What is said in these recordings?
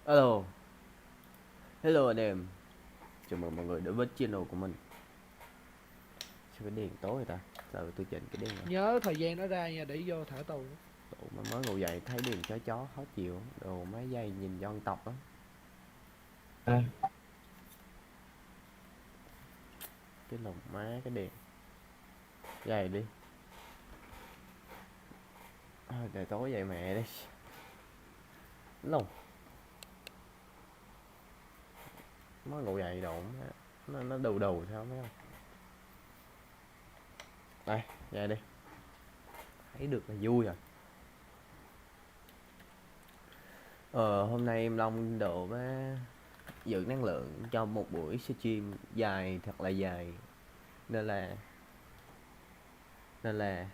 Hello, hello anh em. Chào mừng mọi người đến với channel của mình. Sao cái đèn tối vậy ta? Sao tôi chỉnh cái đèn rồi? Nhớ thời gian nó ra nha để vô thả tù. Ủa mà mới ngủ dậy thấy đèn chó khó chịu. Đồ mấy giây nhìn dân tộc á. À, Cái lồng má cái đèn. Dậy đi. Trời tối dậy mẹ đi. Lồng. Mới ngủ dậy đồ nó đầu đầu sao mấy không? Đây, dậy đi. Thấy được là vui rồi. Hôm nay em Long độ với giữ năng lượng cho một buổi stream dài thật là dài nên là nên là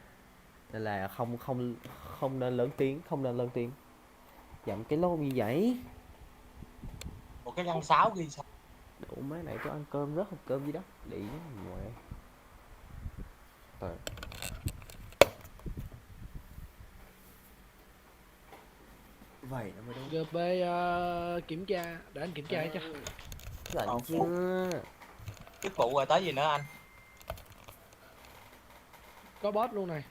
nên là không không không nên lớn tiếng, không nên lớn tiếng, dặm cái lô như vậy. một cái răng sáo ghi sao? Đủ mấy này tôi ăn cơm rất hộp cơm gì đó đi ngoài rồi vậy nó mới đúng. GP kiểm tra để anh kiểm tra cho. Lạnh Phụ, chưa? chức vụ rồi tới gì nữa anh? Có boss luôn này.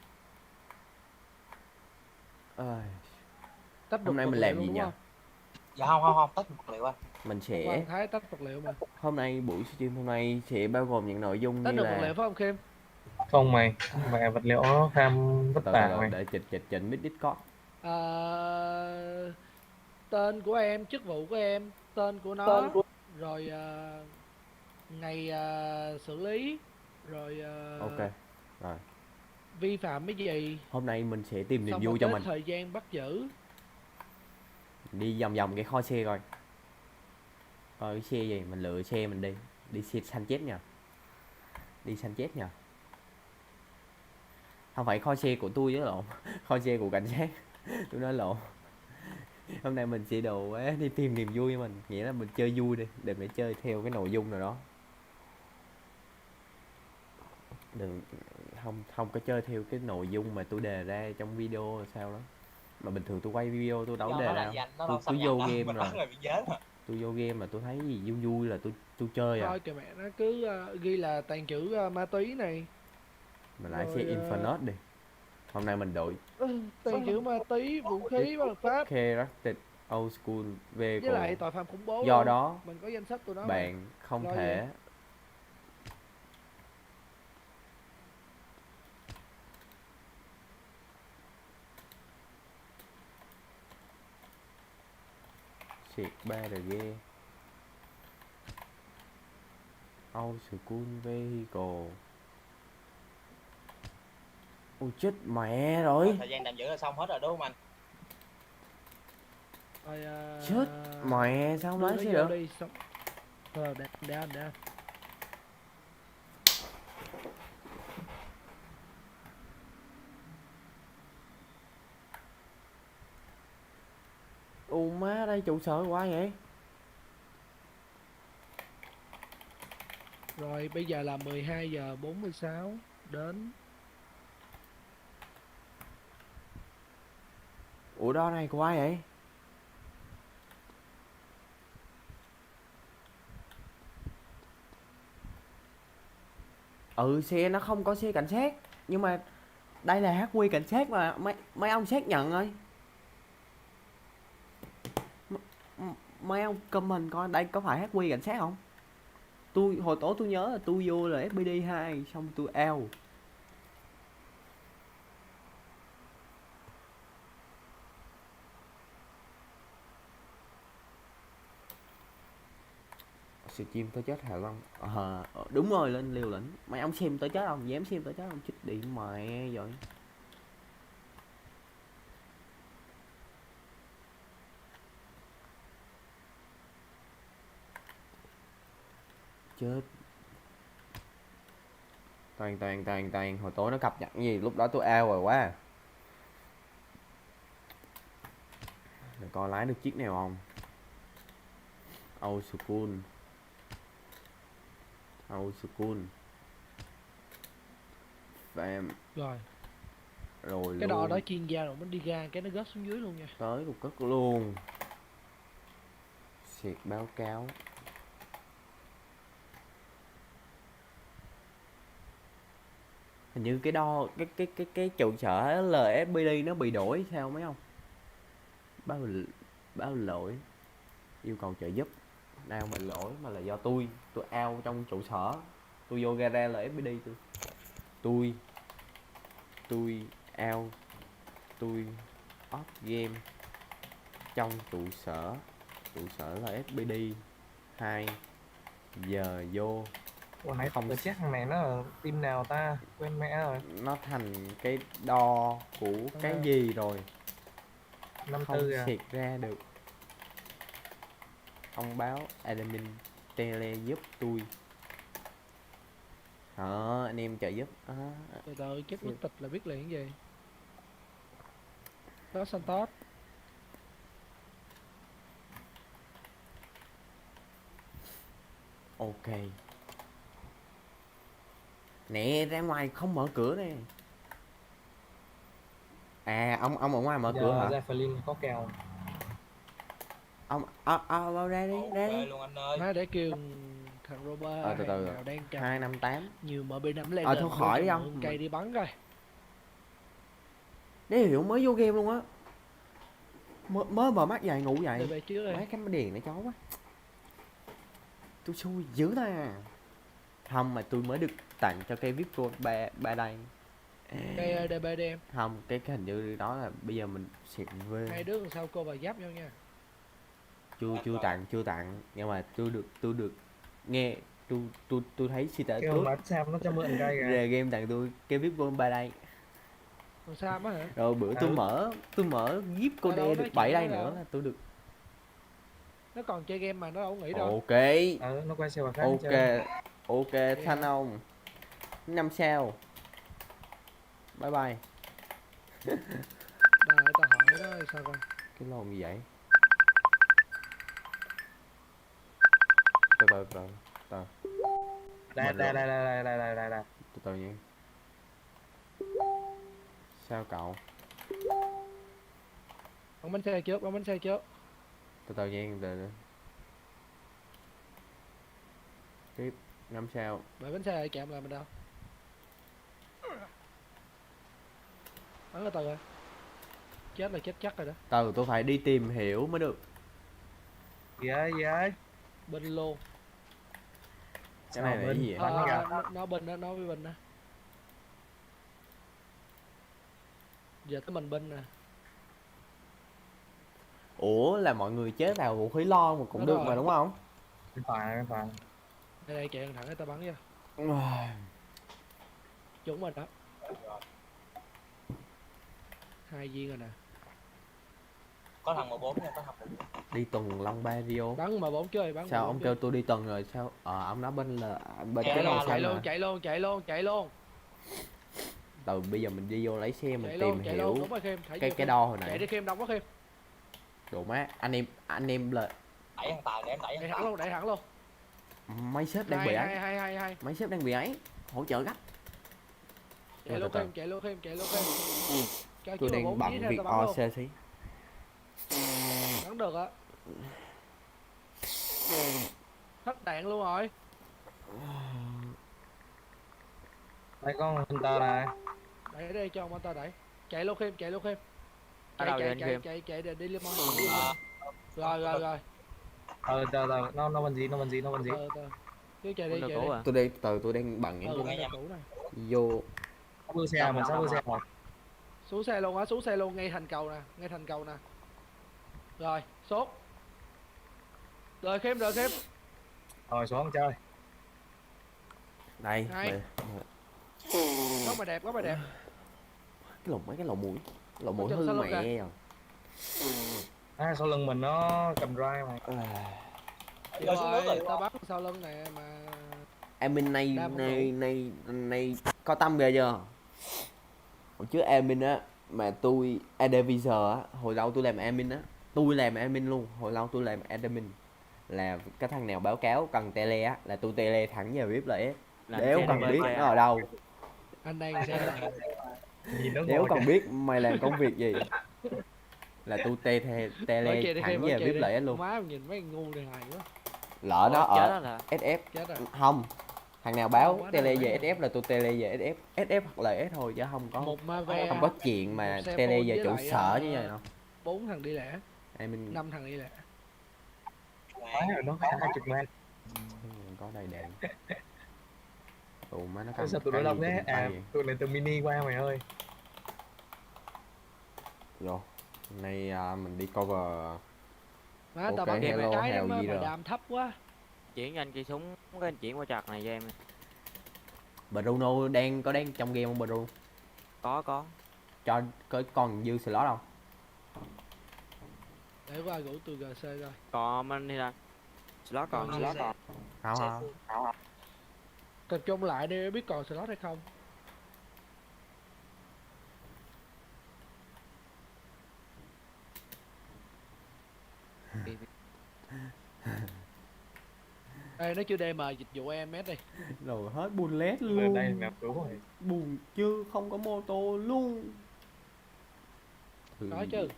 Ơi, Tách hôm vật nay vật mình liệu làm luôn gì đúng nhỉ? không? Dạ không, tách vật liệu anh. Mình Hôm qua sẽ anh Thái tách vật liệu mà. hôm nay buổi stream hôm nay sẽ bao gồm những nội dung Tách như được vật là liệu phải không Kim? Không mày, mẹ vật liệu nó ham vất từ từ vả từ mày. để chỉnh mic Discord. Ờ, tên của em, chức vụ của em, tên của Tên nó, của rồi ngày xử lý, rồi Ok rồi, vi phạm cái gì, hôm nay mình sẽ tìm niềm xong rồi vui cho tới mình. thời gian bắt giữ. Đi vòng vòng cái kho xe coi cái xe gì mình lựa xe mình đi. Đi xe xanh chết nha, đi xanh chết nha, không phải kho xe của tôi với lộn kho xe của cảnh sát tôi nói lộn. Hôm nay mình sẽ đồ đi tìm niềm vui mình, nghĩa là mình chơi vui đi, đừng để chơi theo cái nội dung nào đó, đừng không không có chơi theo cái nội dung mà tôi đề ra trong video sao đó. Mà bình thường tôi quay video tôi đâu do đề nó là ra, gì anh? Nó tôi đâu cứ xâm vô nhập đâu, game mình rồi, bắt người bị chết mà. tôi vô game mà tôi thấy gì vui vui là tôi chơi à. Thôi kìa mẹ nó cứ ghi là tàn trữ ma túy này, Mình lại xe rồi Infinite đi. Hôm nay mình đội tàn trữ ma túy, vũ khí bất hợp pháp, Character Old School với Vehicle. lại tội phạm khủng bố Do luôn. đó Mình có danh sách tụi nó mà. bạn không Lo gì? thể xịt 3RG Old School Vehicle. Ôi chết mẹ Rồi, rồi, thời gian tạm giữ là xong hết rồi đúng không anh? Rồi chết mẹ sao không đưa lái nó xe vô được. đi xong. Để anh. U má đây trụ sở quá vậy. Rồi bây giờ là 12 giờ 46 đến. Ủa đó này quá vậy. Ừ xe nó không có xe cảnh sát, nhưng mà đây là HQ cảnh sát mà mấy ông xác nhận rồi. Mấy ông comment coi đây có phải HQ cảnh sát không. Tôi hồi tối tôi nhớ là tôi vô là FPD 2 xong tôi out. Stream tới chết Hà Long. Đúng rồi, lên liều lĩnh. Mấy ông xem tới chết không? Dám xem tới chết không? Chích điện mẹ vậy. Chết. Toàn hồi tối nó cập nhật gì lúc đó tôi out rồi quá. Để coi lái được chiếc nào không. Old School. Old School Fam. Rồi Rồi cái đò đó luôn. chuyên gia rồi, nó đi ra cái nó rớt xuống dưới luôn nha. Tới một cất luôn. Xịt báo cáo. Hình như cái đo cái trụ sở LSPD nó bị đổi sao mấy không? Báo lỗi, yêu cầu trợ giúp. Nào mà lỗi mà là do tôi out trong trụ sở, tôi vô gara LSPD tôi out, tôi off game trong trụ sở LSPD 2 giờ vô. Ủa nãy Không. tôi check thằng này nó là team nào ta, quên mẹ rồi. Nó thành cái đo của cái gì rồi, 54 không kìa. xịt ra được. Thông báo admin tele giúp tôi. Đó, anh em trợ giúp. Từ từ check bút tịch là biết liền cái gì. Đó Santos. Ok. Nè, ra ngoài không mở cửa nè. À, ông ở ngoài mở cửa hả? Javelin có kèo. Ông vào ra đi, ra Ok đi. luôn anh ơi. Má để kêu thằng Robert Từ từ. nào đang cầm 258. nhiều MB5 lên. Thôi khỏi đi ông. Cây đi bắn coi. Để hiểu mới vô game luôn á. Mới mở mắt dậy ngủ Để dậy. về trước Mấy rồi. cái đèn nó chó quá. Tôi xui dữ ta. Không mà tôi mới được tặng cho cây VIP Pro ba đây. Cây DB đi em. Không, cái hình như đó là bây giờ mình xịt về. Hai đứa sau cô và giáp nhau nha. Chưa tặng nhưng mà tôi được nghe tôi thấy si tệ Kêu tốt mà Sam nó cho mượn cây kìa. ra game tặng tôi cái VIP Pro ba đây. Còn Sam á hả? Rồi bữa tôi mở gift cô Ở đâu đe nó được 7 chuyện đây đó nữa đâu? là tôi được. Nó còn chơi game mà nó đâu có nghỉ đâu. Ok. Nó quay xe vào khác Ok. chơi. Ok thanh ông 5 sao. Bye bye. Bà ơi, tao hỏi nó là sao coi. Cái lồn gì vậy? Từ Đây từ từ nha. Sao cậu? Bắn bánh xe trước, bắn bánh xe trước. Từ nha, từ. Tiếp 5 sao. Bởi bánh xe lại chạm lại mình đâu. Bắn từ rồi. Chết là chết chắc rồi đó. Từ tôi phải đi tìm hiểu mới được. Gì ấy? Bên lô. Cái này là cái gì vậy? Bắn kìa. Nó bên đó, nó với bên đó. Giờ tới mình bên nè. Ủa là mọi người chế tạo vũ khí lo mà cũng Đúng được rồi. mà đúng không? Cái phải. Đây đây chạy thẳng người ta bắn cho. Trúng rồi đó. 2 viên rồi nè. Có thằng 14 nha, có thằng 14. Đi tuần Long Ba Rio. Bắn mà 4 chơi, bắn Sao mà ông bốn kêu chơi. tôi đi tuần rồi sao? Ông nói bên là bên Chạy cái luôn, màu chạy xanh luôn, mà. chạy luôn. Từ bây giờ mình đi vô lấy xe mình Chạy tìm luôn, chạy hiểu luôn, đúng rồi Khiêm, thảy vô cái Khiêm. đo hồi Chạy nãy. đi Khiêm, đóng quá Khiêm. Đồ má, anh em là Đẩy thằng Tài để em đẩy Đẩy thằng thẳng Tài. luôn, đẩy thẳng luôn. mấy sếp đang bị ấy. Hai. Mấy sếp đang bị ấy. Hỗ trợ gấp. Chạy luôn Khiêm, chạy luôn Khiêm. Cho Tôi chứ đang 4 bận viên việc tao bắn luôn. OC xí. Bắn được á. Hết đạn luôn rồi. Đây con Hunter này. Đẩy đây cho ông ta đẩy. Chạy luôn Khiêm. Ở đâu vậy anh Khiêm? Chạy đi lên món. Rồi. Chờ, nó bên gì? Từ. Cứ chạy đi. À? Tôi đang bận những Ngay cái cũ này. vô. Sắp bước xe, mình sắp bước xe rồi. Xuống xe luôn ngay thành cầu nè. Rồi, sốt. Rồi Khiêm. Rồi xuống chơi. Đây. Này. Góc mày đẹp. Mấy cái lỗ mũi Chân hư sao luôn mẹ kìa. À, sau lưng mình nó cầm drive mà. Rơi xuống nước Rồi, rồi. tao bắn sau lưng nè mà. Admin Đa phần này có tâm ghê chưa? Hồi trước admin á mà tôi advisor á, hồi lâu tôi làm admin á, tôi làm admin luôn, hồi lâu tôi làm admin là cái thằng nào báo cáo cần tele á là tôi tele thẳng vào VIP lại á. Đéo cần biết nó ở đâu, Anh đang xe là Nhìn nó đéo ngồi cần kìa. biết mày làm công việc gì. là tôi tele Bỏ thẳng bỏ về chè VIP đi. lợi ích luôn. Má nhìn mấy ngu này hài quá. Lỡ nó Ủa, chết ở đó là SF. Chết rồi. Không, thằng nào Không, báo quá tele trời về mấy SF là tôi tele về SF, SF hoặc là S thôi chứ không có Một Mave, không có chuyện một mà xe tele phone về với trụ lại sở như vậy đâu. 4 thằng đi lẻ, Em mình 5 thằng đi lẻ. Quá rồi nó 20 man. có đầy đạn. Tụi má nó Ủa cầm sao tụi nó cái đông gì thế? trên tay vậy? Tụi này từ mini qua mày ơi. Rồi, hôm nay mình đi cover. Má Ok, tao bắn hello, một cái hell đó gì mà rồi. đam thấp quá. chuyển cho anh cây súng cái anh chuyển qua chặt này cho em. Bruno đang trong game không Bruno? Có. Cho có còn dư slot không? Để qua gửi tôi GC coi. Còn anh đi ra. Slot còn, Còn slot gì? còn. Không Xe không. full. Tập trung lại đi biết còn slot hay không. Ê, nó chưa đem mà dịch vụ EMS đi. Rồi hết bullet Ở luôn. đây map cứu rồi. Buồn chưa không có mô tô luôn. Có chứ.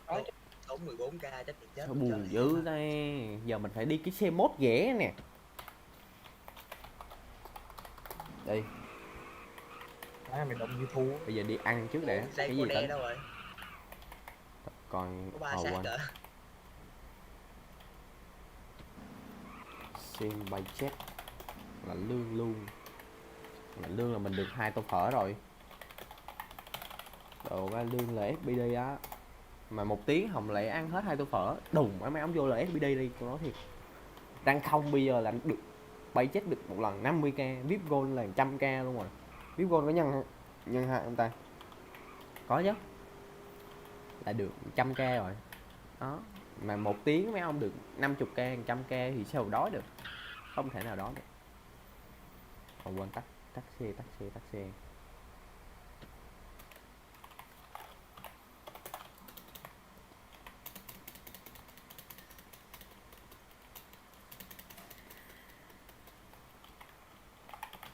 Tốn 14k chắc thì chết. Sao buồn dữ đây. Giờ mình phải đi cái xe mốt ghẻ nè. Đi, Má mày động như thú. bây giờ đi ăn trước đã. Dây Cái cô gì đe tính? đâu rồi? Còn Có 3 xác quên. rồi. Xem bay chết là lương luôn. Là lương là mình được 2 tô phở rồi. Đồ ba lương là FPD á. Mà 1 tiếng Hồng lại ăn hết 2 tô phở. Đùng mấy ông vô là FPD đi, tôi nói thiệt. Răng không bây giờ là được bay chết được một lần 50k, VIP Gold là 100k luôn rồi. VIP Gold có nhân hai ông ta? Có chứ. Là được 100k rồi. Đó. Mà 1 tiếng mấy ông được 50k, 100k thì sao đói được. Không thể nào đói được. Còn quên tắt xe.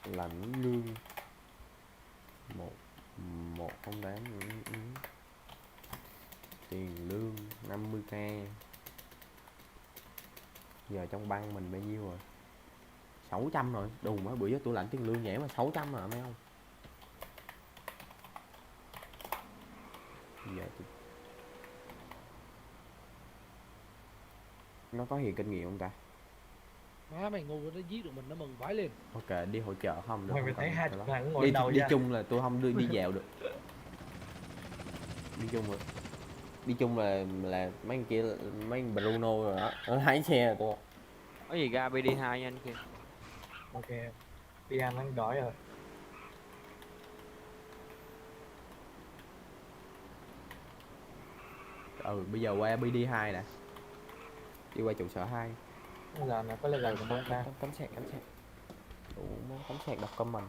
Lãnh lương 108. Tiền lương 50k. Giờ trong băng mình bao nhiêu rồi? 600 rồi. Đùng á, bữa giờ tôi lãnh tiền lương nhảy mà 600 rồi mấy không? Giờ tôi... Nó có hiện kinh nghiệm không ta? Má mày ngu nó giết được mình nó mừng vãi lên. Ok, đi hỗ trợ không được. Mày không thấy cần 20 phải thằng ngồi đi đầu đi ra. chung là tôi không đi dạo được. Đi chung rồi. Đi chung là mấy anh kia, mấy anh Bruno rồi đó, nó lái xe tôi. Có gì ra BD2 nha anh kia. Ok. Pian nó đói rồi. Bây giờ qua BD2 nè. Đi qua trụ sở 2. Bây giờ nó có lên gần không ta? Cắm sạc. Ủa, cắm sạc đọc comment.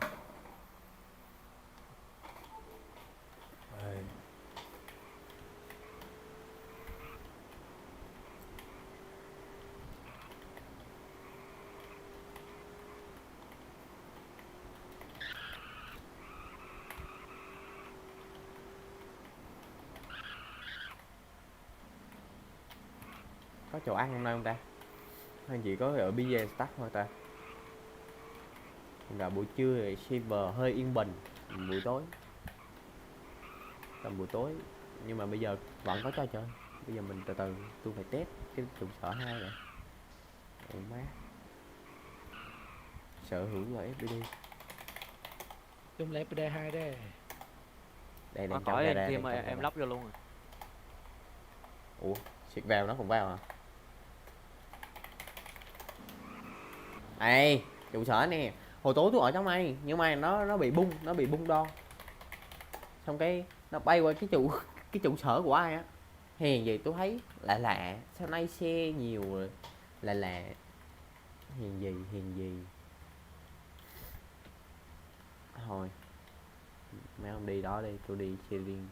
Có chỗ ăn hôm nay không ta? Hay chỉ có ở BJ Stack thôi ta? Là buổi trưa thì server hơi yên bình. Buổi tối tầm buổi tối. Nhưng mà bây giờ vẫn có trò chơi. Bây giờ mình từ từ tôi phải test cái trụ sở 2 này. Ôi má. Sở hữu là FPD. Chung là FPD2 đây. Đây Nó đang trong khỏi gara, lên kia đang mà trong em gara. lắp vô luôn rồi. Ủa, xịt vào nó cũng vào hả? Ê, trụ sở nè. Hồi tối tôi ở trong này nhưng mà nó bị bung đo. Xong cái nó bay qua cái trụ sở của ai á. Hèn gì tôi thấy lạ, sao nay xe nhiều rồi. Lạ. Hèn gì. Thôi. Mấy ông đi đó đi, tôi đi xe riêng.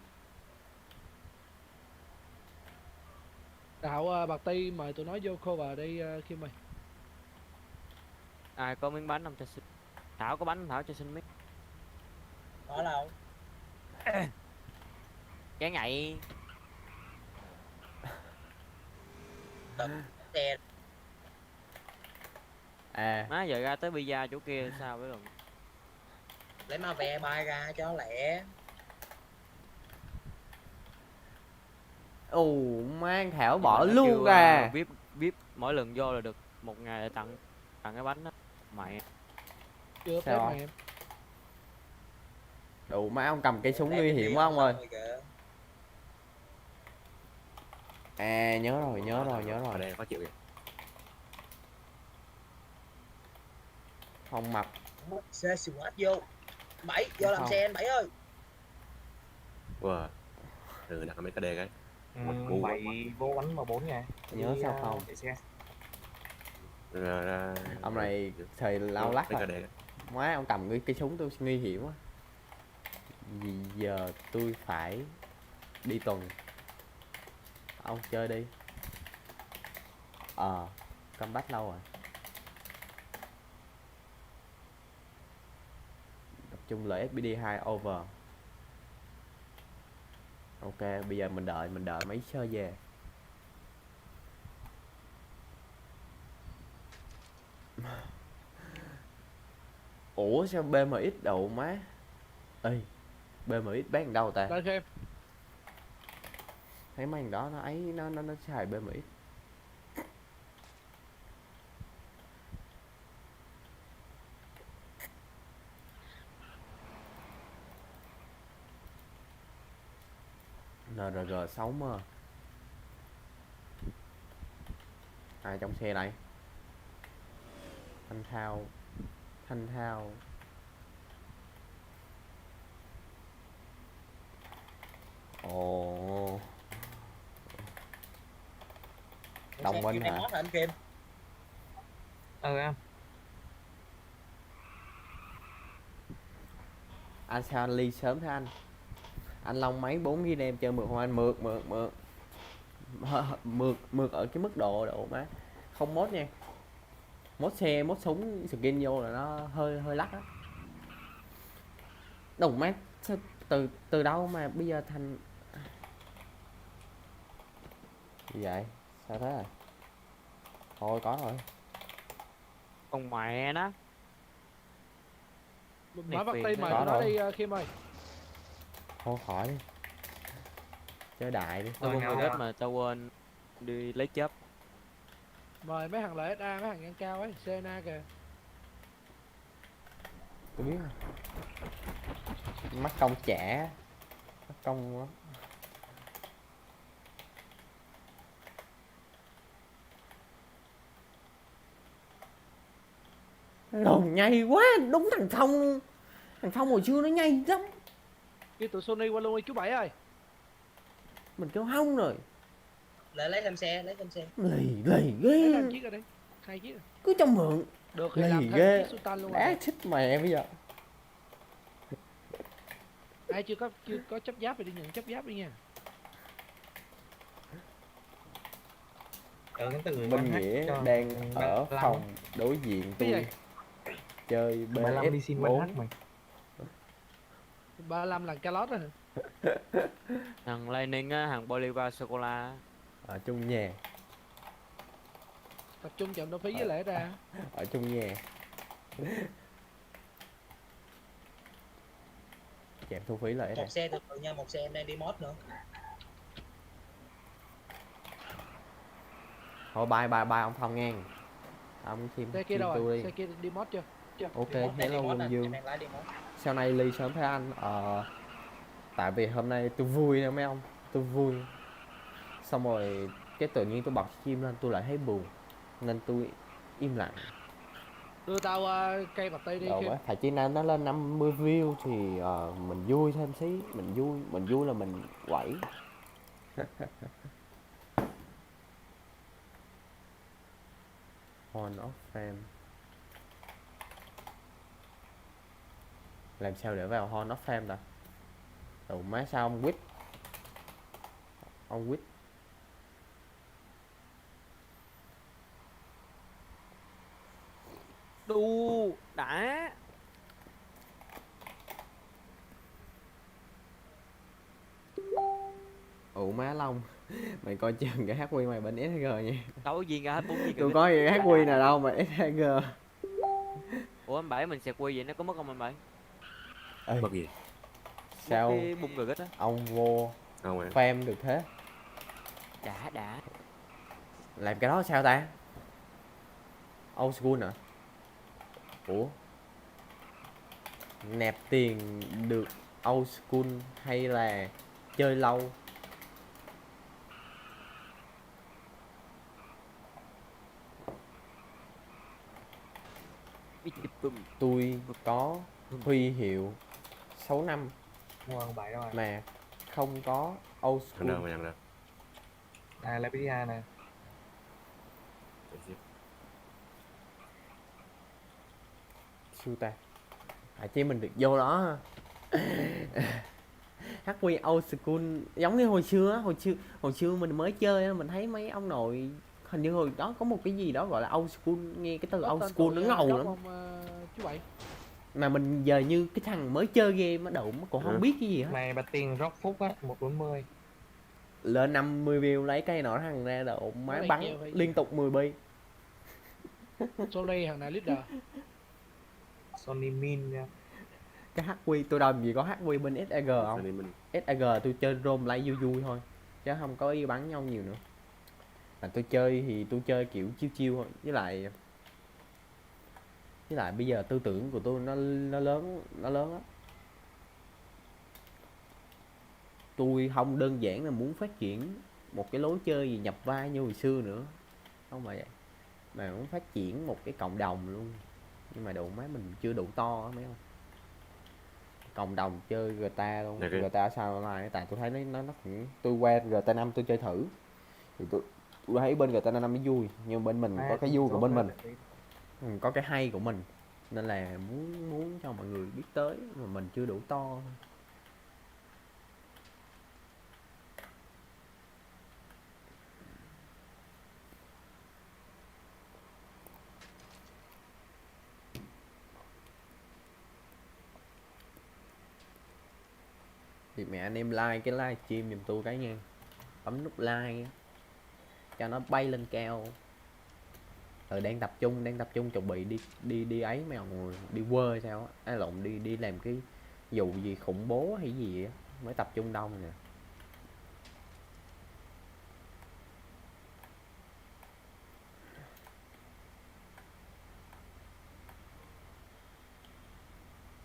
Đạo bạc ti mời tụi nó vô cover đi khi mày. Ai có miếng bánh không cho xin. Thảo có bánh Thảo cho xin miếng. Có đâu? Cái ngậy. xe À Má giờ ra tới Pizza chỗ kia sao với luôn. lấy má ve bay ra cho lẹ. ù mang Thảo Nhưng mà bỏ nó luôn kêu ra. VIP mỗi lần vô là được một ngày để tặng tặng cái bánh đó. Mẹ Chưa Sao phép không? mà em. Đủ má ông cầm cây súng Lẹ nguy cái hiểm đi quá ông ơi. xong rồi kìa. À nhớ rồi nhớ rồi nhớ ở rồi. đây khó chịu vậy. Không mập. Xe swat vô. Bảy vô làm Không. xe anh Bảy ơi. Wow. Ừ, đặt mấy cái đề cái. Một Ừ, cú. 7 vô bắn vào 4 nha. Nhớ Đi, sao không? chạy xe. Ông này thời lao lắc mấy rồi. cái đề. Má ông cầm cái cây súng tôi nguy hiểm quá. Vì giờ tôi phải đi tuần. Ông chơi đi. Comeback lâu rồi. Tập trung lại SPD2 over. Ok, bây giờ mình đợi mấy sơ về. Ủa sao BMX đậu má. Ê, BMX bán đâu ta? Lên em. Thấy mấy thằng đó nó ấy nó xài BMX. NRG 60. Ai trong xe này? Thanh Thao. Thanh Thao. Ồ. Đồng Xe minh Kim hả? đang hot hả anh Kim? Em. Anh sao anh ly sớm thế anh? Anh Long mấy 4 ghi đem chơi mượt không anh? Mượt mượt ở cái mức độ má. Không mốt nha. Mốt xe, mốt súng skin vô là nó hơi lắc á. Đồng má từ đâu mà bây giờ thành gì vậy? Sao thế rồi? Thôi có rồi. con mẹ nó. Mở bật phiền tay thế. mời Có tụi nó rồi. đi Kim ơi. Thôi khỏi đi. Chơi đại đi. Tao Rồi, quân nhau hết ra. mà tao quên đi lấy chớp. Mời mấy thằng lợi SA, mấy thằng ngang cao ấy, Sena kìa. Tôi biết rồi. Mắc công trả. Mắc công quá. Đồn nhây quá, đúng thằng Phong luôn. Thằng Phong hồi xưa nó nhây lắm. Kêu tụi Sony qua luôn đi chú Bảy ơi. Mình kêu hông rồi. Lại lấy thêm xe, lấy thêm xe. Lì Lấy ghê. thêm chiếc rồi đi. 2 chiếc rồi. Cứ cho mượn. Được thì Lì làm thêm ghê. chiếc Sultan luôn Đá rồi. thích mẹ bây giờ. Ai chưa có chấp giáp thì đi nhận chấp giáp đi nha. Cái từ Minh Nghĩa đang ở phòng đối diện Cái tôi gì? chơi 35 đi xin BS4. hát mày. 35 là calot rồi. Thằng Lightning á, thằng Bolivar sô cô la. Ở chung nhà. Tập trung chậm đâu phí với lẽ ra. Ở chung nhà. Chạm thu phí lại đây. Một xe từ từ nha, một xe em đang đi mod nữa. Thôi bye ông Phong ngang. Ông chim Xe kia chim đâu tôi rồi? đi. Xe kia đi mod chưa? Ok, Đi mod, đang đi hello mod Quân anh, Dương. em đang lái đi mod. Sau này ly sớm thế anh. Tại vì hôm nay tôi vui nè mấy ông. Tôi vui. Xong rồi cái tự nhiên tôi bật chim lên tôi lại thấy buồn. Nên tôi im lặng. Đưa tao cây bạch tây đi Rồi Kim. quá, phải chỉ nó lên 50 view thì mình vui thêm xí, mình vui là mình quẩy. On off frame. Làm sao để vào on off frame ta? Đồ má sao ông quýt? Ông quýt. Đu đã. Ủa má Long, mày coi chừng cái HQ mày bên SG nha. Đâu có viên ra hết 4 viên Tôi kìa. có gì HQ nào đâu mà SG. Ủa anh Bảy mình sẽ quay vậy nó có mất không anh Bảy? Ê, Mất gì? Mất sao cái bung gờ á. ông vô Không à. farm được thế? Đã. Làm cái đó sao ta? Old school hả? Ủa? Nạp tiền được old school hay là chơi lâu? Tôi có huy hiệu 6 năm Ngon bài đâu à. mà không có old Thằng nào school. mà nhận được. À Lapidia nè. Để xem. Siêu ta. Chứ mình được vô đó. HQ old school giống như hồi xưa á, hồi xưa mình mới chơi á, mình thấy mấy ông nội hình như hồi đó có một cái gì đó gọi là old school, nghe cái từ Có old tên school tụi, nó ngầu Góc lắm. không, chú Bảy? Mà mình giờ như cái thằng mới chơi game á đụng cũng không Ừ. biết cái gì hết. Này bật tiền rock phúc á 140. Lên 50 view lấy cây nọ thằng ra đụng má Cái này bắn treo hay gì? liên tục 10 bi. Sony thằng nào leader? Sony Min nha. Cái HQ tôi đòi gì có HQ bên SAG Cho không? nên mình SAG tôi chơi rôm lấy vui vui thôi chứ không có đi bắn nhau nhiều nữa. Mà tôi chơi thì tôi chơi kiểu chiêu chiêu thôi, với lại bây giờ tư tưởng của tôi nó lớn lắm. Tôi không đơn giản là muốn phát triển một cái lối chơi gì nhập vai như hồi xưa nữa, không phải vậy, mà muốn phát triển một cái cộng đồng luôn. Nhưng mà độ má mình chưa đủ to á mấy không, cộng đồng chơi GTA luôn. Dạ kìa. GTA sao online, tại tôi thấy nó cũng, tôi qua GTA 5 tôi chơi thử thì tôi thấy bên GTA 5 nó vui, nhưng bên mình có cái vui của bên mình, có cái hay của mình, nên là muốn cho mọi người biết tới mà mình chưa đủ to. Thì mẹ anh em like cái live stream giùm tôi cái nha, bấm nút like cho nó bay lên cao. Đang tập trung chuẩn bị đi ấy mấy ông, đi quơ hay sao á, lộn, đi làm cái vụ gì khủng bố hay gì á, mới tập trung đông nè.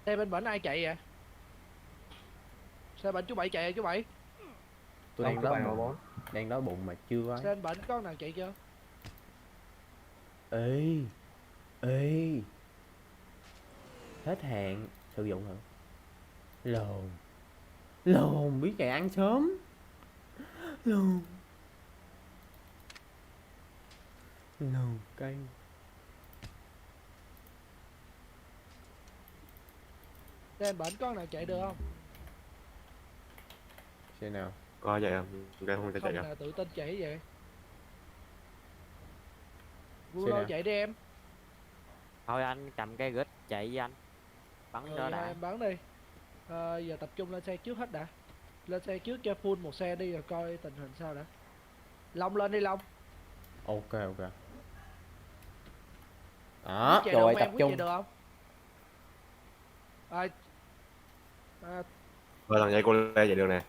Xe bên bển ai chạy vậy? Xe bển chú Bảy chạy rồi chú Bảy. Tôi đang đói bụng, đang đói bụng mà chưa có. Xe bên bển có nào chạy chưa? Ê hết hạn sử dụng hả? Lồn biết chạy ăn sớm. Lồn cây. Xe bên bển có nào chạy được không? Xe nào? có vậy không? Cái không thể chạy Không không? nào tự tin chạy vậy. Xe Gulo nào? chạy đi em. Thôi anh cầm cái gít chạy với anh. Bắn cho Thôi đã. em bắn đi. Giờ tập trung lên xe trước hết đã. Lên xe trước cho full một xe đi rồi coi tình hình sao đã. Long lên đi Long. Ok. Đó Chạy rồi được không tập em? Quyết trung. chạy được không? Thôi thằng dây cô lê chạy được nè.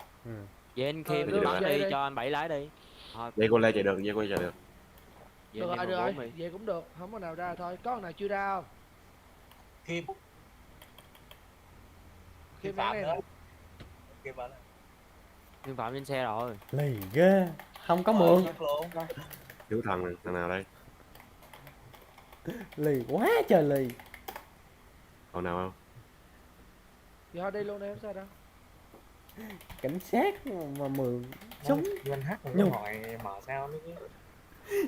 Vậy anh Kim đưa bắn xe đi đi. cho anh Bảy lái đi. Thôi Dây cô lê chạy được, dây cô lê chạy được. vậy Được anh rồi, em được 14 rồi. đi. Vậy cũng được. Không có nào ra thôi. Có con nào chưa ra không? Kim Khi Kim Phạm này nữa. Kim Phạm nữa. Kim Phạm trên xe rồi. Lì ghê, không có mượn. Chết luôn. Thiếu thằng này, thằng nào đây? Lì quá trời lì. Còn nào không? Thì thôi đi luôn đi, không sao đâu. Cảnh sát mà mượn súng. Doanh H Nhục. nó hỏi mở sao nữa chứ.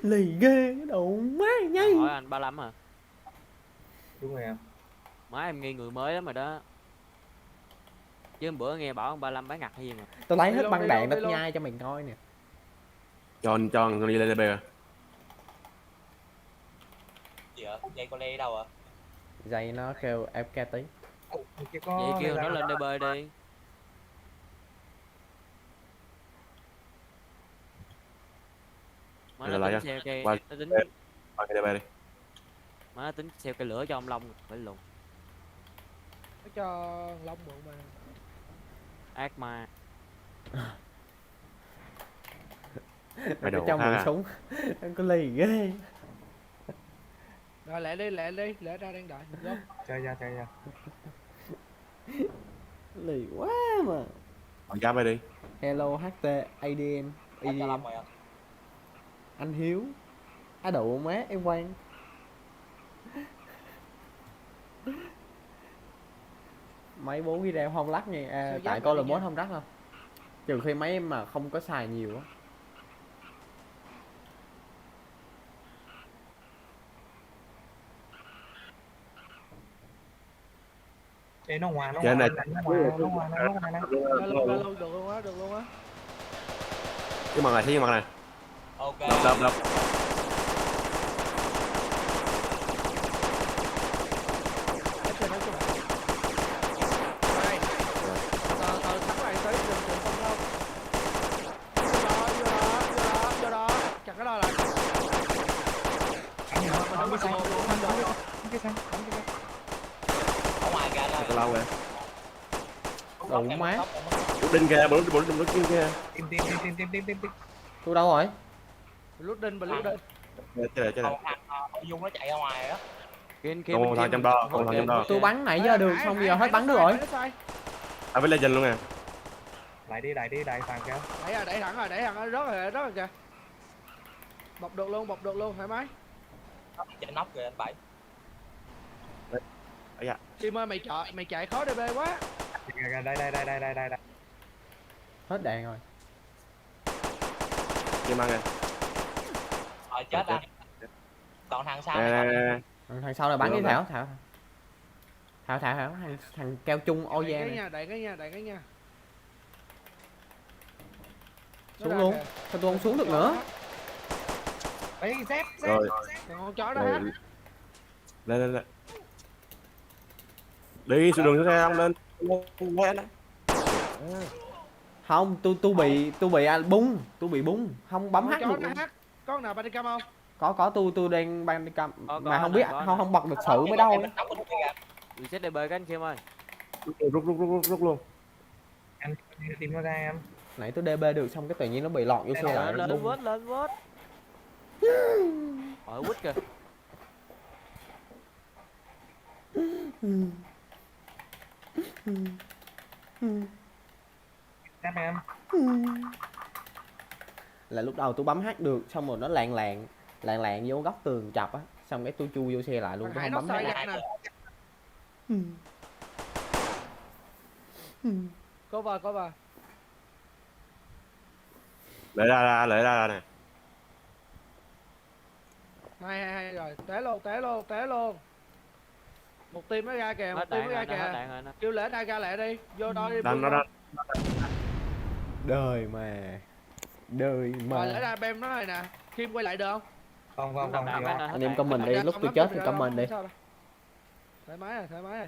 Lì ghê cái đồ má nhây. Hỏi anh 35 hả? Đúng rồi em. Má em nghi người mới lắm rồi đó. Chứ bữa nghe bảo ông 35 bán ngặt hay gì mà. Tôi lấy Đi hết luôn, băng đi đạn luôn, đất đi luôn. nhai cho mày coi nè. Cho anh đi lên đây bây Gì vậy? Dây con lê đâu ạ? Dây nó kêu FK tí. Chứ có Vậy kêu ra nó lên đó. đây bơi đi. Mà Rồi nó lại tính nha. xeo cây, Qua nó tính qua cái DB đi. mà nó tính xeo cây lửa cho ông Long phải luôn. Nó cho Long mượn mà. Ác ma. Nó Mày có đồ cho mượn ha. súng. Nó có lì ghê. Rồi lẹ đi, lẹ ra đang đợi. Vô. Chơi ra chơi ra. Lì quá mà. Còn giáp đi. Hello HT ADM. Anh cho ADM. Long rồi anh. Anh Hiếu. Á đụ má em Quang. Máy 4 ghi RAM không lắc nha. À, Sao tại giáp có lại là nha. mod không lắc đâu. Trừ khi máy em mà không có xài nhiều á. Ê nó ngoài nó Trên ngoài này. nó ngoài nó ngoài nó ngoài nè. Ra luôn, được luôn á. Cái mặt này, thấy cái mặt này. Ok. Đập. Cái trên đó các bạn. Đây. Từ thẳng lại tới đường không đâu. Vô đó. Chặt cái đó lại. Bắn Mình không có đồ luôn, anh đồ. cái xăng bắn cái xăng. Ở ngoài kìa Cái anh lâu rồi. Đồ má. Bút đinh kìa, bút đinh kìa. Tim. Tôi đâu rồi? Lút đinh. Chơi này. Còn thằng Dung nó chạy ra ngoài á. Kia Còn thằng trăm đo, còn thằng trăm đo. Tôi bắn nãy giờ được xong giờ hết bắn được rồi. À với Legend luôn nè. Lại đi thằng kìa. Đẩy thẳng rồi, rớt rồi kìa. Bọc được luôn, thoải mái. Chạy nóc kìa anh Bảy. Ấy à. Tim ơi mày chạy khó DB quá. Đây. Hết đạn rồi. Kim ăn nè. Rồi chết anh. Còn thằng sau Nè, này nè. Thằng sau này bắn đi Được rồi. Thảo thằng keo chung ô da này. Đẩy cái nha. Xuống luôn. Sao tôi không xuống được nữa? Đấy Z. Rồi. Còn con chó đó Rồi. hết. Lên. Đi xuống đường xe ông lên. Lên. Không, tôi bị bung, tôi bị bung, không bấm H Con chó được nó luôn. hát. Có nào Bandicam không? Có tôi đang ban cam Có mà không nè, biết có không nè. không bật lịch sử mới đâu. Mình nóc bên kia. Reset DB cái anh Kim ơi. Rút luôn. Anh tìm nó ra em. Nãy tôi DB được xong cái tự nhiên nó bị lọt vô xe lại Lên bung. vớt. Ở quýt kìa. Đáp em. Là lúc đầu tôi bấm H được xong rồi nó lạng vô góc tường chập á, xong cái tôi chui vô xe lại luôn, Thằng tôi Hải không nó bấm sai H. ra nè. Có vào. Lấy ra nè. Hai rồi, té luôn. Một team nó ra kìa, Hết đạn rồi nó. Kêu lễ ra lẹ đi, vô đó đi. Đánh nó đó. Đời mà Rồi lễ ra bem nó này nè. Kim quay lại được không? Không. anh em comment đi, lúc tôi chết thì comment đi. Thoải mái rồi.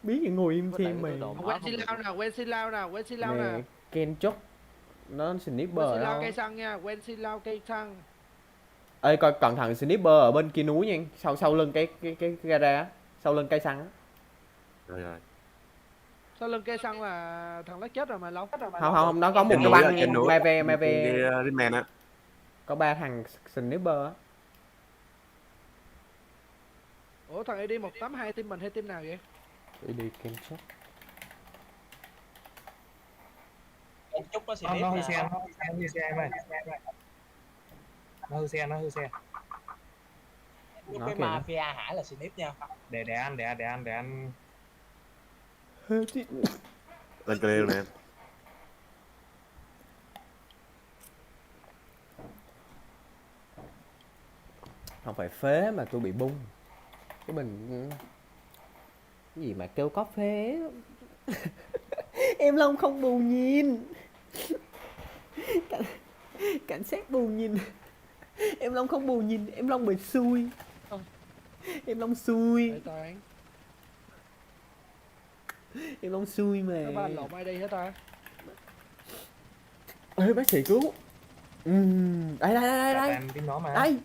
Biết những ngồi im Có thêm đạn mày. tôi đồn. Quen xin lao nè. Nè, Ken chốt nó sniper Quen xin lao đâu. cây xăng nha, quen xin lao cây xăng. Ê coi cẩn thận sniper ở bên kia núi nha, sau lưng cái gara á, sau lưng cây xăng á. Rồi. Sau lưng cây xăng là thằng nó chết rồi mà lâu. Không, nó có một Trên cái núi băng á, trên núi. Mave Ritman á. có 3 thằng sniper á. Ủa thằng AD 182 team mình hay team nào vậy? Đi Ken chốt. Em chúc nó xì Nó hư nè. xe em ơi. Nó hư xe. Lúc Nó cái kìa. mafia Hải là xì nếp nha. Để ăn. Lên clear luôn nè em. Không phải phế mà tôi bị bung. Cái bình cái gì mà kêu có phế. Em Long không bù nhìn. Cảnh sát bù nhìn. Em Long không bù nhìn, em Long bị xui. Em Long xui. Để toán. Em Long xui mà. Nó ba lộn ai đi hết ta? Ê bác sĩ cứu. Đây đây đây Là đây tàn team nó mà. đây.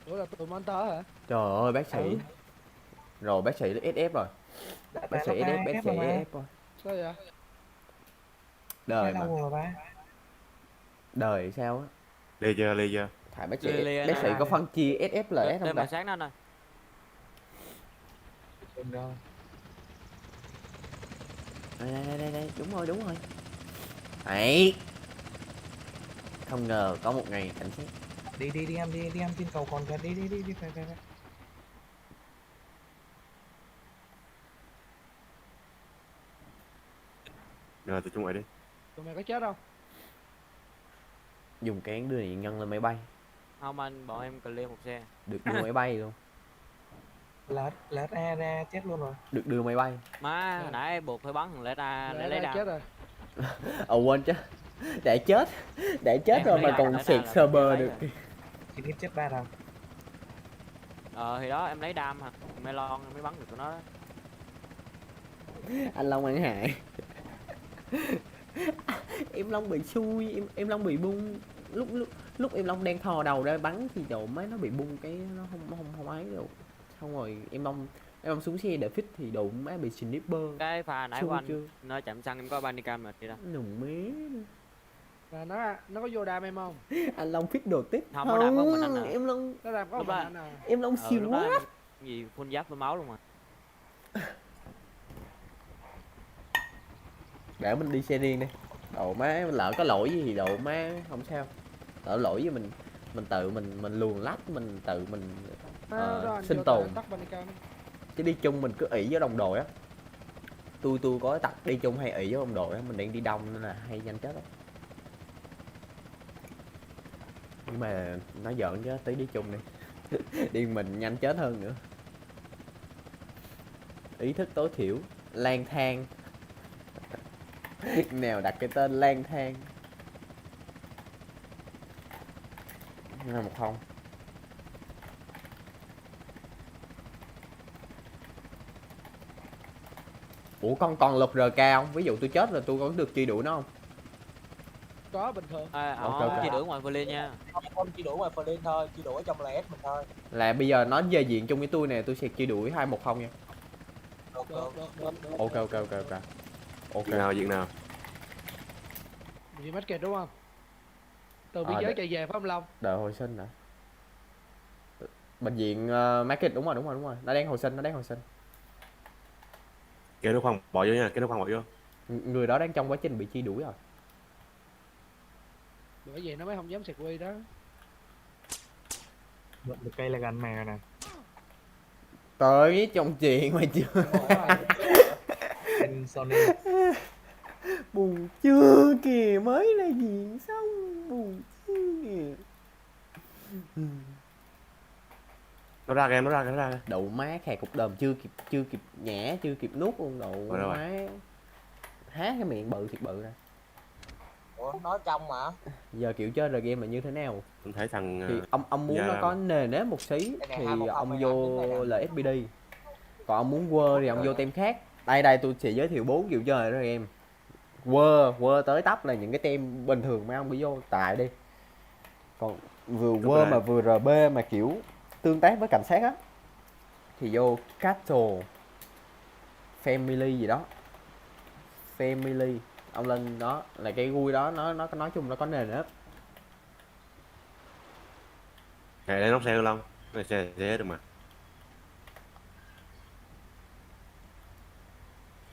Ủa là tụi Monster hả? Trời ơi bác sĩ. Ừ. Rồi bác sĩ SF rồi. Đã Bác tàn sĩ nó SF, bác ép sĩ rồi mà. SF rồi. Sao vậy? Đời Đâu mà. rồi ba. Đời sao á. Lê chưa. Thải bác Lê, sĩ. lê Bác nè. sĩ có phân chia SF LS Đây không mà ta? sáng nó nè. Đừng đâu. Đây. Đúng rồi. Đấy. Không ngờ có một ngày cảnh sát. Đi em trên cầu còn kìa. Đi phải. Rồi tôi chung lại đi. Tụi mày có chết không? Dùng cán đưa nạn nhân lên máy bay. Không anh, bọn em cần lên một xe. Được đưa máy bay luôn. Lát A ra chết luôn rồi. Được đưa máy bay. Má Dạ. nãy buộc phải bắn thằng lẽ ra để Lẽ lấy ra chết đao. rồi. Quên chứ. Để chết Em rồi lấy mà đao, còn lấy xẹt đao là server lấy được. rồi. Chỉ biết chết 3 thằng. Thì đó em lấy đam hả? Melon em mới bắn được tụi nó đó. Anh Long ăn hại. Em Long bị xui, em Long bị bung. Lúc em Long đang thò đầu ra bắn thì đồ máy nó bị bung cái nó không ấy được. Xong rồi em Long xuống xe để fix thì đồ má bị sniper. Cái pha nãy Xui của anh chưa? nó chạm xăng em có Bandicam rồi thì đó. Nùng mé. Là nó có vô đam em không? Anh Long fix đồ tiếp. Không, nó đam có mình anh à. Em Long Nó đam có Lúc một đó- anh à. em Long siêu Lúc đó quá. em gì full giáp với máu luôn mà. Để mình đi xe riêng đi. Đồ má lỡ có lỗi gì thì đồ má không sao. Lỡ lỗi với mình tự mình luồn lách mình tự mình Đó, anh sinh vô tồn. anh tắt Bandicam. Chứ đi chung mình cứ ỷ với đồng đội á. Tôi có tật đi chung hay ỷ với đồng đội á, mình đang đi đông nên là hay nhanh chết lắm. Nhưng mà nói giỡn chứ tí đi chung đi. Đi mình nhanh chết hơn nữa. Ý thức tối thiểu lang thang. Nào đặt cái tên lang thang. 5-1. Ủa con còn lực RK không? Ví dụ tôi chết rồi tôi có được truy đuổi nó không? Có bình thường. Ok. Chỉ đuổi ngoài Berlin nha. Không chỉ đuổi ngoài Berlin thôi, chỉ đuổi ở trong LS mình thôi. Là bây giờ nó về diện chung với tôi nè, tôi sẽ truy đuổi 2-1 nha. Được. Ok. Diện nào. Vì Market đúng không? Từ biên Ờ, giới để- chạy về phải không Long? Đợi hồi sinh đã. Bệnh viện Market đúng rồi. Nó đang hồi sinh. Kêu nó khoan bỏ vô nha, kêu nó khoan bỏ vô. Người đó đang trong quá trình bị truy đuổi rồi. Bởi vậy nó mới không dám xịt quy đó. Mượn được cây là gần mèo nè. Tới trong chuyện mà chưa. Ủa rồi. Tên Sony. Buồn chưa kìa, mới là diện xong. Buồn chưa kìa. Nó ra kìa. Đậu má khè cục đờm chưa kịp nhả, chưa kịp nuốt luôn đậu Rồi đâu má. Há cái miệng bự thiệt bự ra. Ủa, nói trong mà. Giờ kiểu chơi rồi game là như thế nào? Tôi thấy thằng Thì ông muốn giờ nó là- có nề nếp một xí Đây nè, thì 2-1 ông này nè, vô đứng đây nè. LSPD. Còn ông muốn Word thì ông vô tem khác. Đây tôi sẽ giới thiệu 4 kiểu chơi rồi em. Word tới tấp là những cái tem bình thường mấy ông bị vô tại đi. Còn vừa Đúng Word rồi. mà vừa RB mà kiểu tương tác với cảnh sát á thì vô Castle Family gì đó. Family ông lên đó là cái vui đó, nó nói chung nó có nền nếp. Chạy lên nóc xe Long. Cái xe được mà.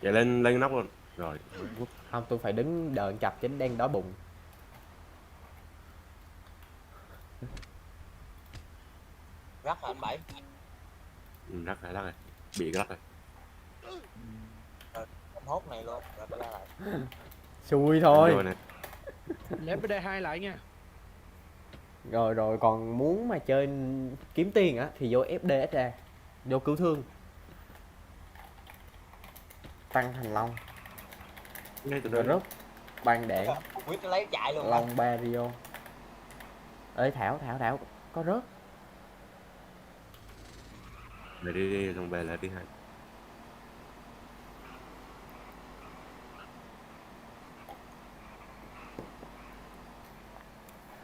Chạy lên nóc luôn. Rồi. Không, tôi phải đứng đợi chập chính đang đói bụng. Rắc hả anh Bảy? Rắc rồi. Bị cái rắc rồi. Anh hốt này luôn, rồi tôi ra lại. Xui Vô thôi. nè. Lấy BD2 lại nha. Rồi còn muốn mà chơi kiếm tiền á thì vô FDSA, vô cứu thương. Tăng Thành Long, Ngay từ Group, Ban Đảng, Quyết nó lấy chạy luôn. Long Barrio. Ê Thảo có rớt. Để đi xong về lại đi hai.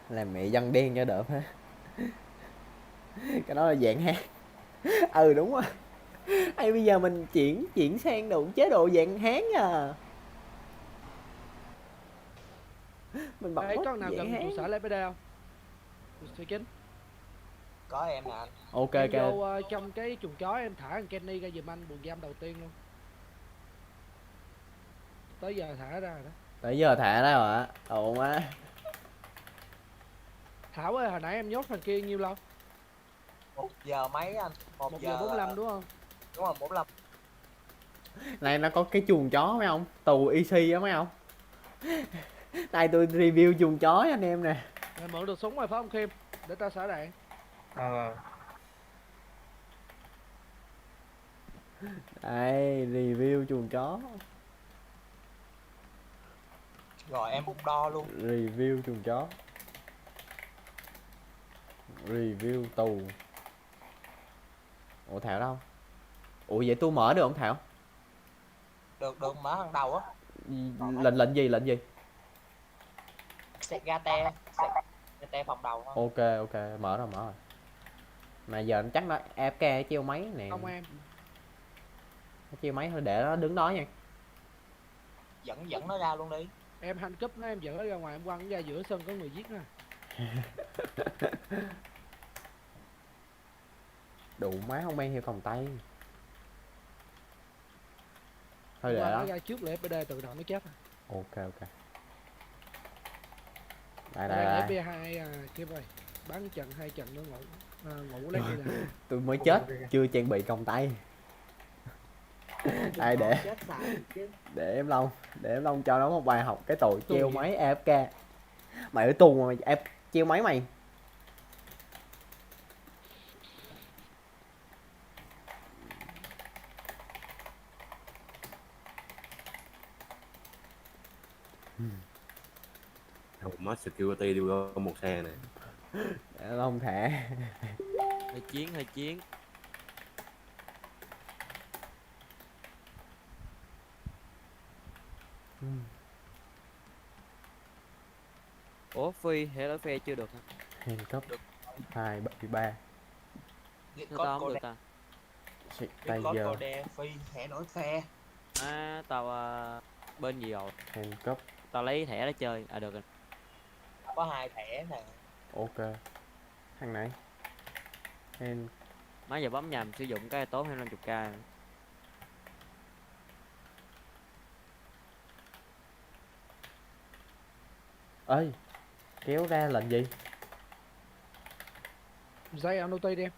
Làm mẹ dân đen cho đỡ phá. Cái đó là dạng hát. Ừ đúng rồi. Hay bây giờ mình chuyển sang chế độ dạng hán à. Mình bật Ê, mod có nào dạng gần trụ hán. sở LPD không? Trụ sở chính. Có em nè anh. Ok Em ok. vô trong cái chuồng chó em thả thằng Kenny ra giùm anh buồng giam đầu tiên luôn. Tới giờ thả ra rồi đó. Tới giờ thả ra rồi á. Ổn á. Thảo ơi, hồi nãy em nhốt thằng kia nhiêu lâu? 1 giờ mấy anh? 1 1 giờ giờ 45 đúng không? Đúng rồi, 45. Này nó có cái chuồng chó mấy ông, tù easy á mấy ông. Đây tôi review chuồng chó cho anh em nè. Mày mượn được súng rồi phải không Kim? Để tao xả đạn. Ờ, Đây review chuồng chó. Rồi em bút đo luôn. Review chuồng chó. Review tù. Ủa Thảo đâu? Ủa vậy tôi mở được không Thảo? Được được, mở hàng đầu á. Lệnh gì? Xẹt ga te phòng đầu thôi. Ok mở rồi. Mà giờ nó chắc nó AFK treo máy nè. Không em. Nó treo máy thôi để nó đứng đó nha. Dẫn nó ra luôn đi. Em hành cúp nó em dẫn nó ra ngoài em quăng ra giữa sân có người giết nó. Đủ má không mang theo còng tay. Thôi để Quăng đó. nó ra trước LPD tự động nó chết. Ok Đây Đang FP2 Kim ơi. Bắn trận 2 trận nữa ngủ lấy đi là. Tôi mới chết chưa trang bị còng tay. Đây để em Long cho nó một bài học cái tội treo máy AFK. Mày ở tù mà mày treo máy mày. Mod security đi có một xe này. Để Long thả. Hơi chiến. Ủa Phi hệ lỗi phe chưa được hả? Handcuff 273. Get Sao tao không code được ta? Tay giờ code phi thẻ đổi phe. Tao bên gì rồi? handcuff. Tao lấy thẻ để chơi. À được rồi. Có 2 thẻ nè. Ok. Thằng này. Hand Má giờ bấm nhầm sử dụng cái tốn 250k. ơi kéo ra lệnh gì? Dây annotate đi em.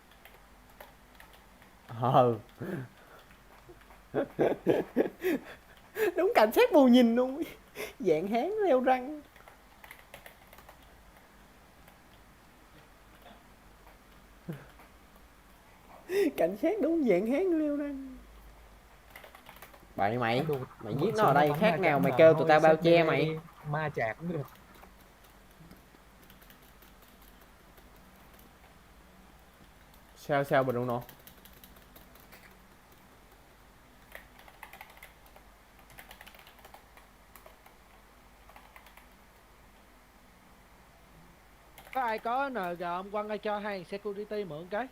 Đúng cảnh sát bù nhìn luôn. Dạng hán leo răng. Cảnh sát đúng dạng hán leo răng. Mày giết nó ở đây khác nào mày kêu tụi tao bao che mày. ma chạc cũng được. Sao Bruno? Có ai có NG ông quăng ra cho hai security mượn cái.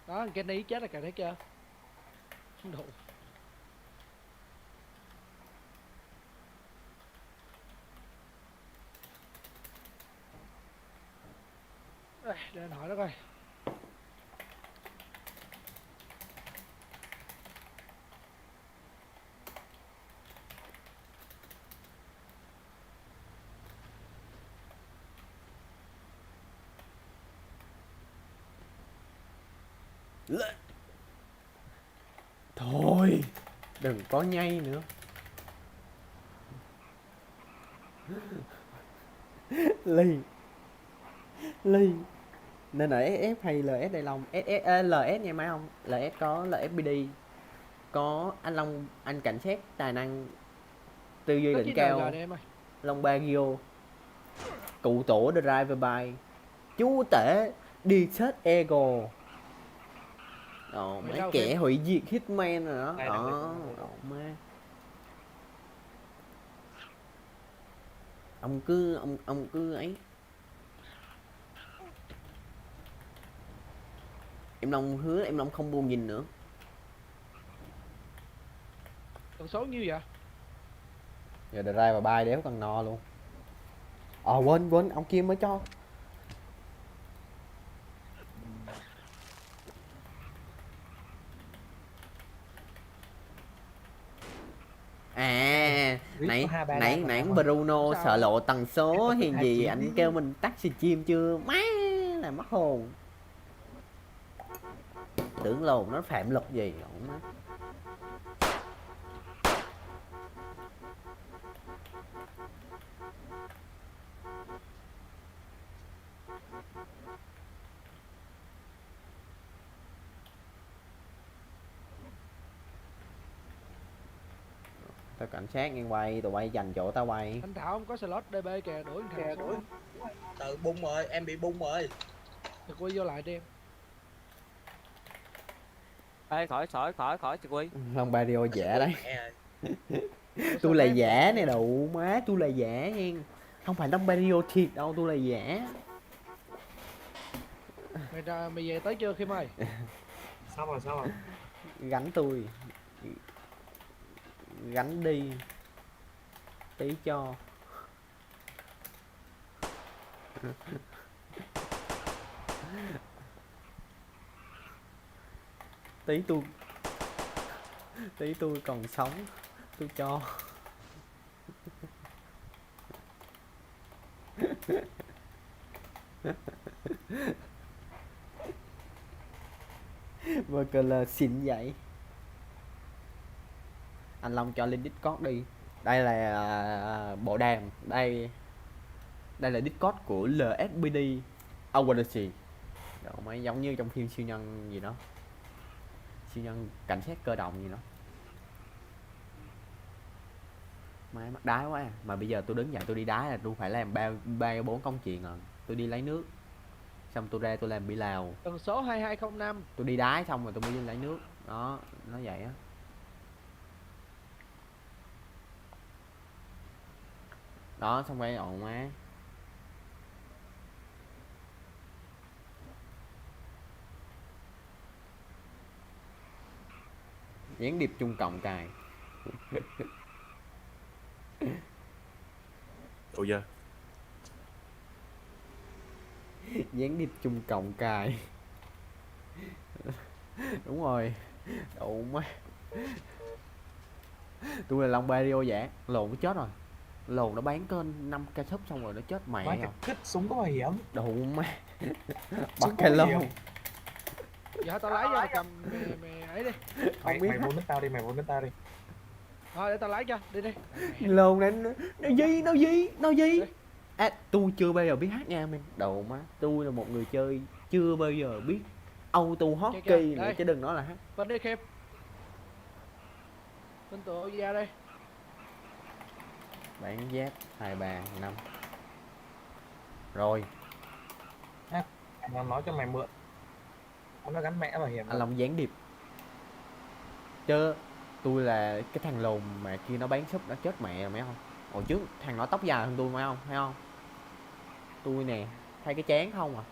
Đó thằng Kenny chết rồi kìa thấy chưa? Đủ. Để anh hỏi nó coi. Thôi đừng có nhây nữa. Ly nên ở SF hay LS đây Long? LS nha mấy ông. LS có LFPD, có anh Long, anh cảnh sát tài năng tư duy Có đỉnh chiếc cao NG này em ơi. Long Baggio, cụ tổ Driver By, chú tể đi set ego. Mấy kẻ hủy diệt Hitman rồi đó. Đó má. ông cứ ấy. Em Long hứa em Long không buồn nhìn nữa. Tần số nhiêu vậy? Giờ drive và bay đéo cần no luôn. Quên ông kia mới cho. Rip Nãy có 2-3 nãy đam nãy mà. Bruno Sao? sợ lộ tần số Em hay có gì 29 anh đi. kêu mình tắt stream chưa má là mất hồn. Tưởng lồn nó phạm luật gì ổng á. Tao cảnh sát ngang quay, tụi bay dành chỗ tao quay. Anh Thảo không có slot DB kìa, đuổi anh Thảo xuống. Tự bung rồi, em bị bung rồi. Thì quay vô lại đi em. Ê, khỏi chị Quy. Long Barrio giả đấy. Mẹ ơi. Ủa, sao Tôi là em giả vậy? nè đậu má, tôi là giả nha. Không phải Long Barrio thiệt đâu, tôi là giả. Mày về tới chưa Khiêm ơi? Xong rồi. Gánh tôi. Gánh đi. Tí cho. Tí tôi còn sống, tôi cho. VKL xịn vậy. Anh Long cho lên Discord đi. Đây là bộ đàm, đây là Discord của LSPD Agency. Đồ mấy giống như trong phim siêu nhân gì đó. Siêu nhân cảnh sát cơ động gì đó. Má mắc đái quá à. Mà bây giờ tôi đứng dậy tôi đi đái là tôi phải làm ba bốn công chuyện rồi. Tôi đi lấy nước, xong tôi ra tôi làm bị lào. Tần số 2205. Tôi đi đái xong rồi tôi mới đi lấy nước. Đó, nó vậy á. Đó, xong rồi ồn má. Gián điệp chung cộng cài. Ủa giờ Gián điệp chung cộng cài. Đúng rồi. Đậu má. Tôi là Long Barrio giả. Lồn nó chết rồi. Lồn nó bán kênh 5k sub xong rồi nó chết mẹ Má rồi. cái cứt súng có bảo hiểm. Đậu má. Bắt Súng cái có lồn. bảo hiểm. Giờ tao lái cho tao cầm mày ấy đi. Mày biết mày hết. vô nước tao đi, mày vô nước tao đi. Thôi để tao lái cho, đi đi. Lồn này nó gì. À, tôi chưa bao giờ biết hát nha mình. Đậu má. Tôi là một người chơi chưa bao giờ biết auto hockey nữa đây. chứ đừng nói là hát. Bên đi Khiêm. Bên tụi ra đây. Bán giáp 23 5. Rồi, Nó nói cho mày mượn. Nó gắn mẹ bảo hiểm. anh Long gián điệp. Chứ tôi là cái thằng lùn mà kia nó bán súp nó chết mẹ rồi mấy không. Hồi trước thằng nó tóc dài hơn tôi mấy không, thấy không? Tôi nè, thay cái chán không à.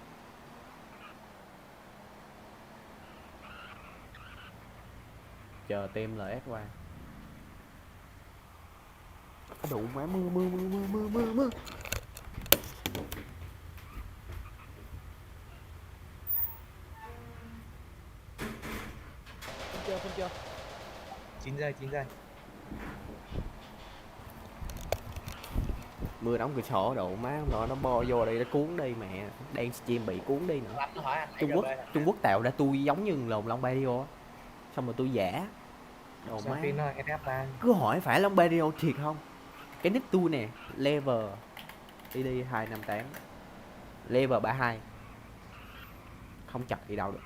Chờ tem LS qua. Đủ má mưa. Phân chưa? 9 giây. Mưa đóng cửa sổ độ má nó bo vô đây nó cuốn đi mẹ. Đang stream bị cuốn đi nữa. Lắm nó hỏi anh Trung Quốc tạo ra tôi giống như lồn Long Barrio á. Xong rồi tôi giả. Đồ má. Pin nó SF ra. Cứ hỏi phải Long Barrio thiệt không? Cái nick tôi nè, level ID 258. Level 32. Không chặt đi đâu được.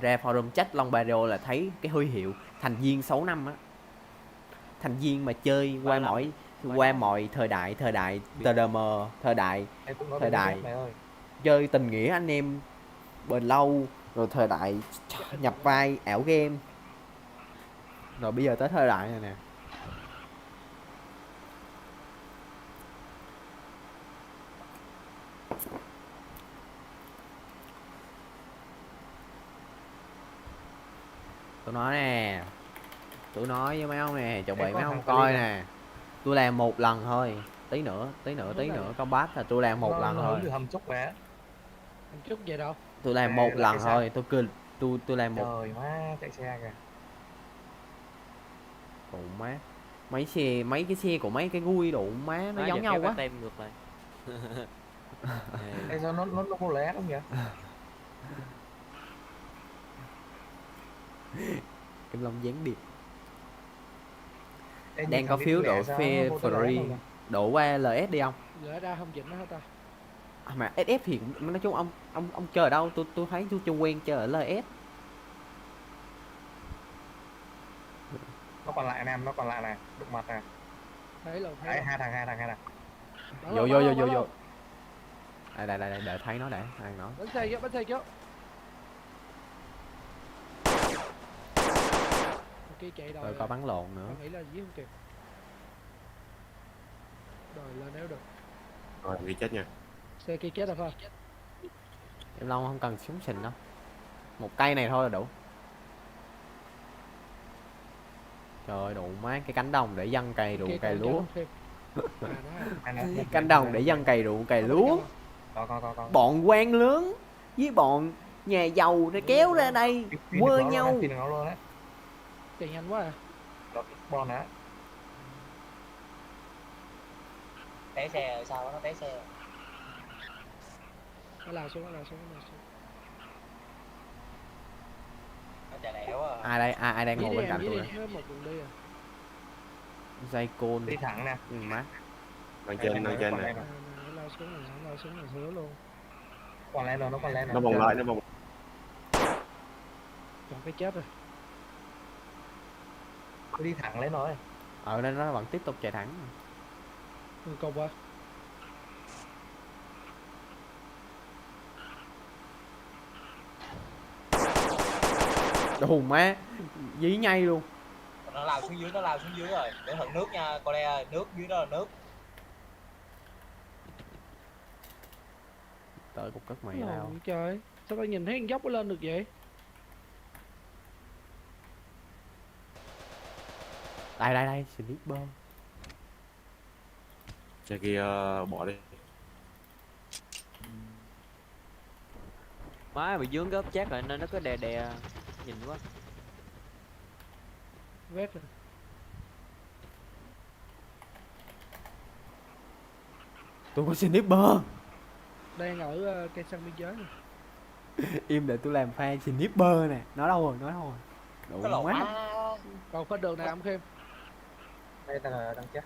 Ra forum chat Long Barrio là thấy cái huy hiệu thành viên 6 năm á. Thành viên mà chơi qua mọi thời đại TDM, thời đại Em cũng nói thời về đại. SF mày ơi. chơi tình nghĩa anh em bền lâu, rồi thời đại nhập vai ảo game, rồi bây giờ tới thời đại này nè. Tôi nói nè, tôi nói với mấy ông nè, chuẩn bị Em có mấy ông thằng coi Cali nè. Tôi làm một lần thôi, tí Hướng này. nữa combat là tôi làm một lần nó thôi. hướng từ hầm chúc về. Thằng chút về đâu? Tôi làm Về một lại lần cái sao? thôi, tôi làm một. Trời má chạy xe kìa. Đủ má. Mấy cái xe của mấy cái gui đủ má nó Đó, giống giờ nhau kéo quá. cái tem ngược lại. Ê, sao nó có lé không vậy? Kim Long gián điệp. Ê, Đang nhìn có thằng phiếu đi độ lẹ sao phê nó vô tới lé free không vậy? đổ qua LS đi không? Lỡ ra không dịnh nó hả ta? Mà SF thì nói chung ông chơi ở đâu? Tôi thấy tôi chưa quen chơi ở LS. Nó còn lại Nam, nó còn lại này, đụng mặt nè. Thấy rồi, thấy Đấy, rồi. hai thằng. Bắn Vô luôn, vô bắn vô luôn, vô bắn vô. luôn. Đây đợi thấy nó đã, ai nói. Bắn xe kìa, bắn xe kìa. Ok chạy Rồi rồi. có bắn lộn nữa. Tao nghĩ là giết không kịp. Rồi lên nếu được. Rồi bị chết nha. Xe kia chết rồi phải không? Em Long không cần súng xịn đâu. Một cây này thôi là đủ. Trời ơi, đủ má cái cánh đồng để dân cày ruộng Kia cày còn lúa. chết thêm. À, nó à. Cánh đồng để dân cày ruộng cày lúa. Có. Bọn quan lớn với bọn nhà giàu nó kéo ra đây quơ nhau. Pin nó luôn á. Chạy nhanh quá à. Nó bon á. Té xe rồi sao nó té xe. Nó lao xuống. Nó chạy lẻo à. Ai đây? Ai đang Dí ngồi đi bên em, cạnh dí tôi đi, nè? nó một đường đi à. Dây côn. Đi thẳng nè. Má. Đang trên Còn này. lên À, nó lao xuống là hứa luôn. Còn lên rồi, nó còn lên rồi. Nó vòng lại, nó vòng. Còn cái chết rồi. Cứ đi thẳng lên rồi. Ở đây nó vẫn tiếp tục chạy thẳng. Ừ, cầu qua. Đồ má. Dí nhay luôn. Nó lao xuống dưới rồi. Để hận nước nha, con đây nước dưới đó là nước. Tới cục cất mày Ôi nào. trời. Sao tao nhìn thấy con dốc nó lên được vậy? Đây, sniper. Xe kia bỏ đi. Má bị dướng cái ốp chát lại nên nó cứ đè nhìn quá. Vét rồi. Tôi có sniper. Đang ở cây xăng biên giới này. Im để tôi làm pha sniper nè. Nó đâu rồi? Đủ Cái lộn má. Còn phát đường này ông Khiêm. Đây là đăng chết.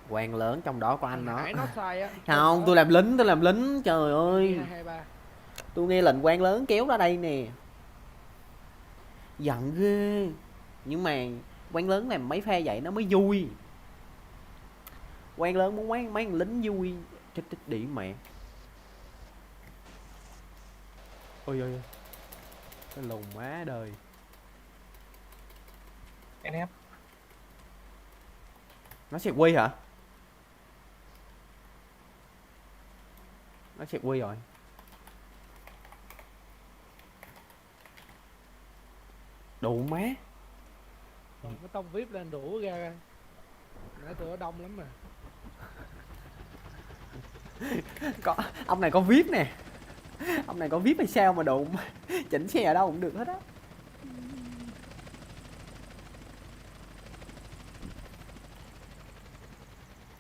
Quan lớn trong đó có anh nó. Nãy nó sai á. Không, tôi làm lính, trời ơi. 223. Tôi nghe lệnh quan lớn kéo ra đây nè. Giận ghê. Nhưng mà quan lớn làm mấy pha vậy nó mới vui. Quan lớn muốn mấy thằng lính vui. Chết đi mẹ. Ôi. Cái lùn má đời. NF. Nó sẽ quy hả? Nó sẽ quy rồi. Đủ má. Còn cái tông vip lên đủ ra. Nãy tụi nó đông lắm mà. Có, ông này có vip nè. Ông này có vip hay sao mà đụng. Chỉnh xe ở đâu cũng được hết á.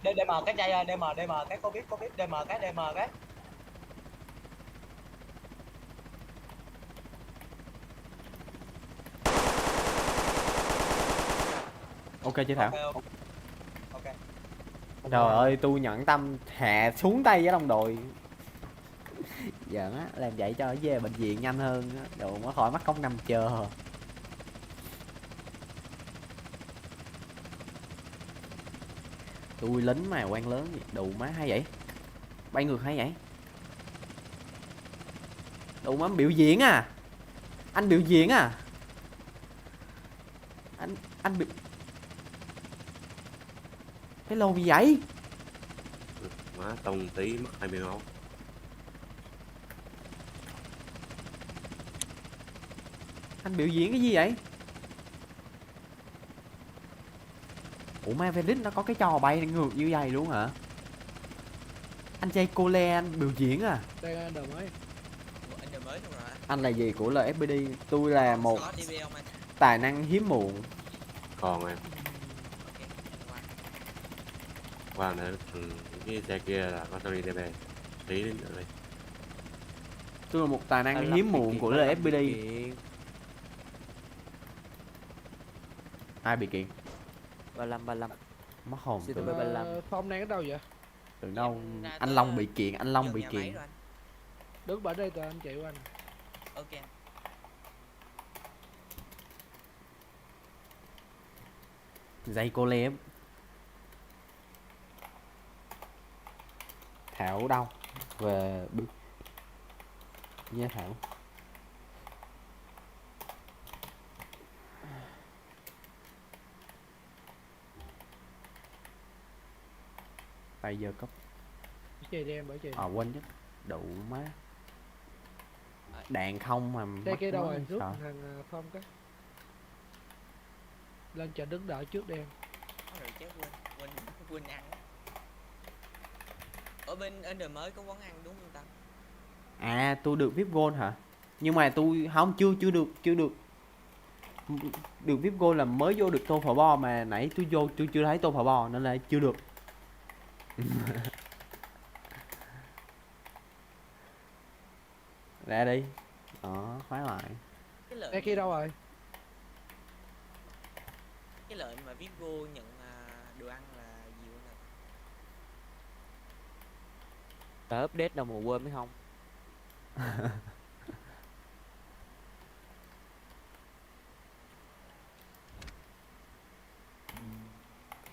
DM cái chai DM cái có biết DM cái. Ok chị Thảo. Ok. Trời ơi, tôi nhẫn tâm hạ xuống tay với đồng đội. Giỡn á, làm vậy cho về bệnh viện nhanh hơn á, đồ nó khỏi mắc công nằm chờ. Tôi lính mà quan lớn vậy, đủ má hay vậy. Bay ngược hay vậy. Đủ má biểu diễn à. Anh biểu diễn à. Anh biểu. Cái lô gì vậy? Má tông tí mất 20 máu. Anh biểu diễn cái gì vậy? Ủa Maverick nó có cái trò bay ngược như vậy luôn hả? Anh chơi cô Lê anh biểu diễn à? Đây là đời mới. Ủa, anh đời mới luôn rồi hả? Anh là gì của LFPD? Tôi là một Có DB không anh? tài năng hiếm muộn. Còn em Ok, anh qua. qua nữa cái xe kia là có Tony DB tí đến nữa đây. Tôi là một tài năng 35 hiếm bị muộn kiện, của 35 bị LFPD. kiện, Ai bị kiện? 35. Mất hồn Xin từ, lỗi. 35. Phong đang ở đâu vậy? từ đâu? Em ra Anh tới, Long bị kiện, anh Long gần bị nhà máy kiện. rồi anh. Đứng bển đây tụi anh chạy qua anh. Ok anh. Dây cô Lê em. Thảo đâu? Về bước với Thảo. Bây giờ cấp Chạy đi em bởi chạy. quên chứ. Đủ má. Đạn không mà Đây mắc kia đâu quá, rồi? Rút sợ. thằng Phong cái. Lên chờ đứng đợi trước đi em. Có rồi chứ quên ăn. Ở bên anh đời mới có quán ăn đúng không ta? À tôi được VIP Gold hả? Nhưng mà tôi không chưa được được VIP Gold là mới vô được tô phở bò, mà nãy tôi vô tôi chưa thấy tô phở bò nên là chưa được. Ra đi. Đó, khóa lại. Cái lệnh Đây kia đâu rồi? Cái lệnh mà Vigo nhận đồ ăn là gì không anh? Đã update đâu mà quên mới không.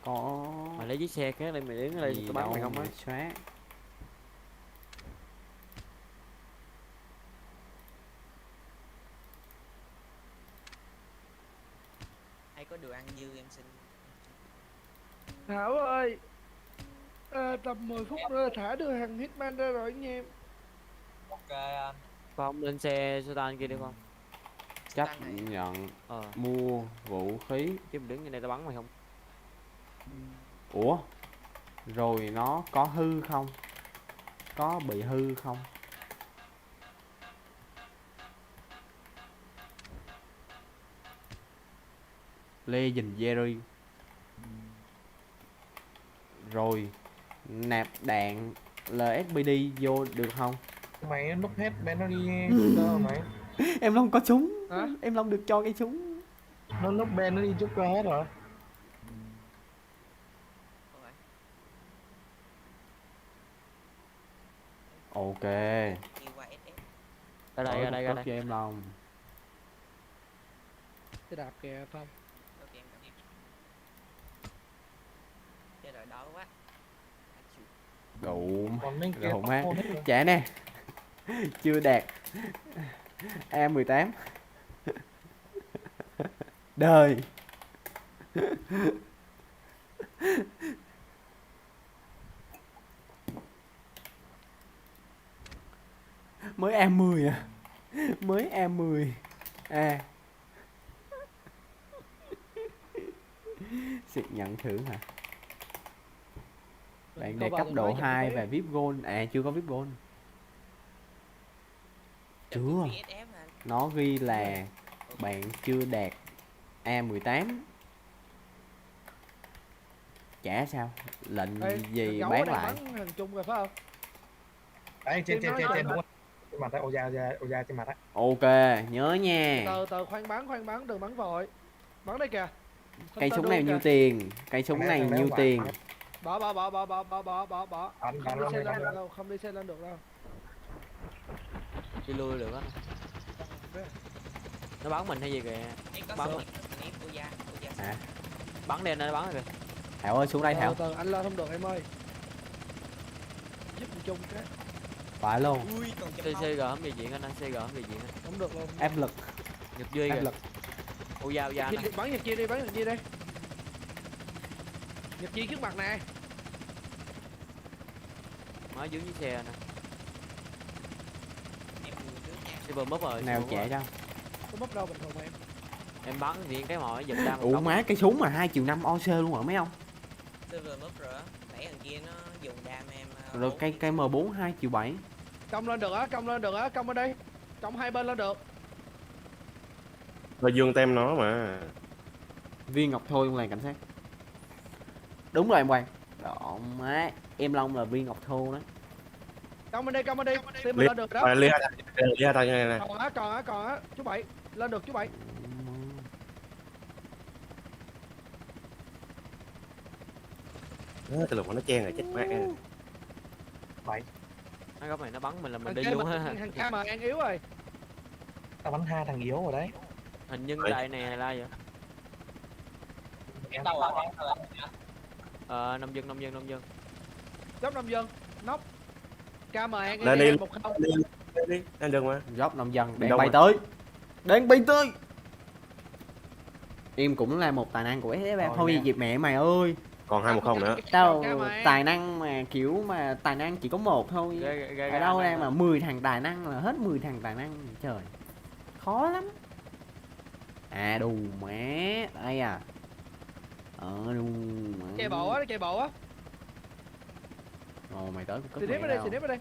Có Mày lấy chiếc xe khác đây mày đứng ở đây gì tao bắn mày đâu không á. mà xóa. Hay có đồ ăn dư em xin. Thảo ơi. Tầm 10 phút nữa thả đưa thằng Hitman ra rồi anh em. Ok anh. Phong lên xe Sultan kia đi không? Chấp Tăng này. nhận Ờ, mua vũ khí. chứ mày đứng ở đây tao bắn mày không. Ủa? Rồi nó có hư không? Có bị hư không? Legend Jerry. Rồi nạp đạn LSPD vô được không? Mày núp hết bên nó đi cơ mày. Em Long có súng. Hả? Em Long được cho cái súng. Nó núp bên nó đi trước cơ hết rồi. Không phải. Ok. Đi qua SS. Ra đây, ra đây, ra Tốt đây. cho em Long. Cái đạp kìa Phong. Ok em cảm ơn. Chết rồi đói quá. À, chịu. Đủ. Còn bên kia Rồi, tóc má. khô hết rồi. Trả nè. Chưa đạt A18. Đời. Mới A10 à? Mới A10 à? Sự nhận thưởng hả? Bạn đề cấp độ 2 và VIP Gold. À chưa có VIP Gold. Đừng Chưa. có VSF hả anh? Nó ghi là bạn chưa đạt A18. Chả sao. Lệnh Ê, gì gấu bán đang lại. bắn thằng Trung rồi phải không? Đấy trên Em trên nói trên rồi. đúng không? Trên mặt đấy, ô da trên mặt đấy. Ok, nhớ nha. Từ khoan bắn, đừng bắn vội. Bắn đây kìa. Cây Tao súng đưa này kìa. nhiêu tiền? Cây súng Thằng này này nhiêu không tiền? bán. Bỏ. Bắn Không đi luôn xe mày lên bắn được luôn. đâu, không đi xe lên được đâu. Đi lui được á. Nó bắn mình hay gì kìa. Em có Bắn số rồi. em Oza. Hả? Bắn đi anh ơi, nó bắn rồi kìa. Thảo ơi xuống đây Thảo. Từ anh lên không được em ơi. Giúp thằng Trung cái. Phải luôn. Ui còn chấm CG không về diện anh, CG không về diện anh. Không được luôn. Áp lực, Nhật Duy áp kìa. lực. Ô dao da nè. Bắn Nhật Chi đi. Nhật Chi trước mặt nè. Mới dưới chiếc xe nè. em mua trước nha. Silver mất rồi. Nào Silver mất trẻ rồi. cho. Có bóp đâu bình thường mà em. Em bắn riêng cái mồi giật ra một Ủa cốc. má, cái súng mà 2.5 triệu OC luôn hả mấy ông? Server mất rồi á. Nãy thằng kia nó dùng đam em Rồi cây M4 2.7 triệu. Công lên được á, công lên được á, công ở đây. Công hai bên lên được. Rồi dương tem nó mà. Viên ngọc thôi luôn là cảnh sát. Đúng rồi em Quang. Đó má, em Long là viên ngọc thô đó. Công bên đây, công bên đây. Tim mình Liên- lên được đó. Ly hai tay như này nè. Còn á, chú Bảy. Lên được chú Bảy. Từ lúc mà nó chen rồi chết mẹ. Cái góc này nó bắn mình là mình Thằng đi kia luôn á. thằng ca mà ăn yếu rồi. Tao bắn hai thằng yếu rồi đấy. Hình nhân Vậy. đại này là vậy. Em đâu rồi? Nông dân. Dốc nông dân. Nóc. Ca mà ăn Lên đi. 1 không. Đi, anh đừng mà. Dốc nông dân đang Đâu bay rồi? tới. Đang bay tới. Em cũng là một tài năng của SFM Rồi thôi nè. dịp mẹ mày ơi. Còn 2-1 nữa. Tao Ca mà ăn. tài năng mà kiểu mà tài năng chỉ có một thôi. Ở đâu ra mà 10 thằng tài năng là hết 10 thằng tài năng trời. Khó lắm. À đù má, đây à. Đù má. Chạy bộ á, chạy bộ á. Ồ mày tới Xì đếp ở đây, xì đếp ở đây.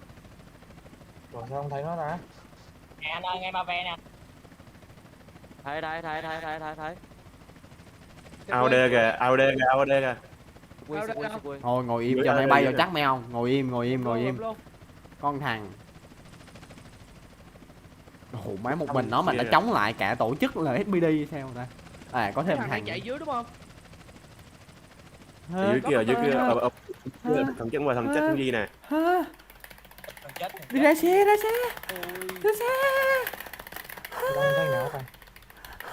Rồi sao không thấy nó ta? Nè anh ơi, ngay ba ve nè. Thấy. AOD kìa, AOD kìa. Quên. Thôi ngồi im Dưới cho đây, mày bay dưới vào đây. chắc mày không. Ngồi im. Luôn. Con thằng. Ồ má một mình nó mà Kia đã kìa. chống lại cả tổ chức là SBD sao ta. À có thêm Thằng này thằng. chạy dưới đúng không? Dưới kia. Thằng chết qua thằng chết thằng gì nè. Hả? Thằng chết. Đi ra xe. Ôi, Tao không thấy nào ta.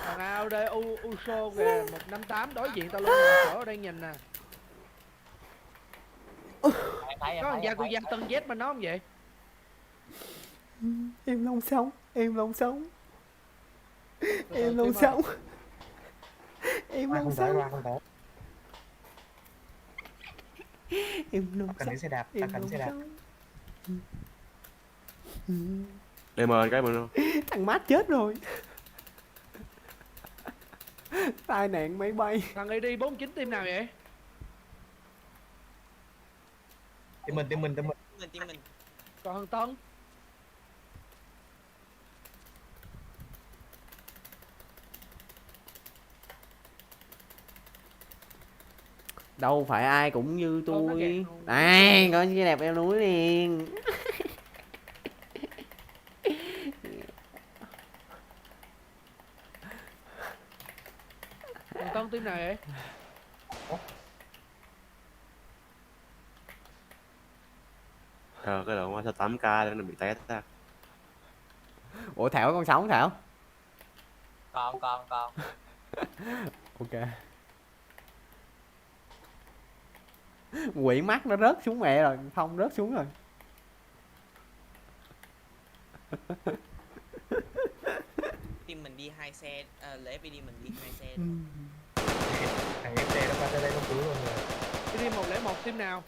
thằng nào đây Uso kìa, 158 đối diện tao luôn nè, ở đây nhìn nè. Có thằng Yakuza Tân Z mà nó không vậy? Em Long sống. Em Long sống. Em Long Tim ơi. sống. Em Ra Long không tới, sống. ra không tới. Em Long Tao cần sống. đi xe đạp, tao Em cần Long xe đạp. sống. Để mời cái mình luôn. Thằng mát chết rồi. Tai nạn máy bay. Thằng này đi 49 team nào vậy? Team mình. Team mình. Còn thằng Tân. Đâu phải ai cũng như Không, nó tôi. kẹt luôn. Này có xe đẹp leo núi liền. Thằng Tân team nào vậy? Cái đoạn qua 8K để nó bị té ta. Ủa Thảo con sống Thảo. Còn. Ok. Quỷ mắt nó rớt xuống mẹ rồi. Phong rớt xuống rồi. Team mình đi 2 xe, lễ FPD mình đi 2 xe. Thằng FT nó qua tới đây nó cứu luôn rồi. Cái team 101 team nào?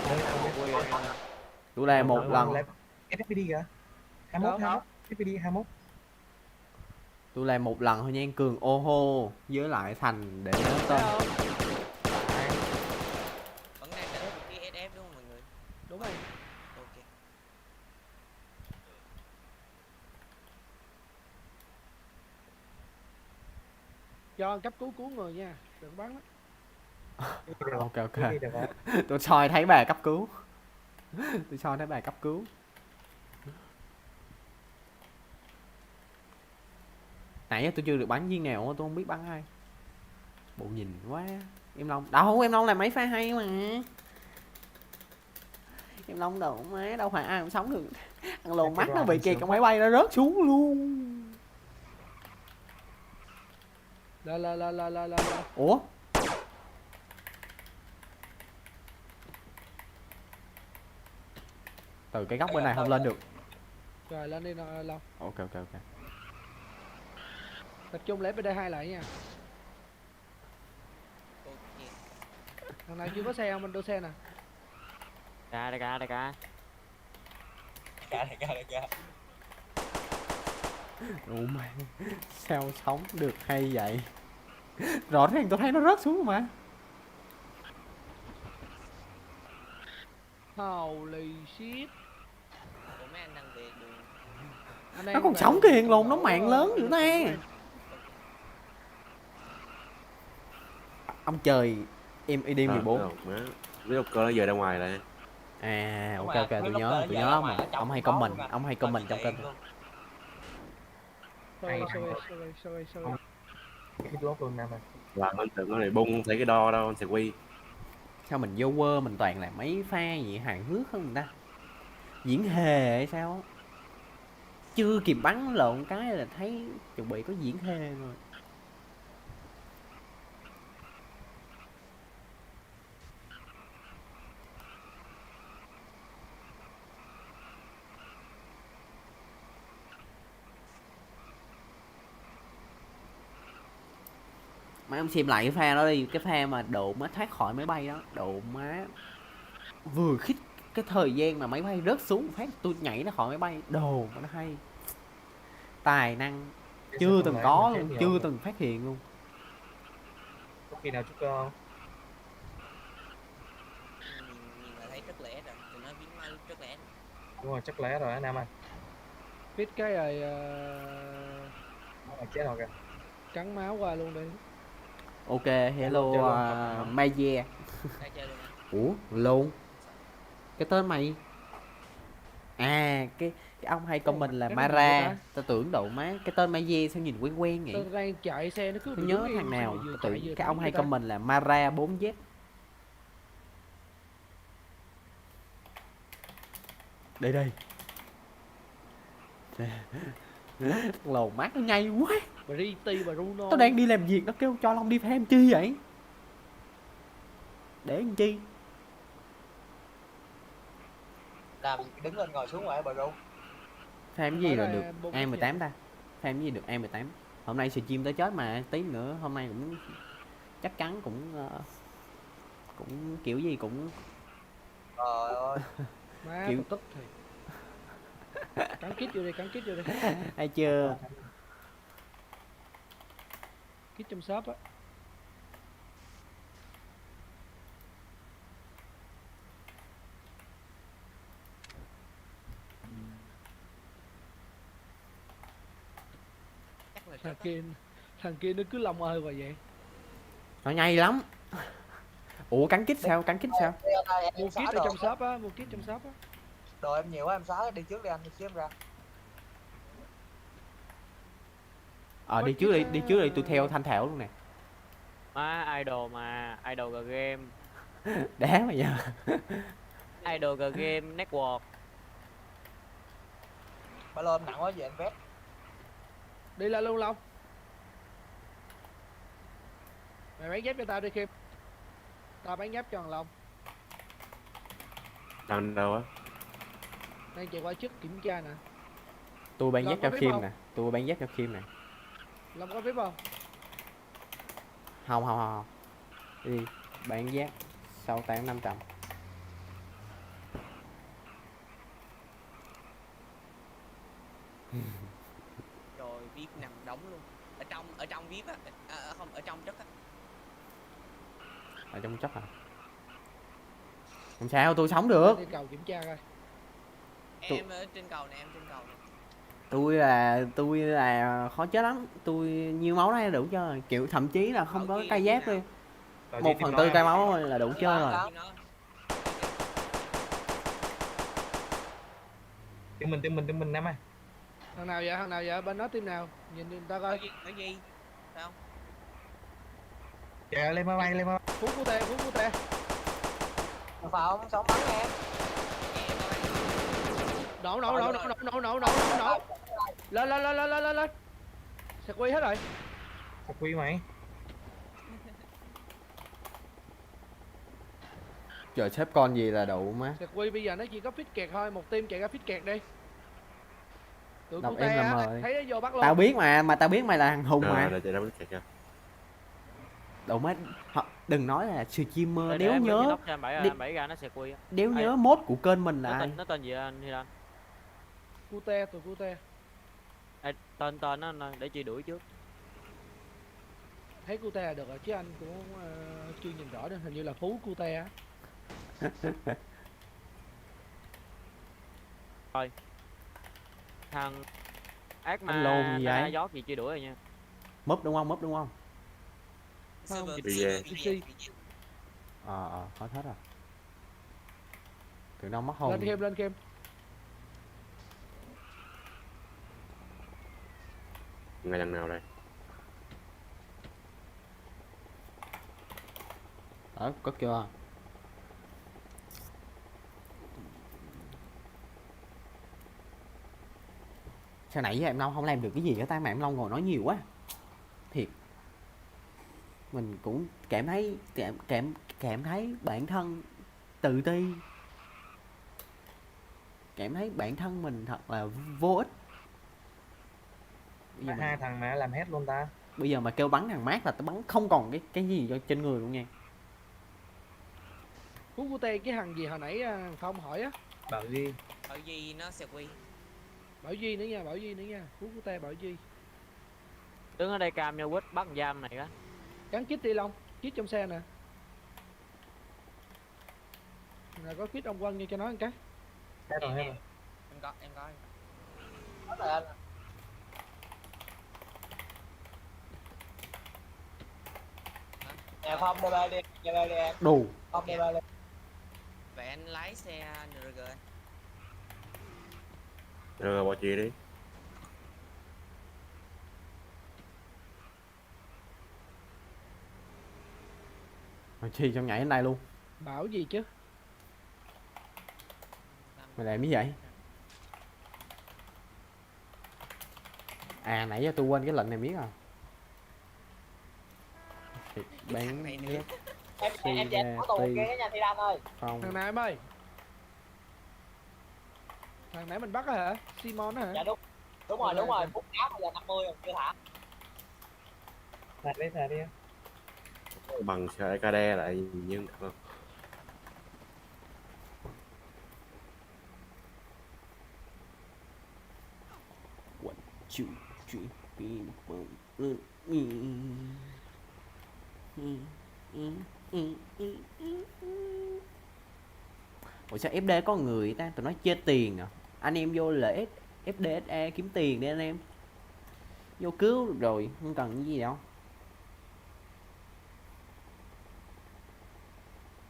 Đấy, không biết. Tôi là một lần. FPD kìa. 21. FPD 21. Tôi làm một lần thôi nha Cường ô hô với lại Thành để nhớ Thấy tên. không? Vẫn đang đánh một cái SF đúng không mọi người? Đúng rồi. Ok. Cho cấp cứu người nha, đừng bắn. Ok ok. FPD được rồi. Tôi soi thấy bà cấp cứu. Tôi soi thấy bà cấp cứu. Nãy giờ tôi chưa được bắn viên nào tôi không biết bắn ai. Bộ nhìn quá. Em Long đâu em Long làm mấy pha hay mà. Em Long đâu má đâu phải ai cũng sống được. Ăn lồn mắt nó bị kẹt trong máy bay nó rớt xuống luôn. Là. Ủa từ cái góc bên này không lên được. Rồi lên đi nào Long. Ok. Tập trung lấy BD2 lại nha. Ok. Thằng nào chưa có xe không mình đưa xe nè. Đại ca. Ra. Ủa mày, sao sống được hay vậy? Rõ ràng tôi thấy nó rớt xuống mà. Holy shit. Ủa mấy anh đang về đường. Anh Nó em còn về sống đường kìa, lồn nó đổ, mạng lớn dữ ta. em. Ông trời, em ID 14. Mấy ông cơ nó giờ ra ngoài rồi. À, Đúng ok rồi, ok, mấy tôi lúc nhớ, đó tôi giờ nhớ ra ông ngoài mà. ở trong Ông hay cũng có comment, luôn à. ông hay Còn comment trong chỉ kênh. tiện luôn. Sorry. Cái lốt luôn Nam ơi. Và anh tưởng nó này bung không thấy cái đo đâu anh sẽ quy. Sao mình vô quơ mình toàn là mấy pha gì hài hước hơn người ta. Diễn hề hay sao á. Chưa kịp bắn lộn cái là thấy chuẩn bị có diễn hề rồi. Mấy ông xem lại cái pha đó đi, cái pha mà độ má thoát khỏi máy bay đó, độ má vừa khích cái thời gian mà máy bay rớt xuống phát tôi nhảy ra khỏi máy bay, đồ mà nó hay. Tài năng Cái chưa sao từng không có lại luôn, mình chết chưa nhiều từng phát hiện luôn. có khi nào chút cơ không? Nhìn là thấy rất lẻ rồi. Tụi nó biến mai rất lẻ. Đúng rồi, chắc lẽ rồi á Nam ơi. Biết cái rồi Nó là chết rồi kìa. cắn máu qua luôn đi. Ok, Chơi hello luôn, cầm nó. Maye. Đã chơi luôn á. Ủa, luôn cái tên mày à, cái ông hay comment là Cái gì vậy Mara, ta? tao tưởng độ má cái tên Maye sao nhìn quen quen vậy. Tao đang chạy xe nó cứ Tôi bị nhớ đứng im, thằng nào, xong rồi vừa tao chạy tưởng vừa cái ông thắng hay vậy ta? comment là Mara 4Z. Đây lồn mắt nó nhây quá. Briti và Bruno. Tao đang đi làm việc nó kêu cho Long đi thêm chi vậy, để làm chi. Làm đứng lên ngồi xuống ngoài bờ rung. Thêm gì Ở là đây được bông A18 ta, thêm gì được A18. Hôm nay stream tới chết mà, tí nữa hôm nay cũng chắc chắn cũng kiểu gì cũng Trời ơi. Má kiểu- tức thì. Cắn kít vô đi. hay chưa. Kít trong shop á. Chắc là Thằng rất á. kia nó cứ long ơi vậy. Nó nhây lắm. Ủa cắn kít sao, cắn kít sao? Đi anh ơi, Mua em xóa kít ở đồ. trong shop á, mua kít trong shop á. Đồ em nhiều quá em xóa đi trước đi anh, xíu em ra. Đi trước đi, đi trước đi, tôi theo Thanh Thảo luôn nè. Má idol mà, idol G game, Đá mà giờ. idol G game network. Ba lô em nặng quá về em vét. Đi lên luôn Long. Mày bán dép cho tao đi Kim. Tao bán dép cho thằng Long. Đang đâu á? Đang chạy qua trước kiểm tra nè. Tôi bán Long dép có cho biết Kim không? nè, tôi bán dép cho Kim nè. Long có VIP không? Không. Đi bán dép 68.500. Rồi VIP nằm đóng luôn. Ở trong VIP á, không ở trong chất á. Ở trong chất à? Không sao, tôi sống được. Đi cầu kiểm tra coi. Em ở trên cầu nè, em trên cầu nè. Tôi là khó chết lắm, tôi nhiêu máu đây là đủ chơi, kiểu thậm chí là không có cây giáp đi, Rồi 1/4 cây máu thôi là đủ chơi rồi. Team nó. Team mình Nam ơi. Thằng nào vậy? Bên đó team nào? Nhìn người ta coi. Ở gì? Phải không? Chạy lên máy bay Phú Cú Tê. Không phải không, sống bắn em. Nổ. Lên. Sẽ quy hết rồi. Thật quý mày. Chờ xếp con gì là đủ má. Sẽ quy bây giờ nó chỉ có fit kẹt thôi, một team chạy ra fit kẹt đi. Tụi Đọc Cú em Tê là á, mời. thấy nó vô bắt luôn. Tao biết mà tao biết mày là thằng hùng mà. Rồi chạy ra mất kẹt. Đủ má, đừng nói là streamer, Để nếu em nhớ nóc cho anh đi- bảy ra nó sẽ quy á. nếu Ai- nhớ mốt của kênh mình là ai. Nó tên gì anh Hiran? Tụi Cú Tê. Ê, tên tên nó để chị đuổi trước. Thấy cute là được rồi chứ anh cũng chưa nhìn rõ nên hình như là Phú cute á. Thằng ác Anh lồn ma gì na vậy? giót gì chị đuổi rồi nha. Múp đúng không? Múp đúng không? Server Bị server về. bị về. Hết hết rồi. Tụi nó mất hồn. Lên game. Ngày lần nào đây? Có chưa? Sao nãy giờ em Long không làm được cái gì hết ta, mà em Long ngồi nói nhiều quá. Thiệt. Mình cũng cảm thấy bản thân tự ti. Cảm thấy bản thân mình thật là vô ích. Bây giờ, Hai thằng mà làm hết luôn ta. bây giờ mà kêu bắn thằng Mát là tao bắn không còn cái gì cho trên người luôn nha. Phú cute cái thằng gì hồi nãy Phong hỏi á. Bảo Duy. Ở gì nó sẽ quy. Bảo Duy nữa nha. Phú cute Bảo Duy. Đứng ở đây cam nhau quýt bắt con giam này á. Gắn kit đi Long, kit trong xe nè. Rồi có kit ông Quân như cho nó một cái. Hết rồi, hết rồi. Em có. Đó là anh. Nè Phong đi em. Đủ. Phong đi Vậy anh lái xe NRG. Rồi bỏ chị đi. Mà chi trong nhảy đến đây luôn. Bảo gì chứ? Mày làm cái vậy? À nãy giờ tôi quên cái lệnh này biết à. Thịt bán này nữa. nước em chạy có tù kia nha Thi Đan ơi. không. Thằng nào em ơi? Thằng nãy mình bắt á hả? Simon á hả? Dạ đúng rồi, phút áo bây giờ 50 rồi chưa thả. Xài đi. Bằng xe KD lại nhưng không. Chữ pin Ủa sao FD có người ta, tụi nó chơi tiền à? Anh em vô lợi FDSE kiếm tiền đi anh em. Vô cứu được rồi, không cần cái gì đâu.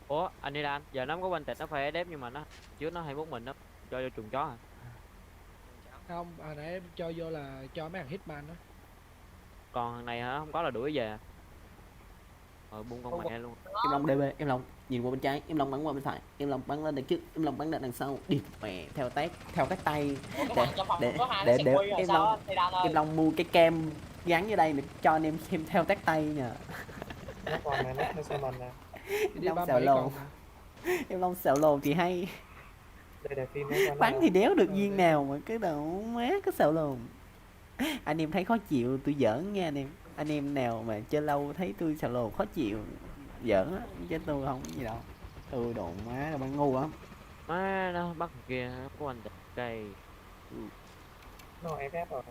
Ủa anh đi làm giờ nó có quanh tịch nó phải đép nhưng mà nó trước nó hay bút mình nó cho vô chuồng chó à. Không, nãy em cho vô là cho mấy thằng Hitman đó. Còn thằng này hả không có là đuổi về. Buông con mẹ luôn. Em Long DB, em Long nhìn qua bên trái, em Long bắn qua bên phải, em Long bắn lên đằng trước, em Long bắn lên đằng sau. Điệp mẹ theo các tay. Để em Long mua cái kem gắn vô đây để cho anh em xem theo tác tay nha. Nó còn này, nó xem mình nè. Đi Long 37 xạo lồn. còn nè. Em Long xạo lồn thì hay. Đây là phim nó Bắn thì đéo được viên nào mà cái đầu má cái xạo lồn. Anh em thấy khó chịu tôi giỡn nha anh em. Anh em nào mà chơi lâu thấy tôi xạo lồn khó chịu giỡn á, chứ tôi không có gì đâu. Tôi đồn má là bạn ngu lắm. Má nó bắt thằng kia nó có quanh tịch cây. nó FF rồi.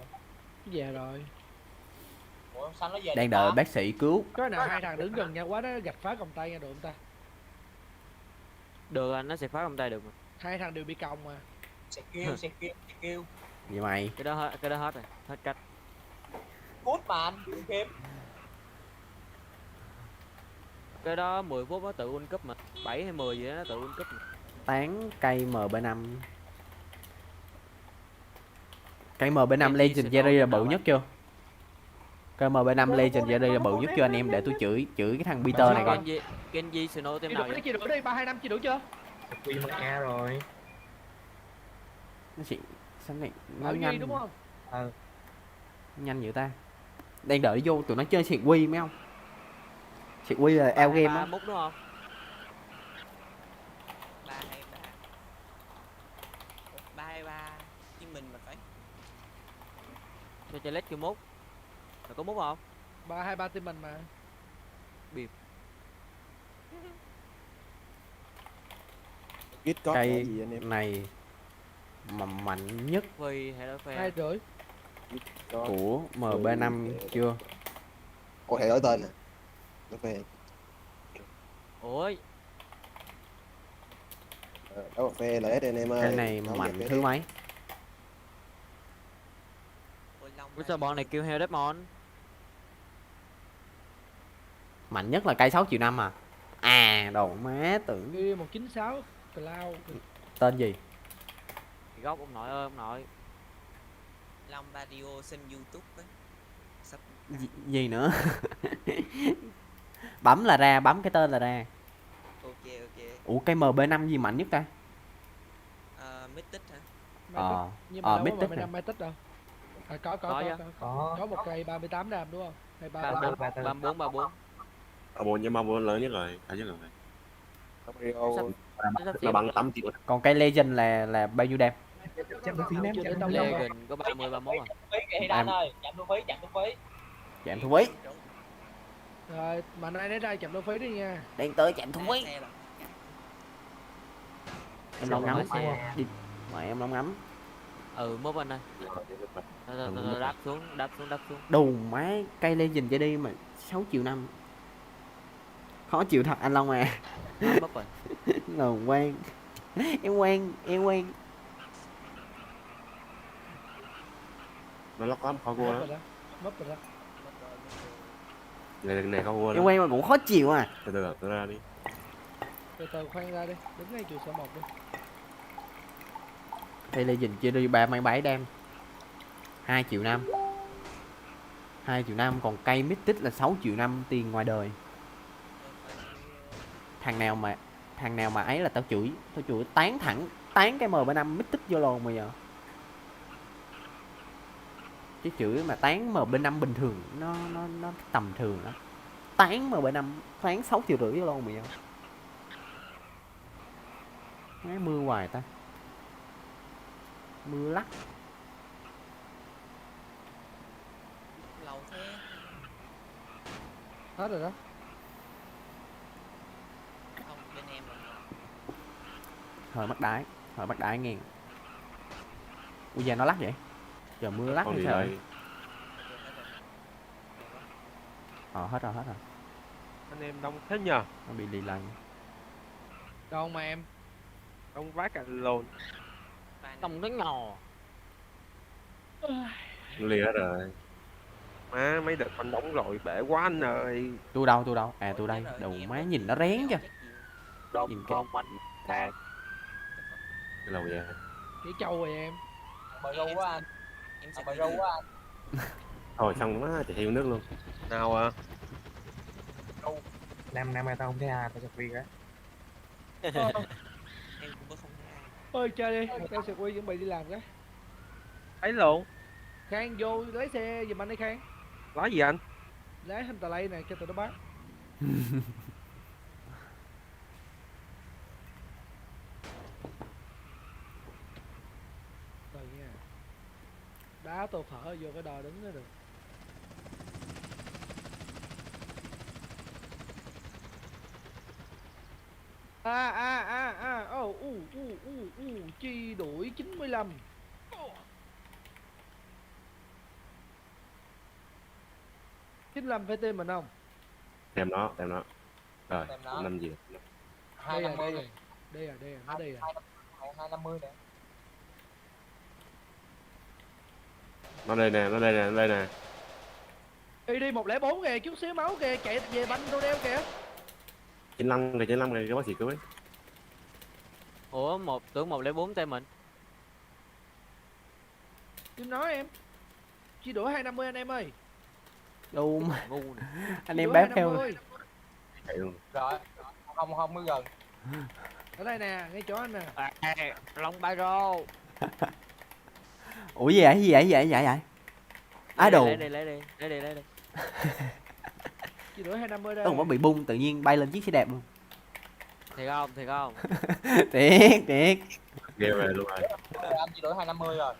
Về rồi. Ủa sao nó về Đang được đợi ta? bác sĩ cứu. Có nào hai thằng đứng gần nhau quá nó gạch phá còng tay nha được không ta? Được anh nó sẽ phá trong tay được mà. Hai thằng đều bị còng mà. Sẽ kêu. Vậy mày Cái đó hết rồi, hết cách. Cút mà anh, kiếm. Cái đó 10 phút nó tự win cúp mà 7 hay 10 gì đó nó tự win cúp mà. tán cây MB5. Cây MB5 Legendary là bự nhất chưa? Cây MB5 Legendary là bự nhất chưa anh em, để tôi chửi cái thằng Peter này coi. Genji Snow team Chị nào đuổi vậy? đi, chị đuổi đi, 325 chị đuổi chưa? Quy một A rồi. Nó xịn sao này nó Bảo Duy nhanh đúng không? nhanh vậy ta. Đang đợi vô tụi nó chơi xịt quy mấy không? Xịt quy là out game á. Mút đúng không? 323 chứ mình mà phải. Cho chơi lết kêu mút. Rồi có mút không? 323 team mình mà. Git có Cây gì anh em? này mà mạnh nhất Vì hay là phe. 2,5. Đó. của MB5 chưa? Có thể đổi tên nè. Nó phê. Ôi, Đấu cà phê là anh em ơi. Cái này Đấu mạnh về thứ phê. mấy? Ôi Long bây giờ bọn này kêu heo Desmond. Mạnh nhất là cây 6 triệu năm à? À, đồ má tưởng Đi 196 Cloud. tên gì? Góc ông nội ơi ông nội. Long Radio xin YouTube á. Sắp Gì nữa? Bấm là ra, bấm cái tên là ra. ok ok. Ủa cây MB5 gì mạnh nhất ta? Mythic hả? Ờ, Nhưng mà đâu có Mythic mà nè. năm Mythic đâu. À, có chứ. có một cây 38 đam đúng không? Hay 34 34. 34 34. Ở bốn nhưng mà bốn lớn nhất rồi, cao nhất rồi. Mario. Nó bằng 8 triệu. Còn cây Legend là bao nhiêu đam? chạm thu phí ném Chưa chạm đến thu phí đâu ném. đâu. Legend có 30 31 à. Phí kìa Hi Đan ơi, chạm thu phí, chạm thu phí. Chạm thu phí. Trúng. Rồi, mà nay lấy ra chậm đâu phí đi nha. Đang tới chạm thu Đá phí. xe rồi. Em long ngắm. Xe. Đi. Mà em long ngắm. Ừ mốt anh ơi. Đáp xuống đáp xuống đáp xuống. Đù má cây Legend cho đi mà 6 triệu năm. Khó chịu thật anh Long à. Mất rồi. Ngờ quan. Em quen. Nó lóc lắm, khó Mất cua rồi lắm. đó. Mất rồi đó. Này khó cua Em lắm. quen mà cũng khó chịu à. Từ từ ra đi. Từ từ khoan ra đi. Đứng ngay chiều số 1 đi. Cây Legend chia đi 37 đam. 2 triệu năm. 2 triệu năm, còn cây Mythic là 6 triệu năm tiền ngoài đời. Thằng nào mà ấy là tao chửi tán cái MB5 Mythic vô lồn mà giờ. Chứ chửi mà tán MB5 bình thường nó tầm thường đó. Tán MB5 tán 6 triệu rưỡi vô lồn mà giờ. Má mưa hoài ta. Mưa lắc. Lâu thế. Hết rồi đó. Không, bên em rồi. Hơi bắt đái nghe. Ui da nó lắc vậy. Giờ mưa lắc Con hay gì sao? đây? Hết rồi. Anh em đông thế nhờ, Nó bị lì lằn. Đâu mà em. đông vác cả lồn. Không thấy ngò. Nó lì hết rồi. Má mấy đợt anh đóng rồi bể quá anh ơi. Tôi đâu? À tôi đây. Đầu má nhìn nó rén chứ. Đông Nhìn cái- con anh nè. Cái lầu vậy. Chỉ trâu rồi em. Bờ ru quá anh, Em sẽ bờ ru quá anh. Thôi xong quá thì theo nước luôn. Nào à? Nam nay tao không thấy ai tao sẽ quy cái. Em cũng có không thấy ai. Ơi chơi đi. Tao sẽ quay chuẩn bị đi làm cái. Ấy lộn. Khang vô lấy xe giùm anh đi Khang. Nói gì anh? Lấy hình tà lay này cho tụi nó bắt. Rồi nha. Đá tô phở vô cái đò đứng đó được. Chi đuổi 95. Chín lăm phải tên mình không? Đem nó. Rồi, Đem nó. 5 gì? Đây 250 à, nó đây à. 250 nè. Nó đây nè. Đi 104 kìa, chút xíu máu kìa, chạy về banh tôi đeo kìa. 95 kìa, cái bác sĩ cứu ấy. Ủa tưởng 104 tay mình. Chứ nói em. Chi đuổi 250 anh em ơi. Đâu mà Ngu nè. anh Chi em đuổi bám theo. 250. Chạy luôn. Rồi, không mới gần. Ở đây nè, ngay chỗ anh nè. Long Pyro. Ủa gì vậy? Á đồ. Lấy đi. Chi đuổi 250 đây. Nó bị bung tự nhiên bay lên chiếc xe đẹp luôn. Thiệt không? Thiệt. Ghê về luôn rồi. Rồi, anh chỉ đổi 250 rồi.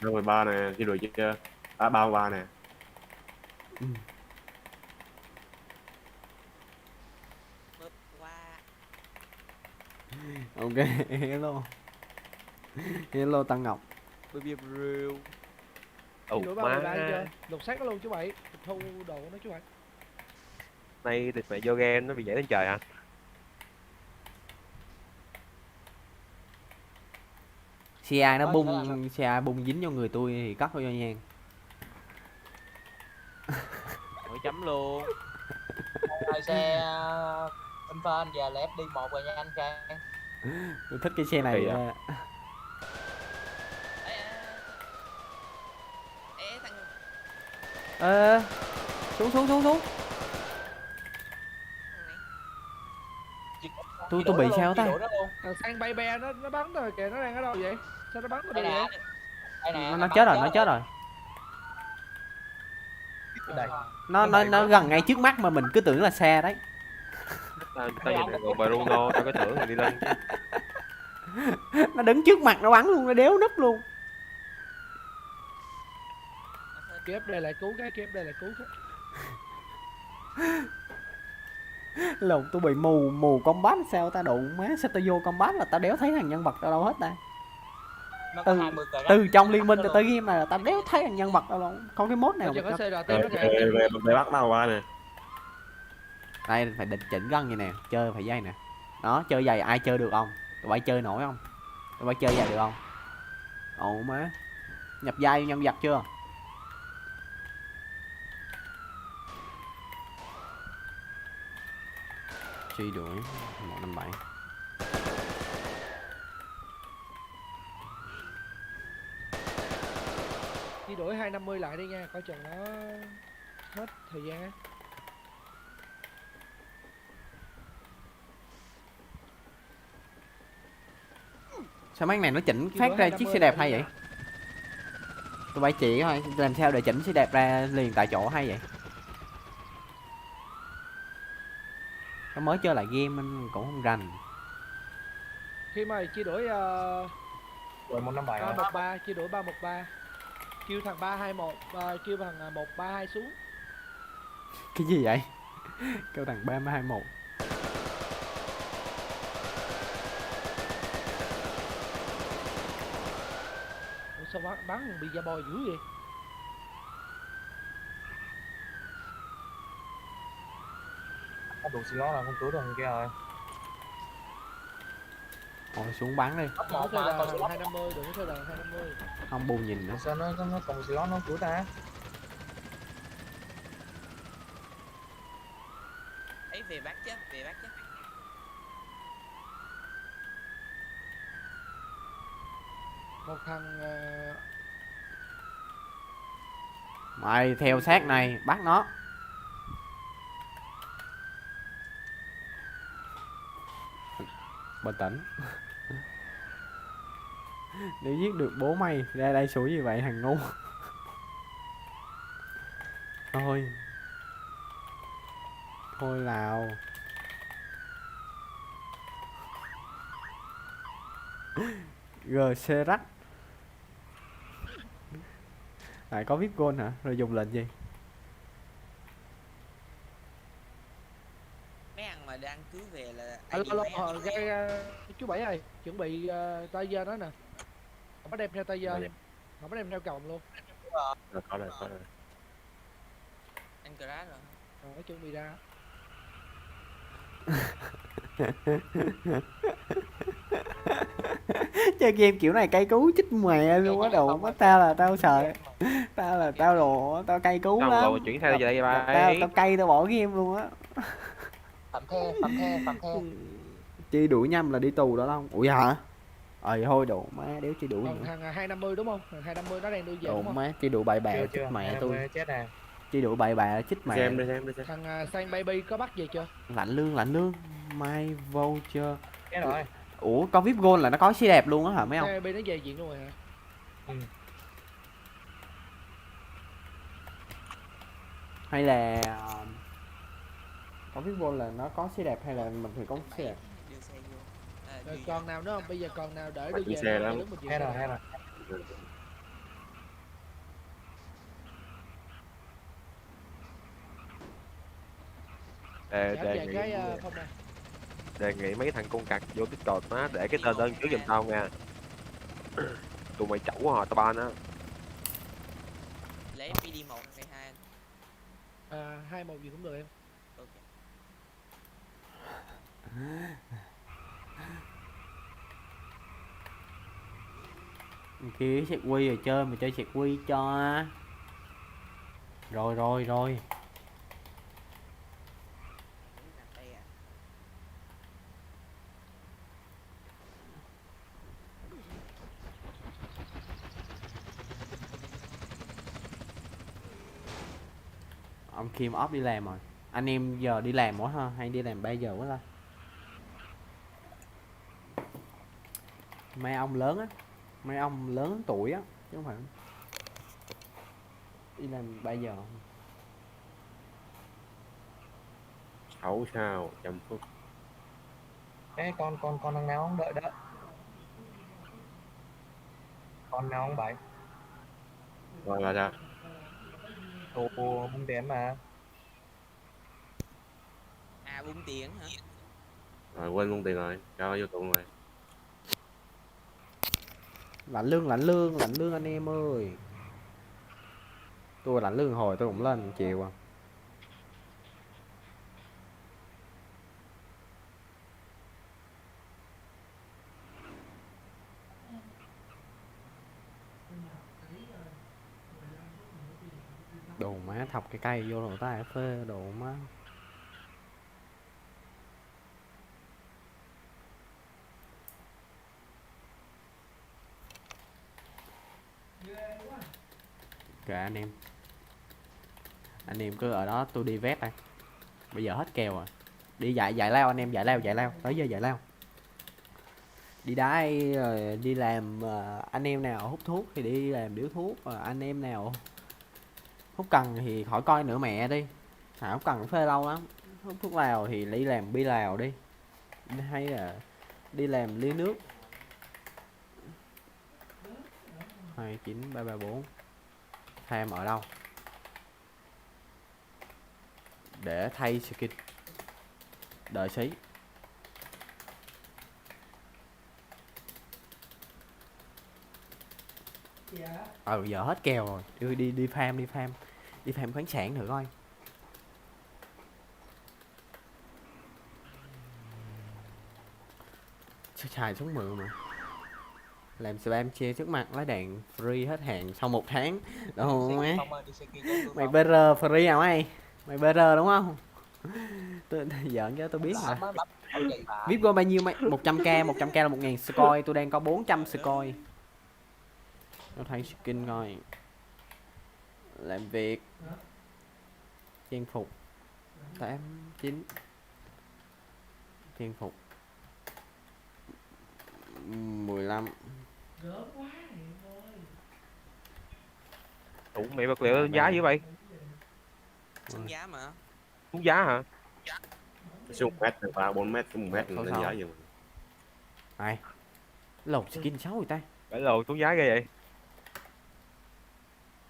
Nó 13 nè, chỉ đuổi chưa? 33 nè. Mướp quá. Ok, hello Tăng Ngọc. Baby real. ủ Đuổi 33 má chưa? Lục xác nó luôn chú Bảy. Thu đồ của nó chú Bảy. nay thì mẹ vô game nó bị dễ lên trời hả? xe nó Có gì đó là bung, xe bung dính vô người tôi thì cắt vô nha. Mỗi chấm luôn. Hai xe phanh phanh và lép đi một rồi nha anh Trang. Tôi thích cái xe này. Kỳ vậy? Ê, ê, thằng Xuống xuống xuống xuống. thằng này Tôi bị sao ta? Thằng sang bay be nó bắn rồi kìa, nó đang ở đâu vậy? Sao nó bắn vào Đây đây nè. vậy? Đây nè. Nó chết rồi, nó chết rồi. Ở đây. Nó gần ngay trước mắt mà mình cứ tưởng là xe đấy. Tao nhìn này Bruno tao có tưởng là đi lên. Nó đứng trước mặt nó bắn luôn, nó đéo núp luôn. Kép đây lại cứu cái, kép đây lại cứu cái. Lộn, tôi bị mù combat sao ta đụng má, sao tao vô combat là tao đéo thấy thằng nhân vật tao đâu hết ta. Nó có từ 20 cờ từ trong liên minh cho tới game này là tao đéo thấy thằng nhân vật đâu luôn, không cái mốt nào Nó chưa có mà CRT Về nó kìa. về bắt đầu qua nè. đây phải định chỉnh gân vậy nè, chơi phải dây nè, đó chơi giày ai chơi được không, tụi bay chơi nổi không, tụi bay chơi giày được không? Ồ má, nhập vai nhân vật chưa? Truy đuổi 157. Đi đổi 250 lại đi nha, coi chừng nó hết thời gian á. Sao mấy này nó chỉnh Chỉ phát đuổi ra 250 chiếc xe đẹp hay lại vậy? Tụi bay chỉ thôi, làm sao để chỉnh xe đẹp ra liền tại chỗ hay vậy? Nó mới chơi lại game anh cũng không rành. Khi mà chia đổi Rồi 157 rồi. 313, chia đổi 313. Kêu thằng 321, kêu thằng 132 xuống. Cái gì vậy? Kêu thằng 3021. Ủa sao bắn thằng bị da bò dữ vậy? Có đủ xì ló là không cứu được thằng kia rồi. Thôi xuống bắn đi. Top Đừng 1 có mà còn chơi slot 250, đừng có chơi đàn 250. Không bù nhìn nữa. Sao nó còn xì ló nó cứu ta? ấy về bác chứ, về bác chứ. Một thằng Mày theo sát này, bắt nó. Bình tĩnh. Nếu giết được bố mày, ra đây sủi như vậy thằng ngu. Thôi. Thôi nào. GC rách. Lại có VIP gold hả? Rồi dùng lệnh gì? Mấy thằng mà đang cứu về là alo ID mấy alo thằng gây chú Bảy ơi, chuẩn bị tay giơ nó nè. Không có đem theo tay giơ, Dạ. không có đem theo còng luôn. Rồi có rồi. anh crash rồi. Rồi chuẩn bị ra. Chơi game kiểu này cay cú chích mẹ luôn á đồ má, tao là tao sợ, tao là tao đồ, tao cay cú Xong lắm. rồi chuyển sang đây tao bay. tao cay tao bỏ game luôn á. phạm the. Chi đuổi nhầm là đi tù đó không? Ủa hả? Thôi đồ má đéo chi đuổi Còn nữa. thằng 250 đúng không? Thằng 250 nó đang đưa về Đồ đúng không? má chi đuổi bậy bạ Chưa chích chưa. mẹ tôi. Chết nè. Chi đuổi bậy bạ chích mẹ. Xem đi xem. Thằng Sang Baby có bắt về chưa? Lạnh lương. My voucher. Chết rồi. Ủa con VIP gold là nó có xe đẹp luôn á hả mấy ông? Sang Baby nó về diện luôn rồi hả? Hay là con VIP gold là nó có xe đẹp hay là mình phải có xe đẹp? Đưa xe vô. Rồi Đưa còn nào nữa không? Bây giờ còn nào để Bắt đưa về xe không? lắm. Đứng một chuyện Hết rồi, thôi. hết rồi. Đề Giảm đề về nghị cái phong này. đề nghị mấy thằng con cặc vô Discord má để cái tên đơn trước giùm tao nha. Tụi mày chẩu hò tao ban á. lấy FPD 1 hay 2 anh? 2-1 gì cũng được em. Ok. Kia sẹt quy rồi chơi mà chơi sẹt quy cho. Rồi rồi rồi. Đúng nằm đây à. Ông Kim off đi làm rồi. Anh em giờ đi làm quá ha, hay đi làm 3 giờ quá ta. Mấy ông lớn á, mấy ông lớn tuổi á, chứ không phải đi làm 3 giờ. 6 sao 100 phút. Cái con thằng nào không đợi đó. Con nào không bảy. Rồi là ra. Ồ, bung tiền mà. À bung tiền hả? Rồi quên luôn tiền rồi, cho vô tụng rồi. Lãnh lương anh em ơi. Tôi lãnh lương hồi tôi cũng lên chiều à. Đồ má thọc cái cây vô đầu tay phê đồ má. Kệ anh em cứ ở đó tôi đi vét đây. Bây giờ hết kèo rồi. Đi dạy lao anh em, dạy lao tới giờ dạy lao. Đi đái rồi đi làm, anh em nào hút thuốc thì đi làm điếu thuốc, anh em nào hút cần thì khỏi coi nữa mẹ đi. Hút cần phê lâu lắm. Hút thuốc lào thì đi làm bi lào đi, hay là đi làm ly nước. 29334 tham ở đâu để thay skin đợi xí. Giờ hết kèo rồi, đi farm khoáng sản thử coi. Xài xuống mượn mà làm spam chia trước mặt lấy đạn free hết hạn sau 1 tháng. Đâu má mày BR free à mày BR đúng không? Tôi giỡn chứ tôi biết mà. VIP có bao nhiêu mày? 100k là 1000 scoin, tôi đang có 400 scoin. Nó thay skin coi. Làm việc. Trang phục 89. Trang phục 15. Ủa mẹ vật liệu giá dữ vậy? Xứng giá mà. Xuống giá hả? Xuống 1 mét, 3-4 mét, xuống 1 mét Sáu lên sáu. giá gì mà. Này. Lột skin xấu người ta. Phải lồ xuống giá ghê vậy?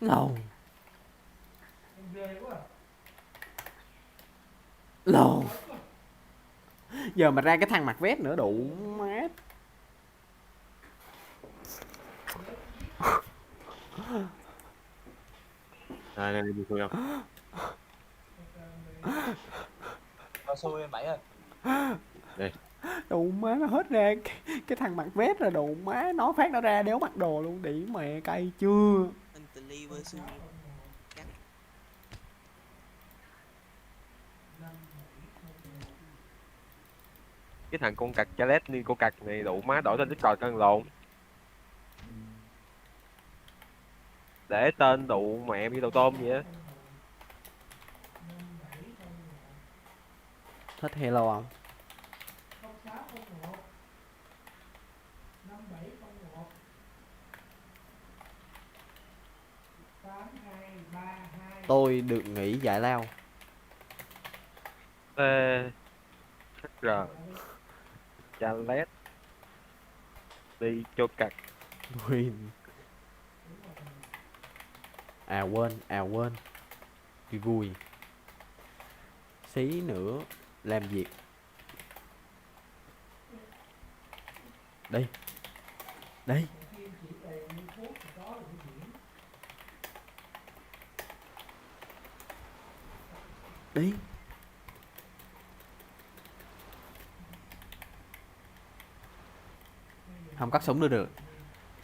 Lầu. Lầu. Giờ mà ra cái thằng mặc vest nữa đủ mát. Đây đi khui không? Thôi xui em Bảy ơi. Đây. Đủ má nó hết ra cái thằng mặc vest rồi đủ má nó phát nó ra đéo mặc đồ luôn, đĩ mẹ cay chưa. Anthony versus Cái thằng con cặc Chalet ni con cặc này đủ má đổi tên Discord cân lộn. Để tên đủ mẹ như đầu tôm vậy á. Thích hello không? Tôi được nghỉ giải lao. HR Chalet đi cho cặc. Win. Quên vui xí nữa làm việc đây Đi. Không cắt súng được.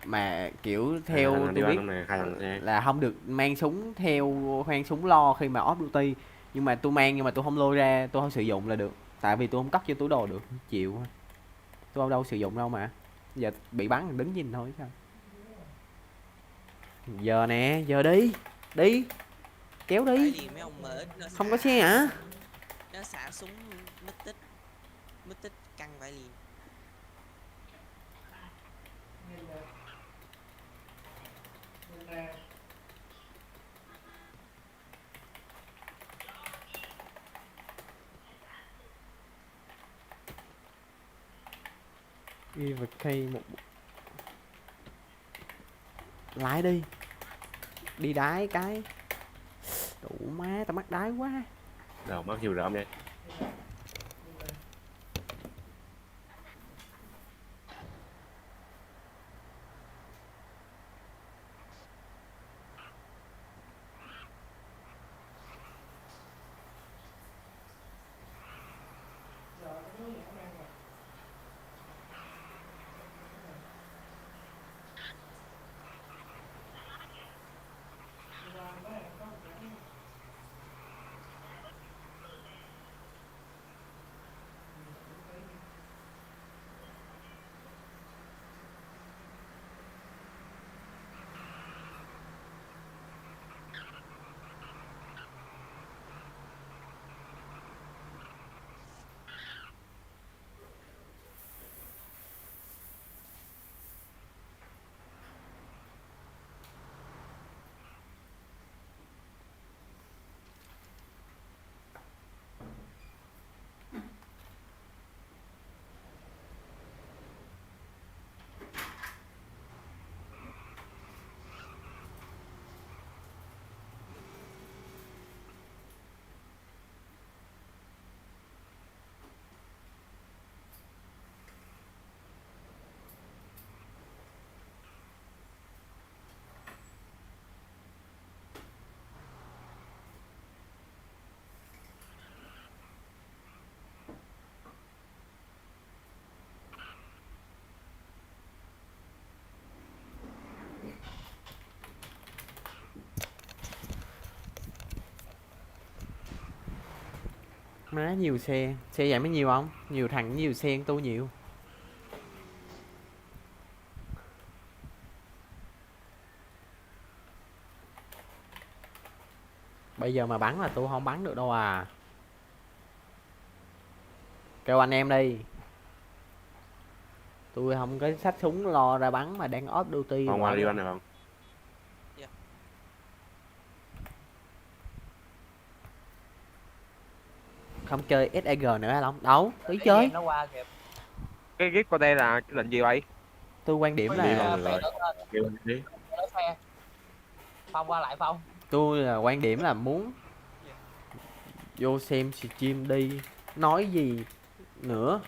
Mà kiểu theo Thằng tôi đi biết ban này 2 thằng xe. là không được mang súng theo khoang súng lo khi mà off duty. Nhưng mà tôi mang nhưng mà tôi không lôi ra, tôi không sử dụng là được. Tại vì tôi không cất vô túi đồ được, chịu. Tôi đâu sử dụng đâu mà. Giờ bị bắn đứng nhìn thôi sao. Giờ nè, giờ đi. Đi. Kéo Phải đi. liền mấy ông mở nó Không có xả- xe hả? Nó xả súng mất tích căng phải liền. Ghi vật cây một lái đi. Đi đái cái. Đủ má tao mắc đái quá. Đầu mắc nhiều rợm đây. Má nhiều xe. Xe vậy mới nhiều không? Nhiều thằng nhiều xe hơn tôi nhiều. Bây giờ mà bắn là tôi không bắn được đâu à. Kêu anh em đi. Tôi không có xách súng lo ra bắn mà đang off duty. Không qua đi ban này không? Không chơi SAG nữa hả Long? Đâu, tí Để chơi. game nó qua kìa. Cái giết qua đây là cái lệnh gì vậy? Tôi quan điểm Đi Đi là con phe rồi. lớn lên, Kêu anh đi. lớn phe. Phong qua lại Phong. tôi là quan điểm là muốn vô xem stream đi. Nói gì nữa.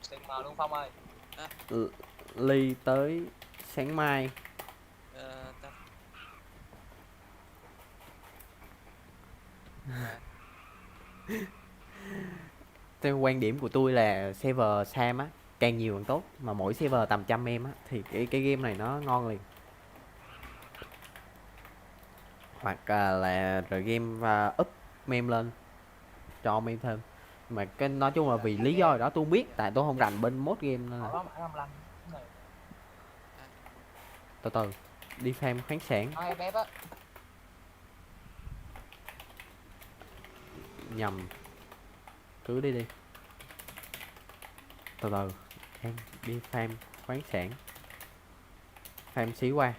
Tiền màu luôn Phong ơi. Ly tới sáng mai. Ta... Theo quan điểm của tôi là server Sam á càng nhiều càng tốt, mà mỗi server tầm 100 em á thì cái game này nó ngon liền. Hoặc là rồi game và up mem lên cho mem thêm. Mà cái nói chung là vì lý do gì đó tôi không biết, tại tôi không rành bên mode game nên Họ là có mã 55. Cái này. từ từ đi farm khoáng sản. Thôi bếp á. Nhầm, cứ đi từ từ em đi farm khoáng sản, farm xí qua.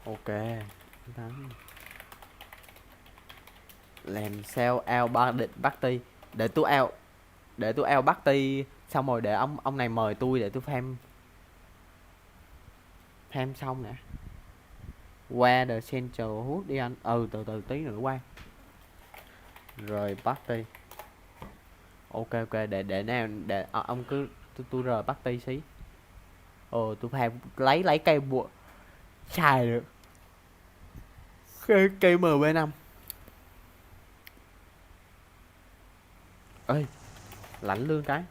Ok, thắng. Làm sao ao ba địch Party để tôi ao Party Xong rồi để ông này mời tôi để tôi farm xong nè. Qua the central hút đi anh. Từ từ tí nữa qua. Rồi party. Ok để nào để ông cứ tôi rời party xí. Tôi farm lấy cây bùa xài được. Cây MB5. Ê, lãnh lương cái.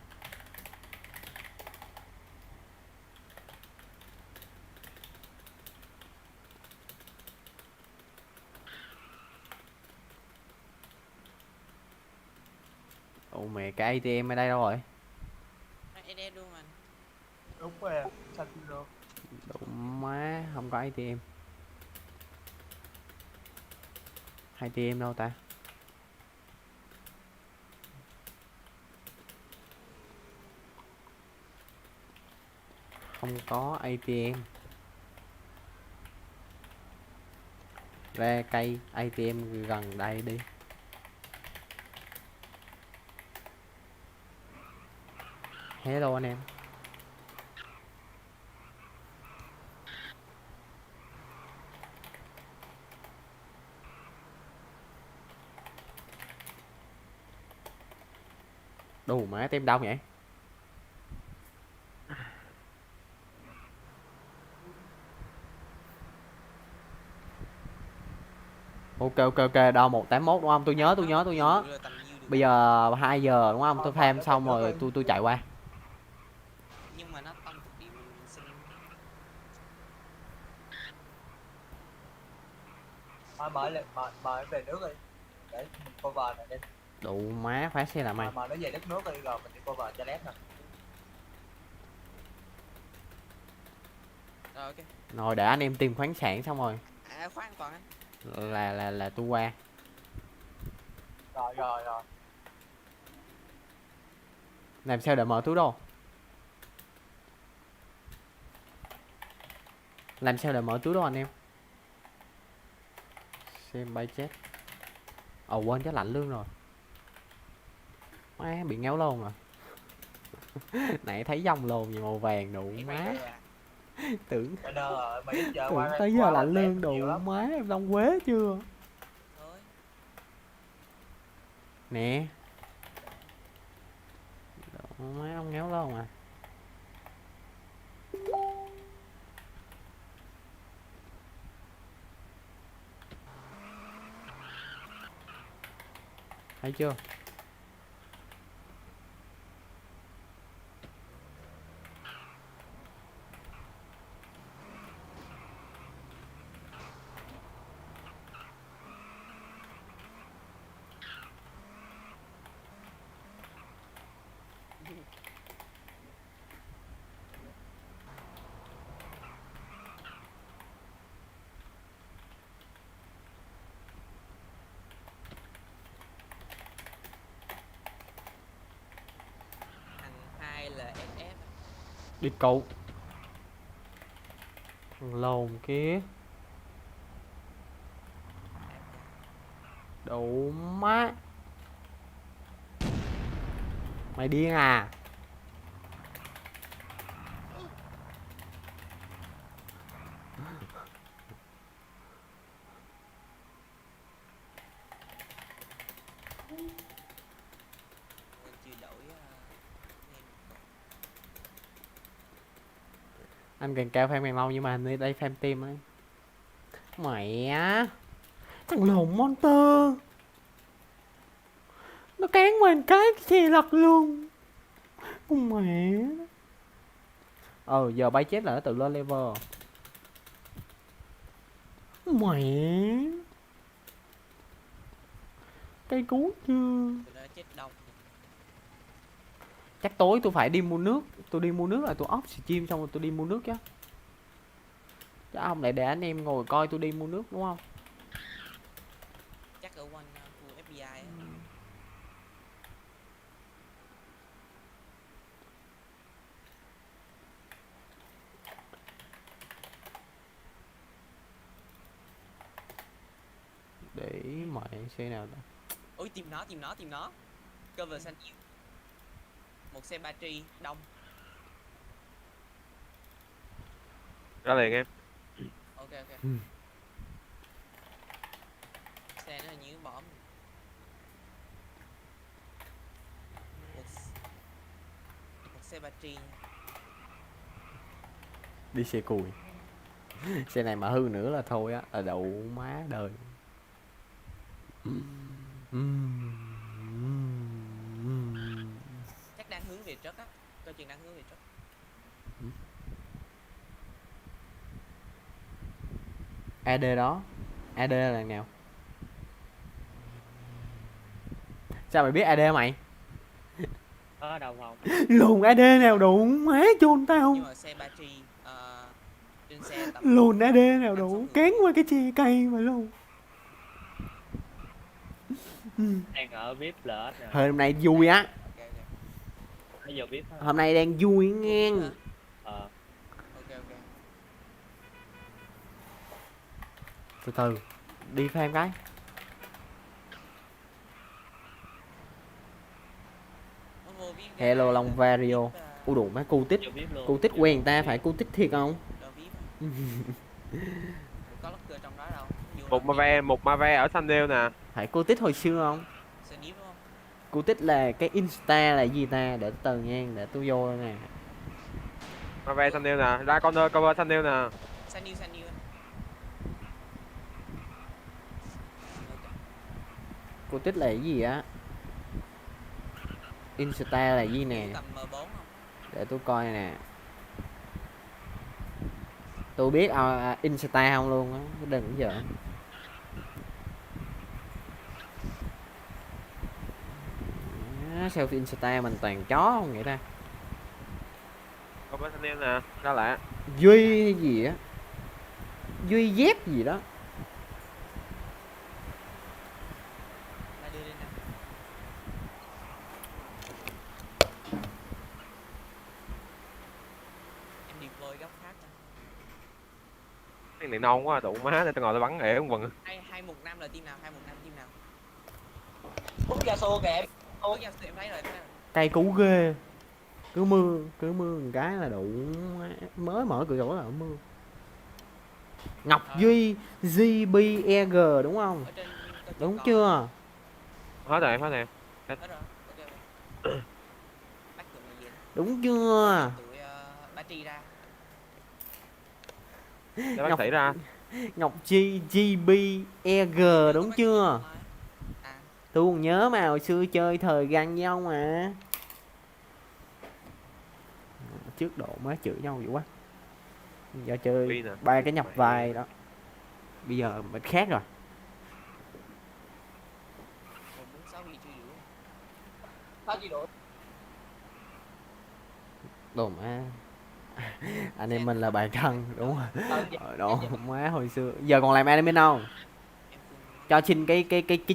Ồ mẹ, cái ATM ở đây đâu rồi? Em đem luôn anh. Đúng rồi, sao chưa được? Đúng má, không có ATM. ATM đâu ta? Không có ATM. Ra cây ATM gần đây đi. Hello anh em. Đủ má tem đông vậy. Ok đo 181 đúng không? Tôi nhớ. Rồi, tầm nhiêu được. Bây giờ 2 giờ đúng không? Tôi farm xong rồi tôi chạy qua. Nhưng mà nó tông một điểm sinh. Mời về nước đi. Để mình cover này đi. Đủ má phá xe là mày. Mà nó về đất nước đi rồi mình đi cover cho lép nè. Rồi ok. Rồi để anh em tìm khoáng sản xong rồi Khoan còn anh. là tôi qua. Rồi. Làm sao để mở túi đồ? Làm sao để mở túi đồ anh em? Xem budget. Quên chứ lạnh lương rồi. Má bị ngáo lôn rồi. Nãy thấy dòng lồn gì màu vàng đủ má. Tưởng tới giờ lạnh lương đủ má, em Long Quế chưa? Thôi. Nè. Đủ má ông ngáo lôn à. Thấy chưa? Thằng 2 là SF. Đi cậu. Thằng lồn kia. Đủ má. Mày điên à? Mình chưa đổi Anh càng cao fan càng lâu nhưng mà hình như đây fan team ấy. Mẹ. Thằng lồn monster. Nó cán mình cái xe lật luôn. Mẹ. Giờ bay chết là nó tự lên level. Mẹ. Cây cú chưa? tụi nó chết đông. Chắc tối tôi phải đi mua nước. Tôi đi mua nước là tôi off stream xong rồi tôi đi mua nước chứ. Chứ ông lại để anh em ngồi coi tôi đi mua nước đúng không? Chắc ở quanh khu FBI á. Để ý mọi xe nào đó. Ôi tìm nó. Cover xanh yêu. một xe battery đông. Ra liền em. Ok ok. Ừ. Xe nó như bỏ một, một xe battery. Đi xe cùi. Xe này mà hư nữa là thôi á, là đậu má đời. Chắc đang hướng về trước á, coi chừng đang hướng về trước. AD đó. AD là đằng nào? Sao mày biết AD mày? Ở đâu không? Lùn AD nào đủ má chôn tao. Nhưng mà xe battery trên xe tầm Lùn AD nào 500 đủ người. cán qua cái chè cây mà luôn. Đang ở VIP lỡ nè. Hôm nay vui á. Ok ok. Bây giờ VIP á. Hôm nay đang vui ngang. Ờ. Ok ok. Từ từ. Đi thêm cái. Nó vô VIP Hello ra, Long Vario. VIP, U đủ má cu tích. Vô VIP luôn. Cu tích quen người ta phải cu tích thiệt không? rồi VIP. Có locker trong đó đâu. Vô Một ma ve ở Sunnyvale nè. Phải cu tích hồi xưa không? Sunnyvale đúng không? Cu tích là cái Insta là gì ta? Để từ ngang để tôi vô nè. Ma ve Sunnyvale nè, ra corner cover Sunnyvale nè. Sunny. Cu tích là cái gì á? Insta là gì nè? Tầm M4 không? Để tôi coi nè. Tôi biết Insta không luôn á, đừng giỡn. Selfie Insta mình toàn chó không vậy ta? Cover Sunnyvale nè, ra lạ. Duy hay gì á? Duy dép gì đó. Là đưa lên nè. Em deploy góc khác nè. Cái này non quá, đủ má để tao ngồi tao bắn ể không quần. 215 là team nào? 215 team nào? Quốc gia xô kìa em. Ôi em thấy rồi. Cây cú ghê. Cứ mưa một cái là đủ. Mới mở cửa sổ là mưa. Ngọc Duy GBEG đúng không? Ở trên Đúng chưa? Hết rồi. Hết rồi. Ok. Bắt tụi mày về. Đúng chưa? Tụi battery ra. Để bác sĩ ra. Ngọc GBEG đúng chưa? À, Tôi còn nhớ mà hồi xưa chơi thời găng với ông mà. Trước độ má chửi nhau dữ quá. Do chơi Pin à? ba cái nhập vai đó. Bây giờ mình khác rồi. 146 bị truy đuổi. Sao gì đổi? Đồ má. Anh em mình là bạn thân đúng rồi. Đồ má hồi xưa. Giờ còn làm anime không? Em phương Cho xin cái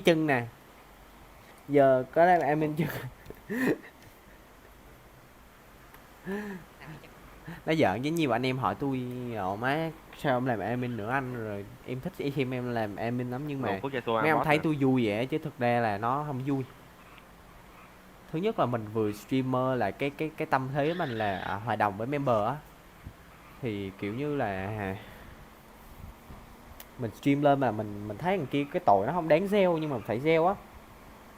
chân nè. Giờ có làm anime chưa? chắc Nó giỡn với nhiều anh em hỏi tôi má sao ông làm anime nữa anh, rồi em thích xem em làm anime lắm nhưng mà mấy ông thấy tôi vui vậy chứ thực ra là nó không vui. Thứ nhất là mình vừa streamer là cái tâm thế mình là hòa đồng với member á, thì kiểu như là mình stream lên mà mình thấy thằng kia cái tội nó không đáng gieo nhưng mà phải gieo á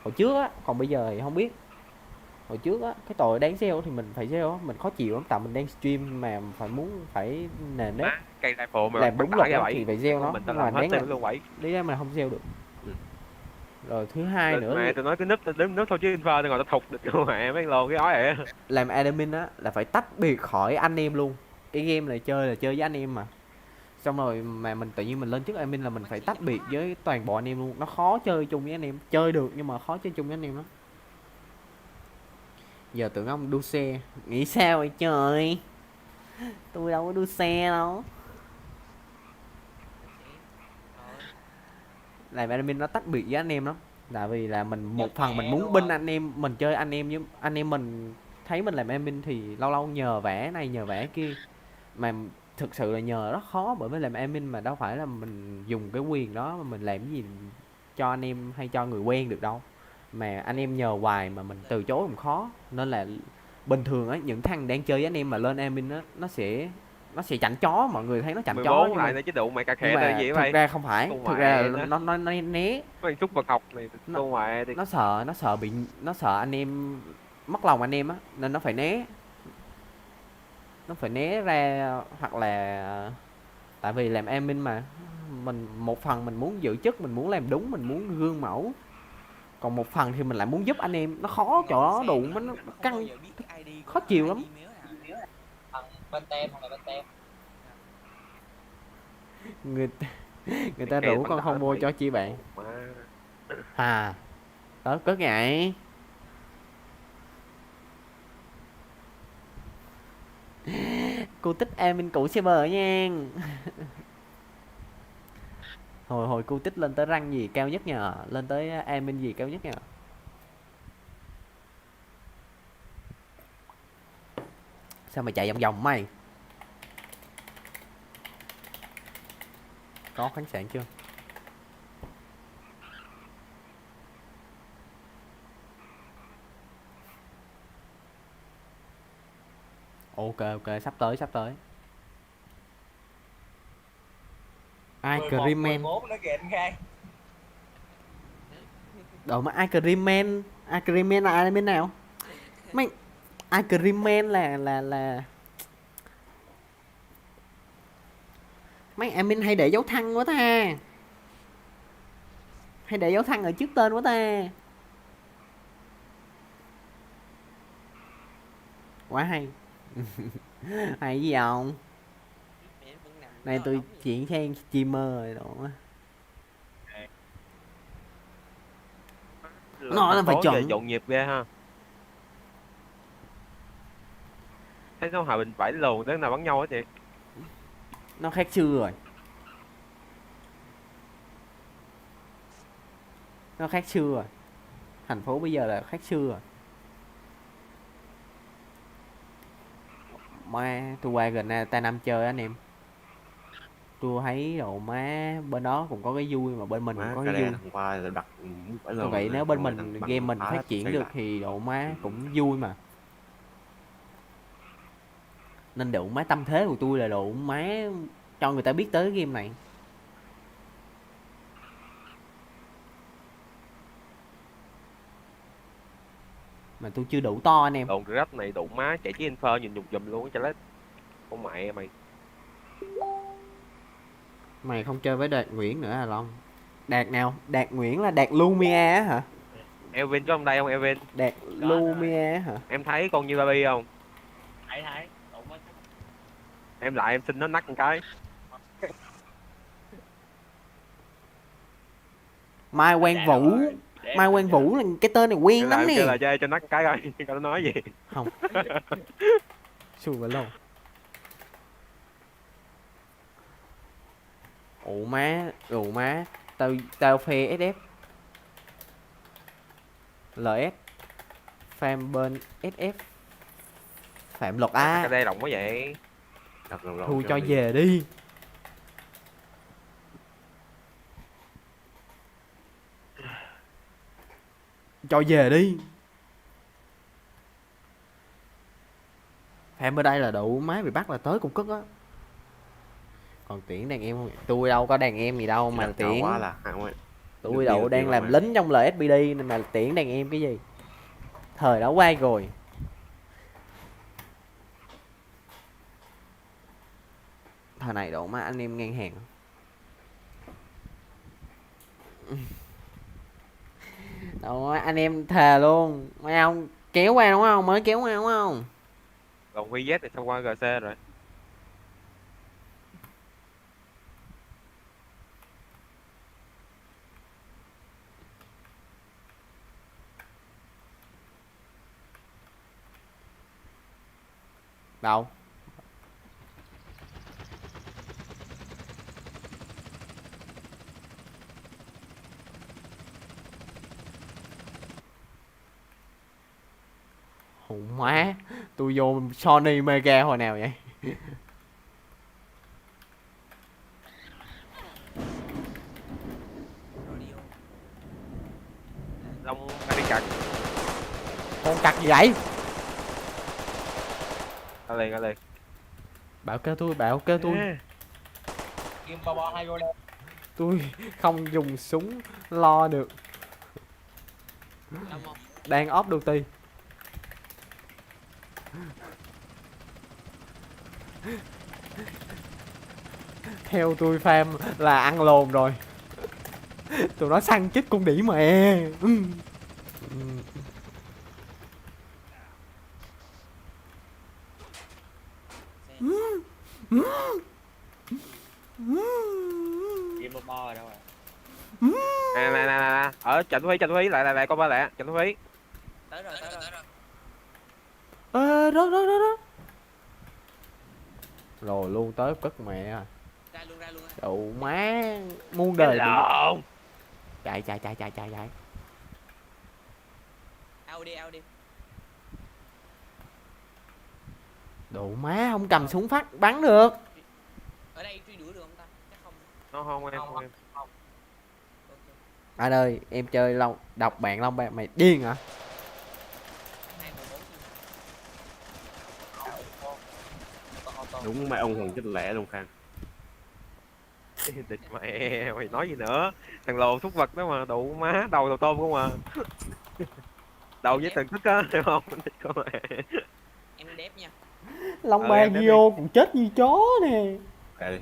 hồi trước á, còn bây giờ thì không biết. Hồi trước á cái tội đáng gieo thì mình phải gieo á, mình khó chịu lắm tại mình đang stream mà phải nền nếp cây rifle mà làm đúng luật ra á vậy thì phải gieo nó, mình nhưng tao mà làm hết đáng tên là luôn vậy. lý ra mình không gieo được. Rồi thứ hai nữa Mẹ tôi nói cái núp thôi chứ infer tôi ngồi tao thục được mẹ mấy lô cái ói vậy. làm admin á là phải tách biệt khỏi anh em luôn. Cái game là chơi với anh em mà, xong rồi mà mình tự nhiên mình lên chức admin là mình phải tách biệt với toàn bộ anh em luôn. Nó khó chơi chung với anh em, chơi được nhưng mà khó chơi chung với anh em lắm. Giờ tưởng ông đua xe nghĩ sao vậy trời, tôi đâu có đua xe đâu. Làm admin nó tách biệt với anh em lắm, tại vì là mình một phần mình muốn binh anh em, mình chơi anh em với anh em mình thấy mình làm admin thì lâu lâu nhờ vẽ này nhờ vẽ kia, mà thực sự là nhờ rất khó bởi vì làm admin mà đâu phải là mình dùng cái quyền đó mà mình làm cái gì cho anh em hay cho người quen được đâu, mà anh em nhờ hoài mà mình từ chối cũng khó, nên là bình thường á những thằng đang chơi với anh em mà lên admin á nó sẽ chảnh chó, mọi người thấy nó chảnh chó 14 nhưng lại mà, nữa chứ đủ mày cà khệ nhưng là mà gì thực vậy? ra không phải, Con thực ra ngoại là nữa. nó né, Mấy chút vật học này Nó- con ngoại thì nó sợ anh em mất lòng anh em á nên nó phải né, ra, hoặc là tại vì làm admin mà mình một phần mình muốn giữ chức, mình muốn làm đúng, mình muốn gương mẫu, còn một phần thì mình lại muốn giúp anh em, nó khó chỗ nó đụng nó căng, khó chịu lắm. Thằng bên tem hoặc là bên tem. người người ta kệ rủ bắn con đỏ không mua mày. cho chi bạn Má. à đó cớ ngại. Cô tích admin cũ server nha. hồi cô tích lên tới răng gì cao nhất nhờ, lên tới admin gì cao nhất nhờ. Sao mày chạy vòng vòng mày? Có khoáng sản chưa? Ok sắp tới. Ai 11, Creamman 11 nữa kìa anh Khang. đâu mà ai Creamman là ai bên nào? Mày ai Creamman là mấy admin hay để dấu thăng quá ta, hay để dấu thăng ở trước tên quá ta, quá hay. Hay gì không? Này tôi chuyển sang streamer rồi đó. Nó là phải Phố giờ chọn. nhộn nhịp ghê ha. Thấy sao Hòa Bình phải lồn tới nào bắn nhau hết vậy? Nó khác xưa rồi. Nó khác xưa rồi. Thành phố bây giờ là khác xưa rồi. Má tôi qua gần ta năm chơi anh em, tôi thấy đồ má bên đó cũng có cái vui mà bên mình cũng có cái vui. Hôm qua là đặt phải Tôi nghĩ nếu bên mình game mình phát triển được thì độ má cũng vui mà. Nên độ má tâm thế của tôi là độ má cho người ta biết tới game này. Mà tôi chưa đủ to anh em. Đồn rách này đụng má chạy chiếc infer nhìn nhục dùm luôn cho lết. Con mẹ mày. Mày không chơi với Đạt Nguyễn nữa à Long? Đạt nào? Đạt Nguyễn là Đạt Lumia á hả? Elvin có trong đây không Elvin? Đạt Lumia á hả? Em thấy con như baby không? Thấy. Em lại em xin nó nắc một cái. Mai Quang Vũ. Mai Quang Vũ là cái tên này quen lắm Kêu là nè. chơi cho nắc một cái coi coi nó nói gì. Không. Xui vậy luôn. Ủa má, tao phê SF. LS. Fan bên SF. Phạm luật Cái A. đây rộng quá vậy. Thu cho về đi. Cho về đi. Phạm ở đây là đủ máy bị bắt là tới cục cất á. Còn Tiễn đàn em không? Tôi đâu có đàn em gì đâu mà Tiễn. quá là Tôi đâu đang làm lính trong LSPD nên mà Tiễn đàn em cái gì. Thời đó qua rồi. Thời này độ mà anh em ngang hàng. Đâu anh em thề luôn. Mấy ông kéo qua đúng không? Mới kéo qua đúng không? Còn VZ thì xong qua GC rồi. Đâu? Hùng má, tôi vô Sony Mega hồi nào vậy? Long đi cặt. Con cặc gì vậy? Ra liền. Bảo kêu tôi, bảo kêu tôi. À, Kim bo bo hay vô đây. Tôi không dùng súng lo được. Lâm không? Đang off duty. Theo tôi farm là ăn lồn rồi. Tụi nó săn chết con đĩ mẹ. Game bo bo rồi đâu rồi. nè. Ở Trịnh Thúy, lại con ba lẹ, Trịnh Thúy. Tới rồi. Ê, đó. Rồi luôn tới cất mẹ. Ra luôn. Đậu má. Muôn đời. Lộn. Chạy. Audi. Đậu má không cầm súng phát bắn được. Ở đây truy đuổi được không ta? Chắc không. Nó không em. Không. Ok. Anh ơi, em chơi Long, đọc bạn Long bạn mày điên hả? 214 Đúng mẹ ông hùng chết lẻ luôn Khang. Địch mẹ, mày nói gì nữa? Thằng lồ súc vật đó mà, đủ má, đầu tôm không à. Đầu với từng thức á, hiểu không? Địch con mẹ. em đép nha. Long Em Ban đếm vô cũng chết như chó nè. Kệ đi.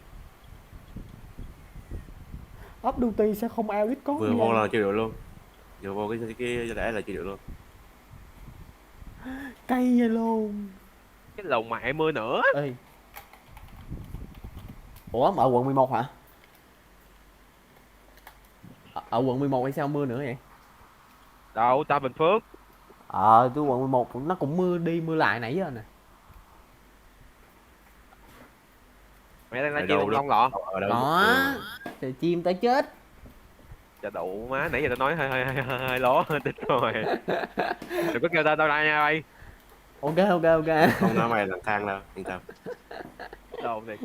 Up duty sẽ không ao ít có Vừa gì vô anh. là chịu được luôn. Vừa vô cái lẻ là chịu được luôn. Cay vậy luôn. Cái lồng mẹ mưa nữa. Ê. Ủa ở quận 11 hả? Ở quận 11 hay sao mưa nữa vậy? Đâu, ta Bình Phước. Tôi quận 11 nó cũng mưa đi mưa lại nãy giờ nè. Mẹ đang Ở nói đâu chi đó? Long Lọ. Ở đâu? Đó. Trời chim tới chết. Chà đủ má, nãy giờ tao nói hơi lố, địch rồi. Đừng có kêu tao đây nha bay. Ok. Không nói mày là Khang đâu, yên tâm. Đồn đi.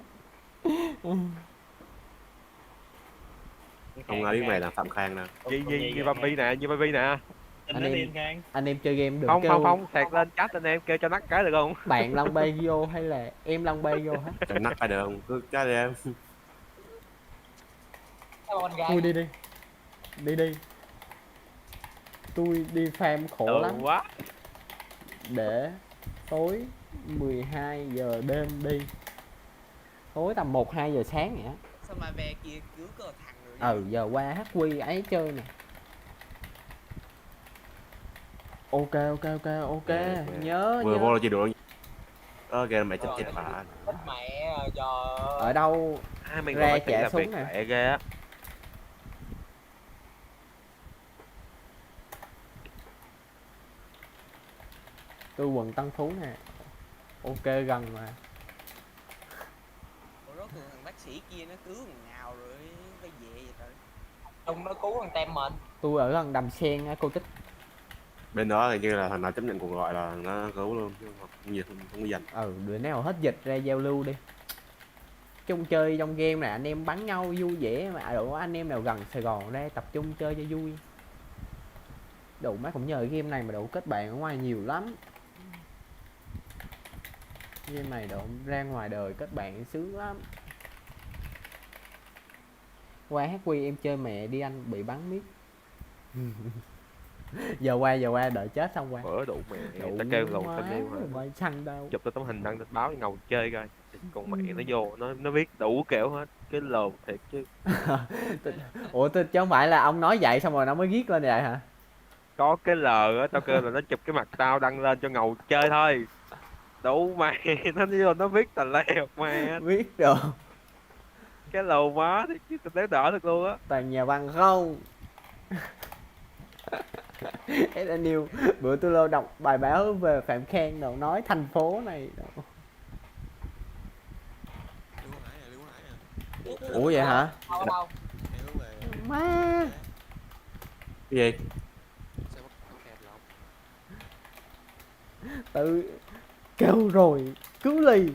Không nói biết mày là Phạm Khang đâu. Như Bambi nè. Anh em chơi game đừng Không, kêu sạc lên chat anh em kêu cho nắc cái được không? bạn Long Bay vô hay là em Long Bay vô hết. Cho nắc phải được không? Cứ cái đi em. Con gái. Tôi đi. Tôi đi farm khổ lắm. Quá. Để tối 12 giờ đêm đi. Tối tầm 1-2 giờ sáng vậy á. Sao mà về kia cứu có thằng rồi. Giờ qua HQ ấy chơi nè. Ok. Nhớ Vừa vô nhớ. là chịu được luôn. Kìa mẹ chết bà. Chết mẹ giờ. Ở đâu Mình ra gọi trả là súng việc nè. lẹ ghê á. Tôi quận Tân Phú nè. Ok gần mà. Ủa rốt cuộc thằng bác sĩ kia nó cứu thằng nào rồi phải về vậy trời. Ông nó cứu thằng tem mình. Tôi ở gần Đầm Sen á cô Tích. Bên đó thì như là thằng nào chấp nhận cuộc gọi là nó cứu luôn chứ không gì không có dành. Đứa nào hết dịch ra giao lưu đi. Chung chơi trong game này anh em bắn nhau vui vẻ mà đủ anh em nào gần Sài Gòn ra tập trung chơi cho vui. Đủ má cũng nhờ game này mà đủ kết bạn ở ngoài nhiều lắm. Game này đủ ra ngoài đời kết bạn sướng lắm. Qua HQ em chơi mẹ đi anh bị bắn miết. giờ qua đợi chết xong qua. Bữa đủ mẹ. Ta kêu lồn tình yêu hả? Bay săn đâu. Chụp tao tấm hình đăng báo ngầu chơi coi. Con mẹ nó vô nó viết đủ kiểu hết. Cái lồn thiệt chứ. Ủa chứ không phải là ông nói vậy xong rồi nó mới viết lên vậy hả? Có cái L á, tao kêu là nó chụp cái mặt tao đăng lên cho ngầu chơi thôi. Đủ mẹ, nó vô nó viết tà leo mẹ. Viết được. Cái lầu má thì chứ tao đỡ được luôn á. Toàn nhà văn không. Daniel bữa tôi lô đọc bài báo về Phạm Khang đâu nói thành phố này đâu. Ủa vậy hả? Đâu. Má Cái gì? tự kêu rồi cứu lì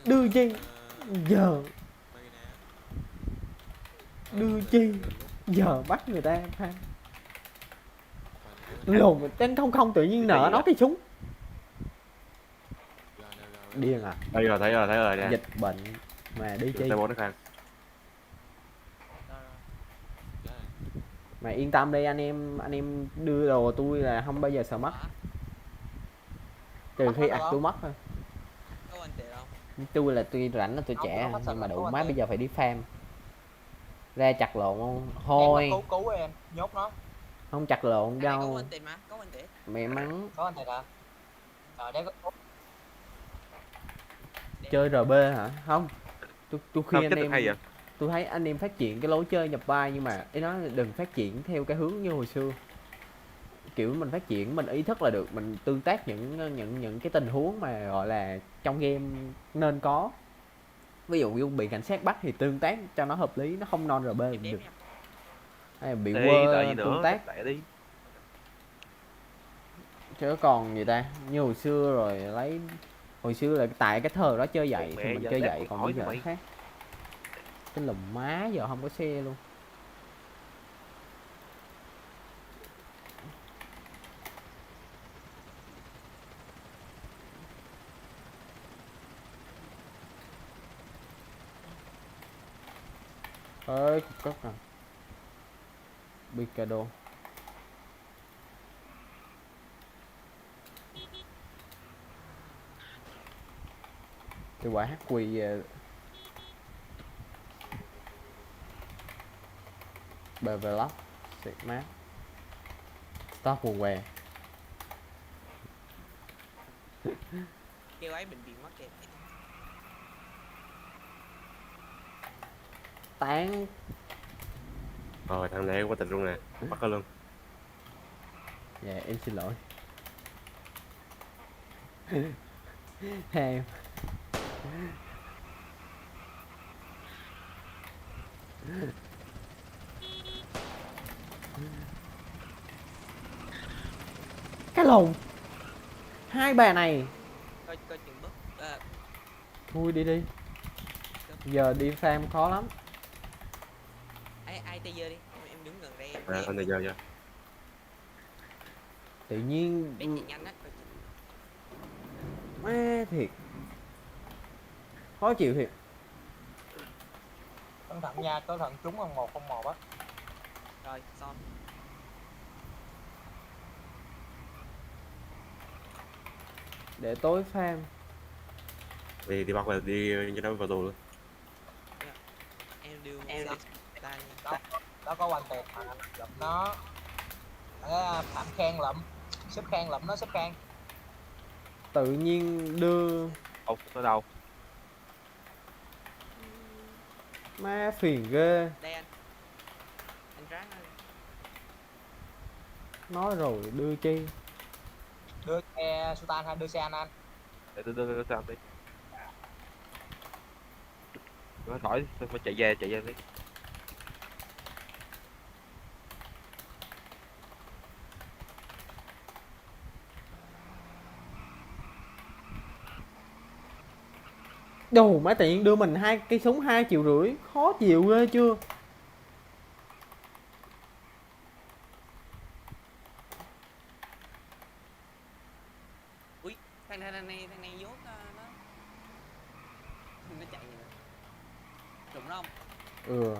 đưa chi giờ đưa chi giờ bắt người ta phan lồn tên không tự nhiên nợ nó cái súng điên à, thấy rồi nè. dịch bệnh mà đi chi. T4 nó khang. Mà yên tâm đi, anh em đưa đồ tôi là không bao giờ sợ mất, trừ khi tôi mất thôi. Có anh tiền không? Tôi là tôi rảnh là tôi Không, trẻ, không có sợ nhưng mà là đủ có má anh bây tiền. giờ phải đi farm ra chặt lộn không Em thôi, nó cứu em, nhốt nó. không chặt lộn Anh này có đâu, anh tiền mà, có anh tiền. mẹ mắng. Có anh tiền hả? Trời đấy có. Chơi RB hả? Không, tôi Sao khuyên chết anh được em, hay vậy? tôi thấy anh em phát triển cái lối chơi nhập vai, nhưng mà ý nói là đừng phát triển theo cái hướng như hồi xưa. Kiểu mình phát triển mình ý thức là được, mình tương tác những cái tình huống mà gọi là trong game nên có. Ví dụ như bị cảnh sát bắt thì tương tác cho nó hợp lý, nó không non RB Em được. nha. Hay là bị Đi đợi gì quơ nữa, tương tác. lẹ đi. Chứ còn gì ta, như hồi xưa rồi lấy, hồi xưa là tại cái thời đó chơi dậy Mẹ thì mình giờ chơi lép dậy, còn còn hỏi bây giờ cho mày. khác. Cái lùm má giờ không có xe luôn. Ơi cục cất à, Picado. Cái quả HQ Bevelop Sigma Stop quần què. Kêu ấy bệnh viện mất kìa. Tán. Rồi thằng này quá tình luôn nè, bắt nó luôn. Dạ em xin lỗi. Em cái lồn hai bà này Coi chừng bước. thôi đi đi, giờ đi farm khó lắm. Ai tây dơ đi. Em đứng gần đây em. À, con này giờ Tự nhiên Biết chị nhanh á. má thiệt khó chịu thiệt. Cẩn thận nha, có thằng trúng hơn 101 á. Rồi, xong. Để tối farm. đi bắt vào đi cho nó vào tù luôn. Em đưa Em xe ta đó, đó có anh tiền mà lụm nó. Phạm Khang lụm, xếp Khang lụm nó, xếp Khang. Tự nhiên đưa Nó đâu? má phiền ghê. đây anh ráng lên. Nói rồi đưa chi. Đưa xe Sultan hay đưa xe anh? Để tôi sao đi. Nó khỏi, tôi phải chạy về đi. Đồ má tự nhiên đưa mình hai cây súng 2,5 triệu, khó chịu ghê chưa. Ui, thằng này dốt nó chạy gì nữa. Trùng nó không? Ừ.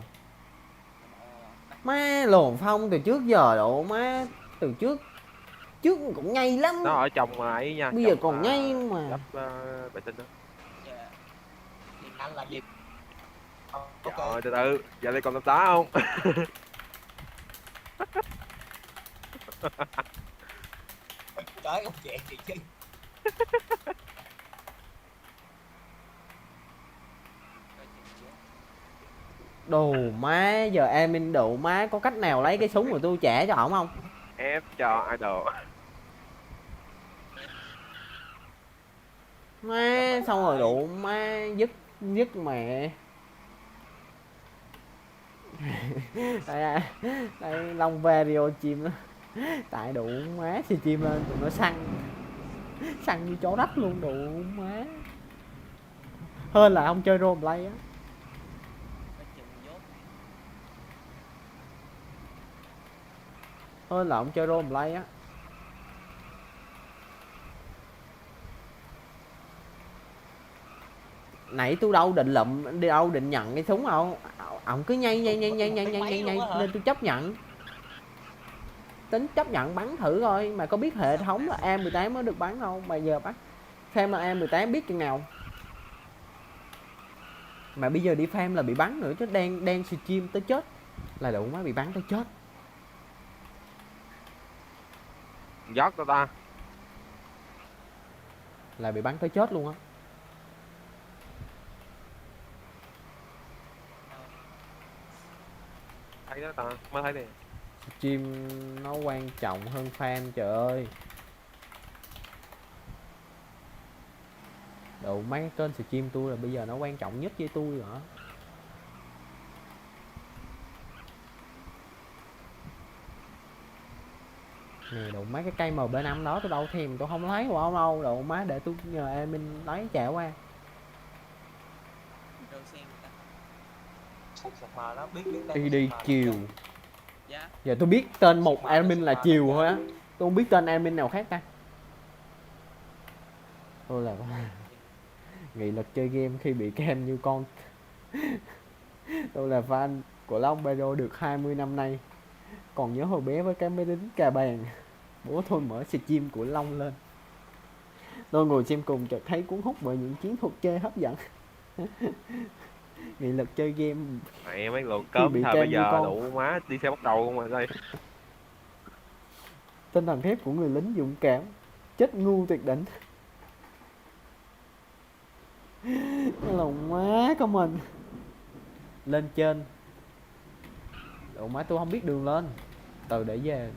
Má lồn phong từ trước giờ độ má, từ trước cũng ngay lắm. Nó ở trong ấy nha. Bây giờ còn ngay mà. Gấp vệ tinh đó. Dạ. Anh làm gì? Trời Ok. ơi, từ từ, giờ đây còn tôm tá không? Trời không chuyện gì chứ. Đồ má giờ admin độ má có cách nào lấy cái súng của tôi trả cho ổng không? F cho idol. Má xong rồi độ má dứt mẹ. Đây long video chim đó. Tại đủ má thì chim lên tụi nó săn như chó đất luôn, đủ má. Hơn là không chơi roleplay á. Hơn là ông chơi roleplay á. nãy tôi đâu định lụm đi đâu định nhận cái súng đâu, ổng cứ nhây nên tôi chấp nhận, tính chấp nhận bắn thử thôi, mà có biết hệ thống là A18 mới được bắn đâu, mà giờ bắt farm là A18 biết chừng nào, mà bây giờ đi farm là bị bắn nữa chứ, đang stream tới chết là đủ má bị bắn tới chết. Giót tao ta. Là bị bắn tới chết luôn á. Thấy đó ta, mới thấy đi. Stream nó quan trọng hơn fan trời ơi. Đồ mấy cái kênh stream tôi là bây giờ nó quan trọng nhất với tôi rồi. Nè đồ mấy cái cây MB5 đó tôi đâu thèm, tôi không lấy của ông đâu. Đồ má để tôi nhờ admin lấy trả qua. Đâu xem người ta. Mà nó biết Đi đi chiều. Dạ. Giờ tôi biết tên một admin là chiều thôi á. Tôi không biết tên admin nào khác ta. Tôi là nghị lực chơi game khi bị cam như con. Tôi là fan của Long Pedro được 20 năm nay. Còn nhớ hồi bé với cái máy tính cà bàn, bố tôi mở stream của Long lên. Tôi ngồi xem cùng chợt thấy cuốn hút bởi những chiến thuật chơi hấp dẫn. Nghị lực chơi game. Mẹ mấy lượt Khi cớm bị thời cam bây như giờ con. đủ má đi xe bắt đầu không mà đây. Tinh thần thép của người lính dũng cảm, chết ngu tuyệt đỉnh. Cái lòng má của mình. Lên trên. Độ má tôi không biết đường lên. Từ để về.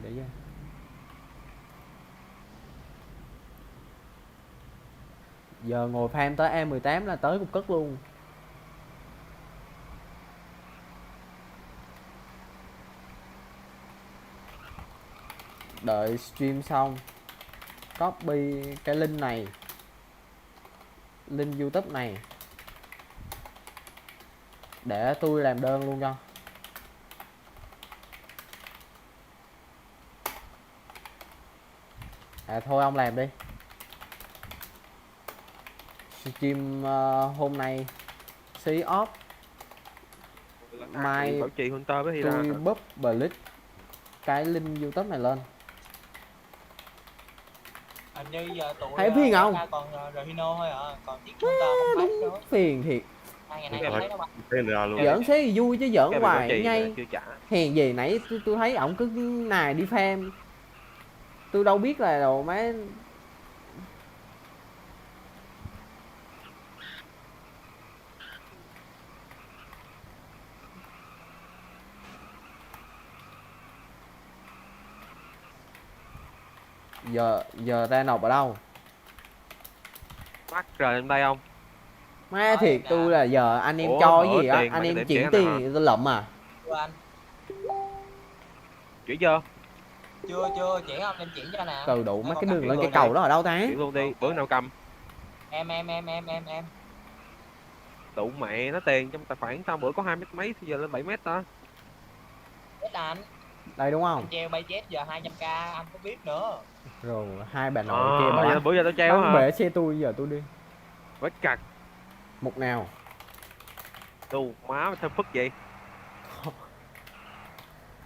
Giờ ngồi farm tới A18 là tới cục cất luôn. Đợi stream xong copy cái link này, link YouTube này, để tôi làm đơn luôn cho. À thôi ông làm đi. Stream hôm nay xí off, mai bảo trì Hunter với tôi Hira. public cái link YouTube này lên. hình như giờ tụi Thấy phiền không? còn Rhino thôi à, còn chiếc Hunter không thấy nữa. Phiền thiệt. Hai ngày nay không thấy đâu bạn. Tên ra luôn. Giỡn xí thì vui chứ giỡn Cái bị bảo hoài trì ngay. là chưa trả. Hèn gì nãy tôi thấy ổng cứ nài đi farm. Tôi đâu biết là đồ má. Giờ ra nộp ở đâu? Mắc rồi lên đây không? Má thiệt tôi là giờ anh em Ủa, cho cái mở gì á, tiền anh mấy em cái chuyển điểm tiền hả? thì tôi lụm à. Chưa anh, Chuyển chưa? chưa chỉ không, em chỉ cho nè. Từ đủ mấy Còn cái cầm đường cái lên người cái cầu này. đó ở đâu ta? Chuyển luôn đi, bữa nào cầm. Em Đủ mẹ nó tiền trong tài khoản tao bữa có 2 mét mấy thì giờ lên 7 mét ta. chết anh, Đây đúng không? anh treo bay jet giờ 200k anh có biết nữa. Rồi hai bà nội kia Ờ, bữa giờ tao treo bắn hả? bể xe tôi, giờ tôi đi. Vết cặt. Một nào. Đù má mà thơm phức vậy.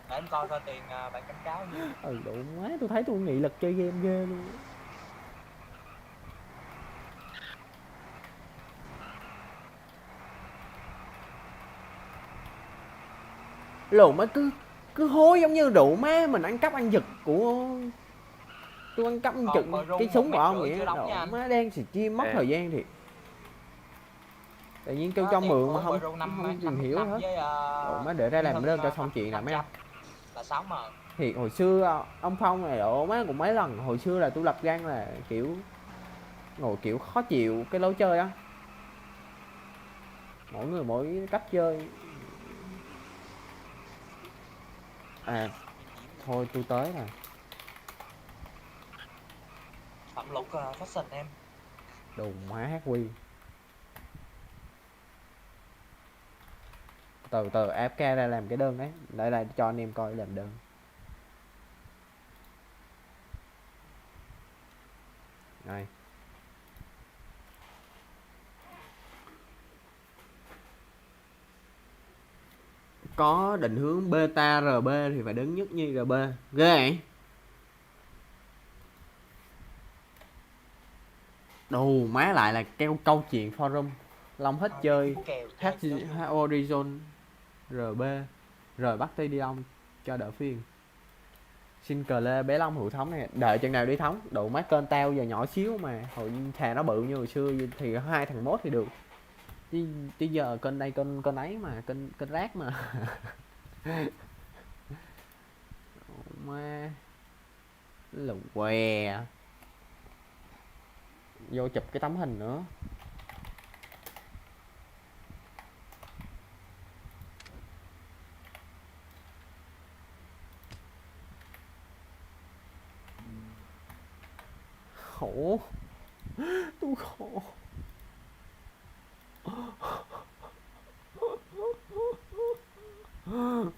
Để em coi tiền 700k nhiêu. Ừ đủ má, tôi thấy tôi nghị lực chơi game ghê luôn. Lồ má cứ hối giống như đủ má mình ăn cắp ăn giật của tôi, ăn cắp ăn giật cái súng của ông vậy. Đồ má đen xì chim mất thời gian thiệt. Tự nhiên kêu cho mượn mà không tìm hiểu hết. Đồ má để ra làm đơn cho xong chuyện là mấy ông. Là 6 mà. Thiệt hồi xưa ông Phong này độ má cũng mấy lần, hồi xưa là tôi lập gan là kiểu ngồi kiểu khó chịu cái lối chơi á. Mỗi người mỗi cách chơi. À thôi tôi tới rồi. Phạm Lục fashion em. Đùng má hát quy. Từ từ áp ca ra làm cái đơn đấy. Đây cho anh em coi làm đơn. Rồi. có định hướng beta RB thì phải đứng nhất như RB. Ghê vậy. Đồ má lại là câu chuyện forum. Long hết chơi Kèo Horizon RB rồi bắt tay đi Long cho đỡ phiền. Xin cờ lê bé Long hữu thống này, đợi chừng nào đi thống. Độ má kênh tao giờ nhỏ xíu mà hồi thà nó bự như hồi xưa thì 2 thằng mốt thì được. Chứ giờ kênh đây kênh ấy mà kênh rác mà. Má là què. Vô chụp cái tấm hình nữa. Khổ. Tôi khổ.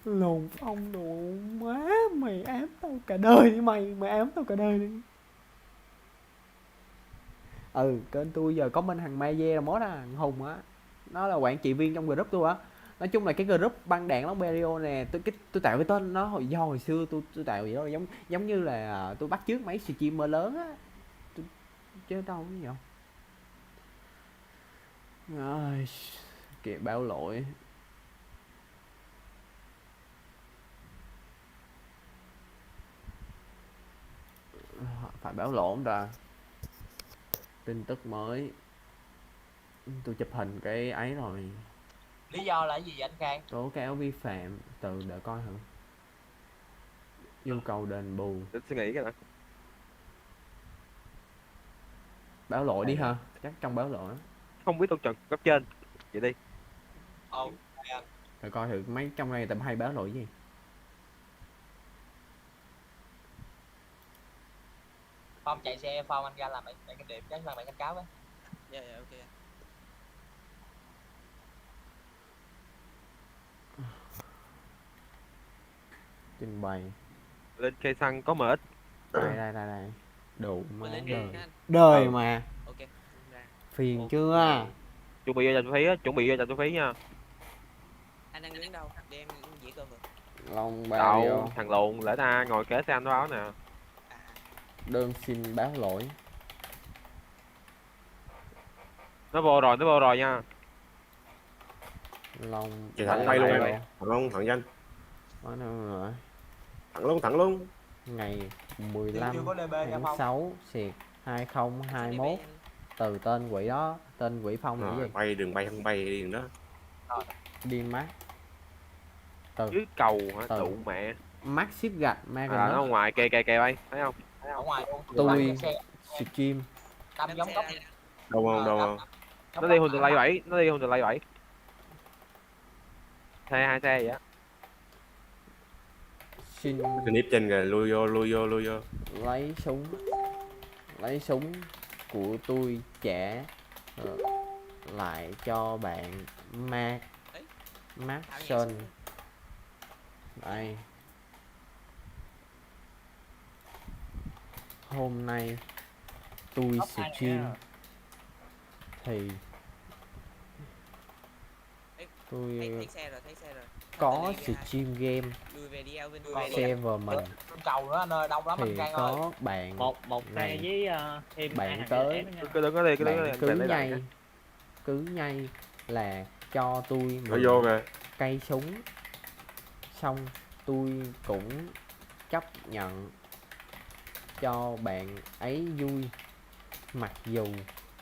Lồn phong đồ má. Mày ám tao cả đời đi mày. Mày ám tao cả đời đi. Kênh tôi giờ có bên thằng Maye là mốt á, thằng Hùng á. Nó là quản trị viên trong group tôi á. Nói chung là cái group băng đạn Long Berio nè, tôi tạo cái tên nó hồi xưa tôi tạo vậy đó, giống như là tôi bắt chước mấy streamer lớn á. Chứ đâu cái gì đâu. Ai, kìa báo lỗi. Phải báo lỗi không ta? Tin tức mới. Tôi chụp hình cái ấy rồi. Lý do là gì vậy anh Khang? Tố cáo vi phạm. Từ đợi coi hả? Yêu cầu đền bù. Để suy nghĩ cái đã. Báo lỗi đi ha. Chắc trong báo lỗi. Không biết tôi trần cấp trên. Vậy đi. Ồ, Rồi coi thử mấy trong này tầm hay báo lỗi gì. Phong chạy xe Phong anh ra làm bạn cái điểm chắc là bạn cảnh cáo á. Dạ dạ ok. Trình bày. Lên cây xăng có MX. Đây. Đủ má Mình lên đời. đi anh. Đời mà. Ok. Ra. Phiền Ok. chưa? Chuẩn bị vô trạm thu phí á, chuẩn bị vô trạm thu phí nha. Anh đang đứng đâu? Đem dĩa cơm rồi. Long bao Đâu, thằng lùn lỡ ta ngồi kế xe anh đó nè. À. đơn xin báo lỗi. Nó vô rồi nha. Long Chị thẳng bay luôn em. Thẳng luôn, thẳng nhanh. Có đâu nữa. Thẳng luôn. Ngày 15 chưa có DB nha tháng Phong. 6 xịt 2021. Từ tên quỷ đó, tên quỷ Phong là gì? Bay đường bay không bay đi đó. Điên mắt. Từ Dưới cầu hả? Từ. Tụ mẹ. mắt ship gạch À, nó Magnus. ngoài kề bay, thấy không? Ở ngoài luôn. Tôi Xe stream năm giống góc. Đâu không. Nó đi Hyundai 7. Xe hai xe vậy á. xin Cái nếp trên kìa, lui vô. lấy súng của tôi trả lại cho bạn Maxson. Đây. Hôm nay tôi stream thì tôi Thấy xe rồi. có stream game Lùi về đi Alvin. server mình Cầu nữa anh ơi, đông lắm thì anh Khang ơi. có bạn một xe này với thêm bạn hai thằng tới. DS nữa nha. Cứ đứng ở đây, bạn cứ nhây là cho tôi Nó vô kìa. cây súng, xong tôi cũng chấp nhận cho bạn ấy vui, mặc dù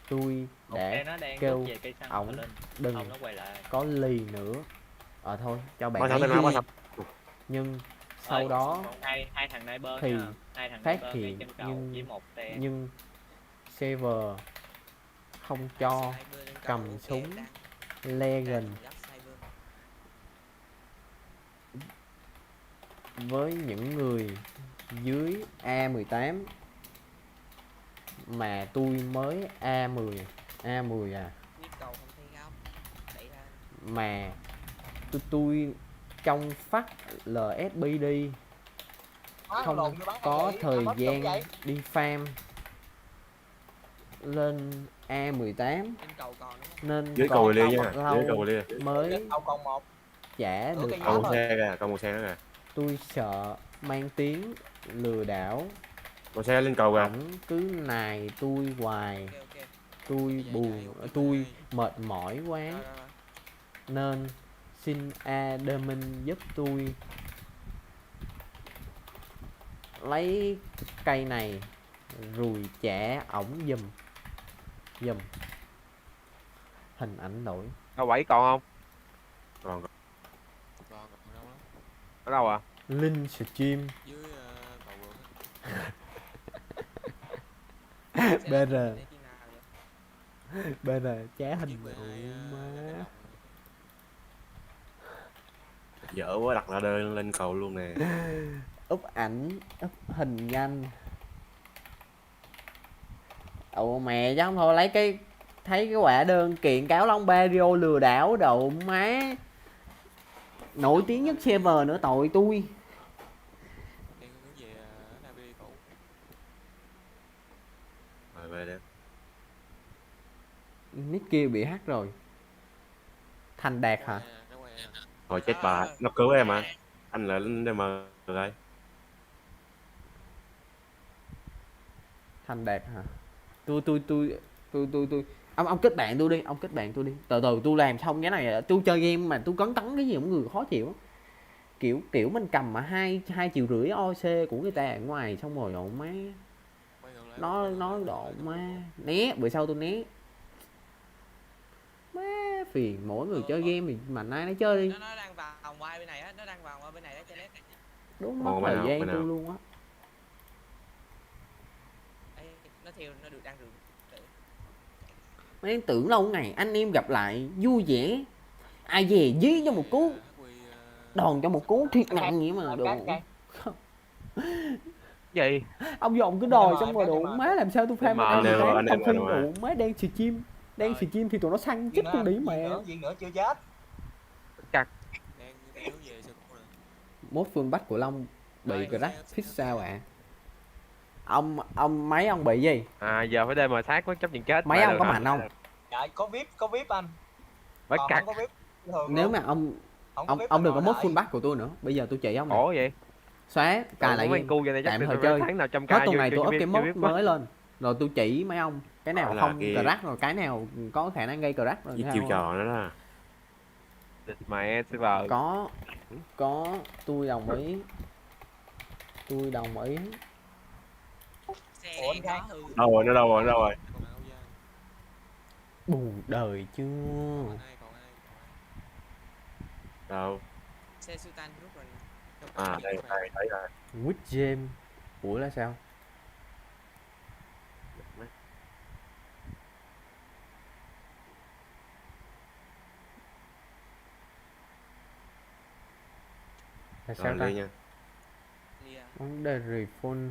tôi Một đã xe nó đang kêu rút về cây xăng ổng lên, đừng không nó quay lại. có lì nữa. Thôi cho bạn Qua ấy thật tên vui, thật. nhưng sau Ơi, đó còn hai thằng này bơ thì nha. Hai thằng phát này bơ hiện ngay chân cầu nhưng- với một xe. nhưng server không cho cầm súng Legend với những người dưới A18 mà tôi mới A10 à, mà tôi trong phát LSPD không có thời gian đi farm lên A18 nên Dưới còn cầu lia nha. lâu Dưới cầu lia. mới Cầu còn một. chả Ủa, được cái gì? Còn Có một rồi. xe kìa, còn một xe nữa kìa. tôi sợ mang tiếng lừa đảo, Một xe lên cầu kìa. ổng cứ nài tôi hoài, Ok ok. tôi buồn, tôi mệt mỏi quá, Rồi rồi rồi. nên xin admin giúp tôi lấy cây này rồi trả ổng giùm. Hình ảnh đổi. Đâu 7 còn không? Còn Ở đâu à? Link stream dưới cầu vượt. Xe BR. để khi nào vậy? BR trả hình đủ má. Dở quá, đặt ra đơn lên cầu luôn nè. Úp ảnh, úp hình nhanh. Ồ mẹ chứ không thôi lấy cái, thấy cái quả đơn kiện cáo Long Barrio lừa đảo đậu má. Nổi tiếng nhất server nữa tội tôi. Rồi về đây. Nick kia bị hack rồi. Thành Đạt hả? Hồi chết bà, nó cứu em à. Anh lại lên đây mà rồi. Thành Đạt hả? Tôi ông kết bạn tôi đi, ông kết bạn tôi đi. Từ từ tôi làm xong cái này, tôi chơi game mà tôi cấn tấn cái gì cũng người khó chịu. Kiểu mình cầm mà 2,5 triệu OC của người ta ở ngoài xong rồi độ má. Nó độ má. Né, bữa sau tôi né. Má phiền, mỗi người chơi game thì mà ai nó chơi đi. Nó đang vào ngoài bên này á, nó đang vào ngoài bên này á cho nên. Đúng mất Ồ, thời bên nào, gian bên tôi nào? luôn á. Ê, nó theo nó được đang được. Mấy tưởng lâu ngày anh em gặp lại vui vẻ. Ai về dí cho một cú, đòn cho một cú thiệt nặng vậy mà đồ. Gì? Ông dồn cứ đòi Em xong rồi mời, đủ em má làm sao tôi farm mời. được Anh ăn em trong khi mời. đủ má đang stream. Đang Rồi. stream thì tụi nó săn chết con đĩ mẹ. Gì nữa chưa chết. Mốt full back của Long bị Rồi, crash fix sao ạ? Ông mấy ông bị gì? À giờ phải đem mà sát mới chấp nhận chết. Mấy Phải ông được có hả? mạnh không? Dạ có VIP anh. Bắt Còn cặt. không có VIP thường Nếu luôn. mà ông Không có VIP ông đừng có anh mốt ngồi full đợi. back của tôi nữa. Bây giờ tôi chỉ ông này. Ủa vậy? Xóa cài lại mấy game. cu vậy này chắc Tạm được thời mấy chơi. tháng nào trăm Hết ca tuần vô này cho tôi up biết- cái cho mod biết quá. mới lên. Rồi tôi chỉ mấy ông cái nào Là không cái- crash rồi cái nào có khả năng gây crash rồi Với sao chiêu không? trò nữa đó. Mẹ server. Có tôi đồng ý. Tôi đồng ý. Xe Ủa, này anh có hư. Đâu rồi, nó đâu rồi, nó đâu rồi. Bù đời chưa. Đâu. Xe Sultan rút rồi. À đây, đây, thấy rồi. Wood Gem. Ủa là sao? Là sao Rồi ta? đi nha. Lia. Vấn đề refund.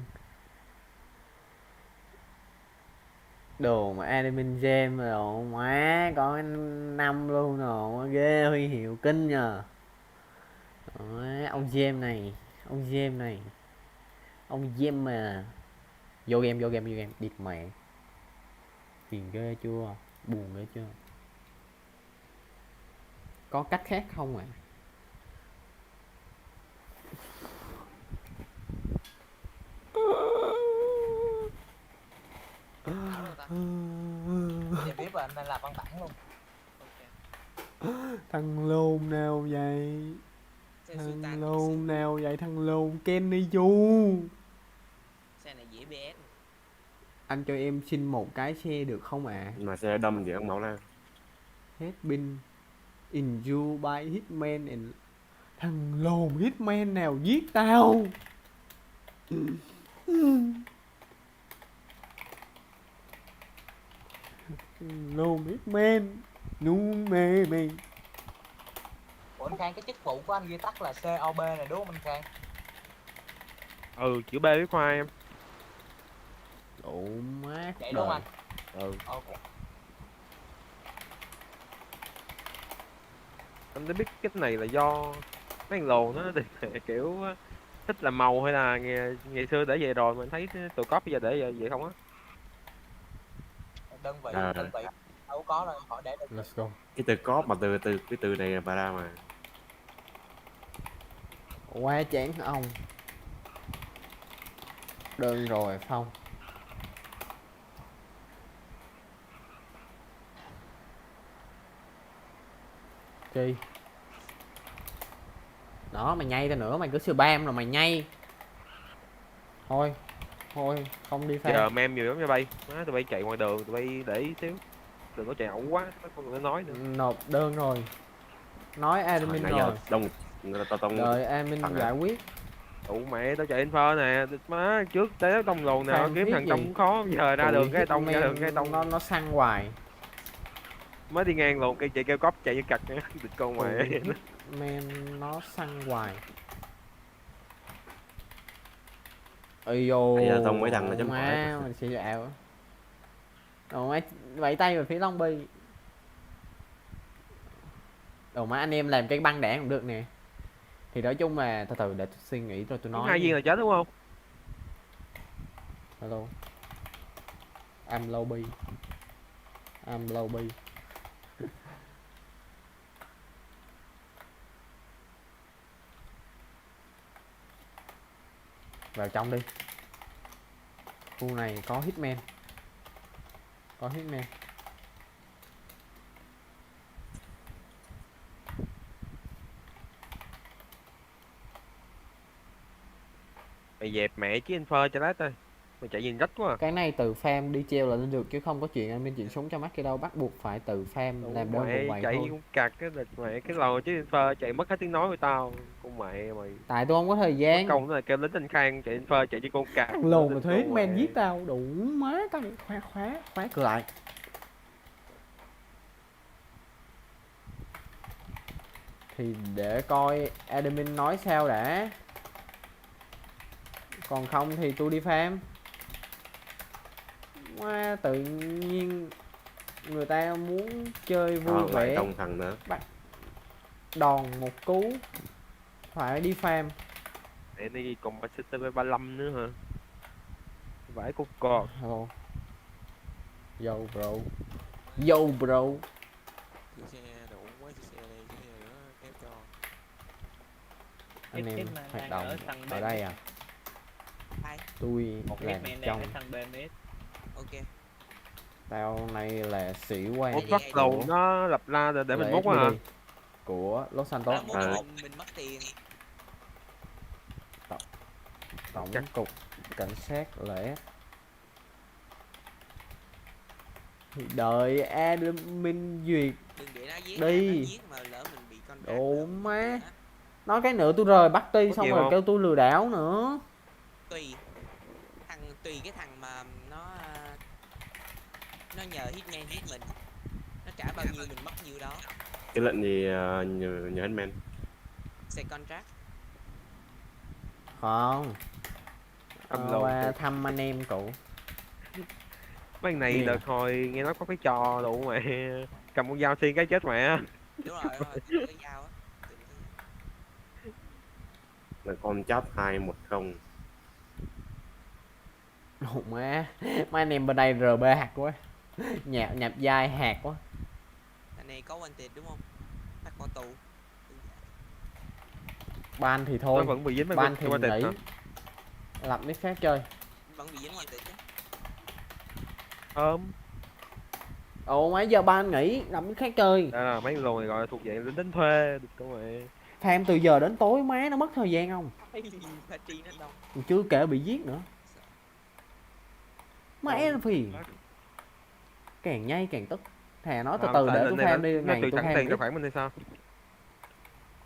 Đồ mà admin gem đồ má có 5 luôn rồi, ghê huy hiệu kinh nhờ. Má, ông gem này, ông gem mà. Vô game, địt mẹ. Phiền ghê chưa? Buồn ghê chưa? Có cách khác không ạ? Giờ VIP là anh làm văn bản luôn. Ok. Thằng lôn nào vậy? Xe Sultan Thằng có lôn nào vậy? Thằng lôn Kenny Du. xe này dễ BS. Anh cho em xin một cái xe được không ạ? Mà xe đâm gì không máu ra. Hết been injured by hitman and... Thằng lồn hitman nào giết tao? Lồn hitman nu mê mê. Ủa anh Khang, cái chức vụ của anh ghi tắt là COB này đúng không anh Khang? Ừ chữ B với khoa em. Ồ mát Vậy đúng không anh? Ừ. Ok. Anh đã biết cái này là do mấy thằng lồn nó kiểu thích làm màu hay là ngày xưa để vậy rồi mình thấy tụi cóp bây giờ để vậy không á. Đơn vị À. đơn vị đâu có đâu, khỏi để đơn vị. Let's go. Cái từ cóp mà từ cái từ này bà ra mà. Quá chán ông. Đơn rồi Phong. Chi? Đó mày nhây ra nữa, mày cứ spam rồi mày nhây. Thôi, thôi không đi Giờ farm. mem nhiều lắm nha bay. Má tụi bay chạy ngoài đường, tụi bay để ý xíu. Đừng có chạy ẩu quá, không được nói nữa. Nộp đơn rồi. Nói admin nãy giờ rồi. đông người ta tông Đợi admin thằng giải quyết. Đủ mẹ tao chạy info nè, má trước té tông lồn nào Fan kiếm thiết thằng gì? tông cũng khó, giờ ra Tụi đường cái tông, ra hitman đường cái tông. nó săn hoài. Mới đi ngang lồn cây chạy kêu cóp chạy như cặt nữa, địch con mẹ. Men nó săn hoài. Ây dô. Bây giờ tông mấy thằng là chấm hỏi. má mình sẽ dạo. Đồ má vẫy tay về phía Long Bi. Đồ má anh em làm cái băng đảng cũng được nè. Thì nói chung là từ từ để tôi suy nghĩ rồi tôi nói. Hai viên là chết đúng không? Hello. I'm lobby. I'm lobby. Vào trong đi. Khu này có hitman. Có hitman. Mày dẹp mẹ chứ info cho lát thôi. Mày chạy nhìn rách quá à. Cái này từ farm đi treo là lên được chứ không có chuyện anh bên chuyện súng cho mắt kia đâu, bắt buộc phải từ farm Đủ làm đơn mẹ một vậy chạy thôi. cũng cặt cái địch mẹ cái lò chứ info chạy mất hết tiếng nói của tao. Con mẹ mày. Tại tôi không có thời gian. Công nó là kêu lính anh Khang chạy info chạy như con cặt. Lồn mà Con thấy hitman mẹ. giết tao đủ má tao khóa cửa lại. Thì để coi admin nói sao đã. Còn không thì tôi đi farm. Má tự nhiên người ta muốn chơi vui Còn lại vẻ tông thằng nữa. đòn một cú phải đi farm. Để đi còn CTV35 nữa hả? Vãi cục cọt. Hello. Yo bro. Yo bro. Chiếc xe đủ quá, chiếc xe đây, chiếc xe nữa kéo cho. Anh em Hitman hoạt đang động ở sân ở bên. đây à? Hai. Tôi Một làm hitman đang trong. ở sân bên biết. Ok. Tao này là sĩ quan Một bắt đầu nó lập la để mình múc á hả? của Los Santos. Đó, mình mất tiền. Tổng cục cảnh sát lễ. Đợi admin duyệt. Đừng để nó giết, Đi. nó giết mà lỡ mình bị con Đồ má. Nói cái nữa tôi rời bắt ti Có xong nhiều rồi không? kêu tôi lừa đảo nữa. Tùy cái thằng mà nó nhờ hitman giết mình, nó trả bao nhiêu mình mất nhiêu đó. Cái lệnh gì nhờ hitman. Xe contract. Không. Thăm lồn Qua kìa. thăm anh em cậu. Mấy thằng này Gì đợt hồi nghe nói có cái trò đủ mẹ. Cầm con dao xiên cái chết mẹ. Đúng rồi, cái dao á. Là con chop 210. Ồ má. Mấy anh em bên đây RB hạt quá. Nhạc dai hạt quá. Anh này có wanted đúng không? Bắt có tù. Ban thì Nó thôi. vẫn bị dính mấy Ban thì qua tịch nghỉ. hả? Lập nick khác chơi. Vẫn bị dính wanted chứ. Ồ mấy giờ ban nghỉ lập nick khác chơi. Đây là mấy lồn này gọi là thuộc dạng lính đánh thuê được có mẹ. Farm từ giờ đến tối má nó mất thời gian không? Party nó đông. Còn chưa kể bị giết nữa. Má nó phiền. Càng nhây càng tức. Thà nói từ từ để tôi farm đi. Nó Ngày trừ tôi thẳng farm tiền tiếp. tài khoản mình hay sao?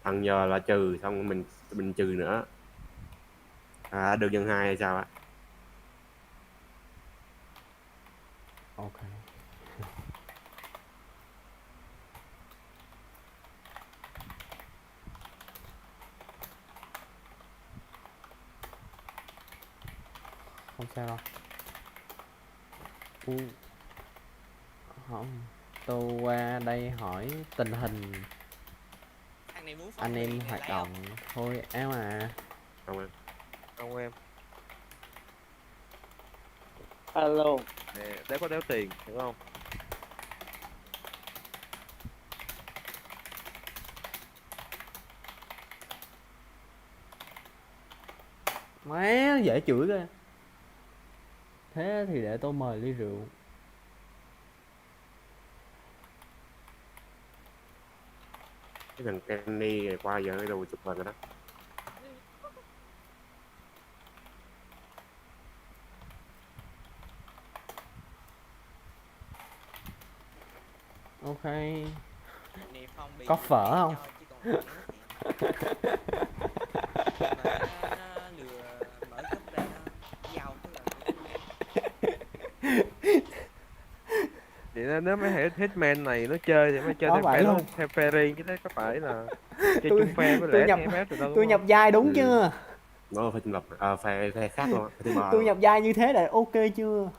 Thằng giờ là trừ xong mình trừ nữa. À được nhân 2 hay sao á? Ok. Không sao đâu. Không. Tôi qua đây hỏi tình hình Thằng này muốn anh em hoạt động thôi áo à. Không em. Không em. Alo. Nè, để có đéo tiền, hiểu không? Má dễ chửi kìa. Thế thì để tôi mời ly rượu. Cái thằng Kenny này qua giờ đâu chụp hình rồi đó. Ok. Niệm Phong bị Có phở không? chứ còn không mà nó lừa mở cúp ra nó giao tức là Vậy nên nếu mấy hitman này nó chơi thì mới chơi Có theo vậy phe nó luôn. theo phe riêng, chứ đấy có phải là chơi Tôi- chung phe với tôi lẻ nhập- TFF rồi đâu, đúng Tôi nhập không? vai đúng Ừ. chưa? Nó phải trung lập, phe khác luôn á, phe thứ ba Tôi luôn. nhập vai như thế là ok chưa?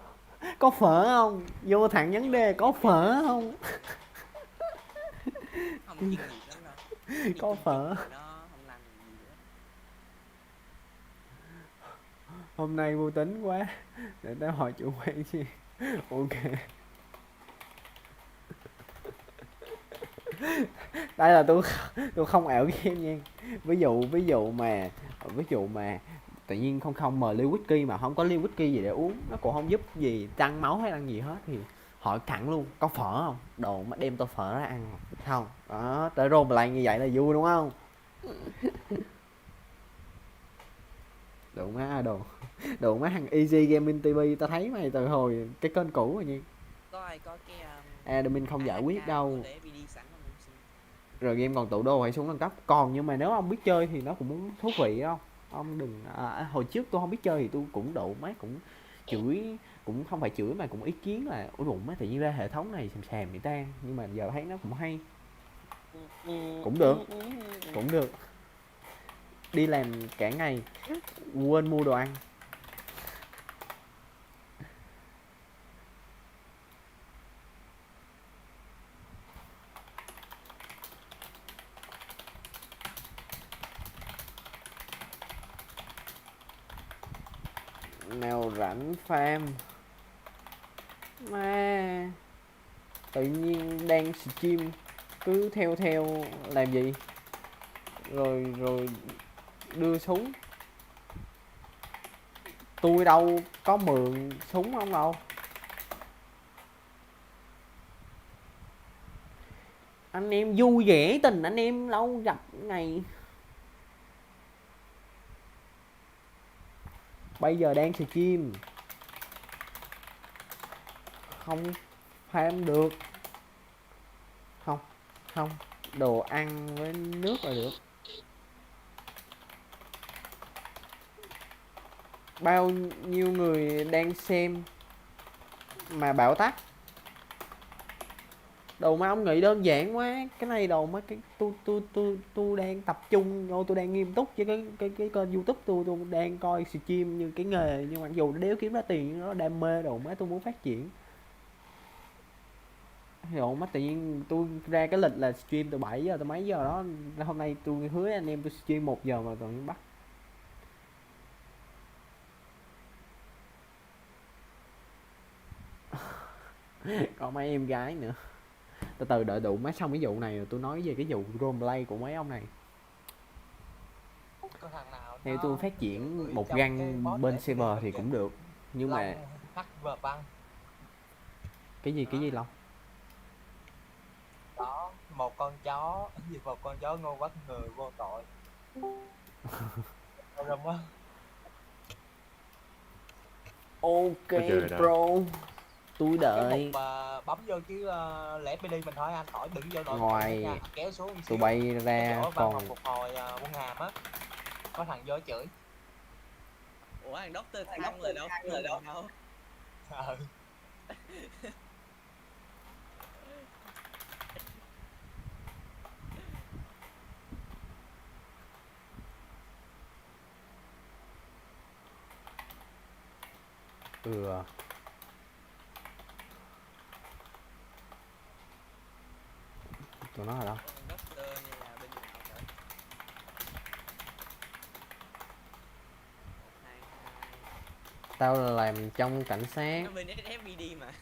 Có phở không? Vô thẳng vấn đề có phở không? không chuyên nghiệp lắm đâu. Đi Có chung phở. chung mà nó không làm gì nữa. Hôm nay vô tính quá. Để tao hỏi chủ quan chi. Ok. Đây là tôi không ảo game nha. Ví dụ mà tự nhiên không mời ly whisky mà không có ly whisky gì để uống, nó cũng không giúp gì tăng máu hay ăn gì hết, thì hỏi thẳng luôn có phở không, đồ mà đem tô phở ra ăn không đó, tới rôn lại như vậy là vui đúng không? Đồ má đồ má thằng Easy Gaming TV tao thấy mày từ hồi cái kênh cũ rồi nha. Có ai có cái Admin không giải quyết đâu. để BD sẵn không em xin. Rồi game còn tụ đô hay xuống nâng cấp còn, nhưng mà nếu ông biết chơi thì nó cũng thú vị không. Ông đừng hồi trước tôi không biết chơi thì tôi cũng độ mấy cũng chửi, cũng không phải chửi mà cũng ý kiến là ủa đụng mấy tự nhiên ra hệ thống này xàm người ta, nhưng mà giờ thấy nó cũng hay, cũng được đi làm cả ngày quên mua đồ ăn. Nào rảnh farm mà tự nhiên đang stream cứ theo làm gì rồi đưa súng. Tôi đâu có mượn súng không đâu. Anh em vui vẻ tình anh em lâu gặp ngày. Bây giờ đang stream không farm được. Không đồ ăn với nước là được. Bao nhiêu người đang xem mà bảo tắt. Đồ mà ông nghĩ đơn giản quá. Cái này đồ mà cái tôi đang tập trung vô, tôi đang nghiêm túc với cái kênh YouTube tôi đang coi stream như cái nghề, nhưng mặc dù nó đéo kiếm ra tiền, nó đam mê đồ má tôi muốn phát triển. Đồ má tự nhiên tôi ra cái lịch là stream từ 7 giờ tới mấy giờ đó, hôm nay tôi hứa anh em tôi stream 1 giờ mà toàn bắt. Có mấy em gái nữa. Từ từ đợi đủ mấy xong cái vụ này rồi tôi nói về cái vụ roleplay của mấy ông này. Có thằng nào Theo nó tôi phát triển gửi một trong găng cái bot bên để server đi thì kìa. cũng được, nhưng mà Long HV băng cái gì Long? đó, một con chó ngô bắt người vô tội. Râm á. Ok Trời đất. bro, tôi Cái đợi. mục mà bấm vô chứ lẻ PD mình thôi, anh khỏi đừng vô nội Ngoài nha, kéo xuống một tụi xíu. bay Cái ra chỗ văn còn phòng phục hồi quân hàm á, có thằng vô chửi. Ủa thằng Doctor Thằng Long là đâu? Đâu? Ừ. tụi nó ở đâu? Thằng Doctor như là bên nào vậy? 1, 2, 2. Tao là làm trong cảnh sát. Nó bên FBD mà.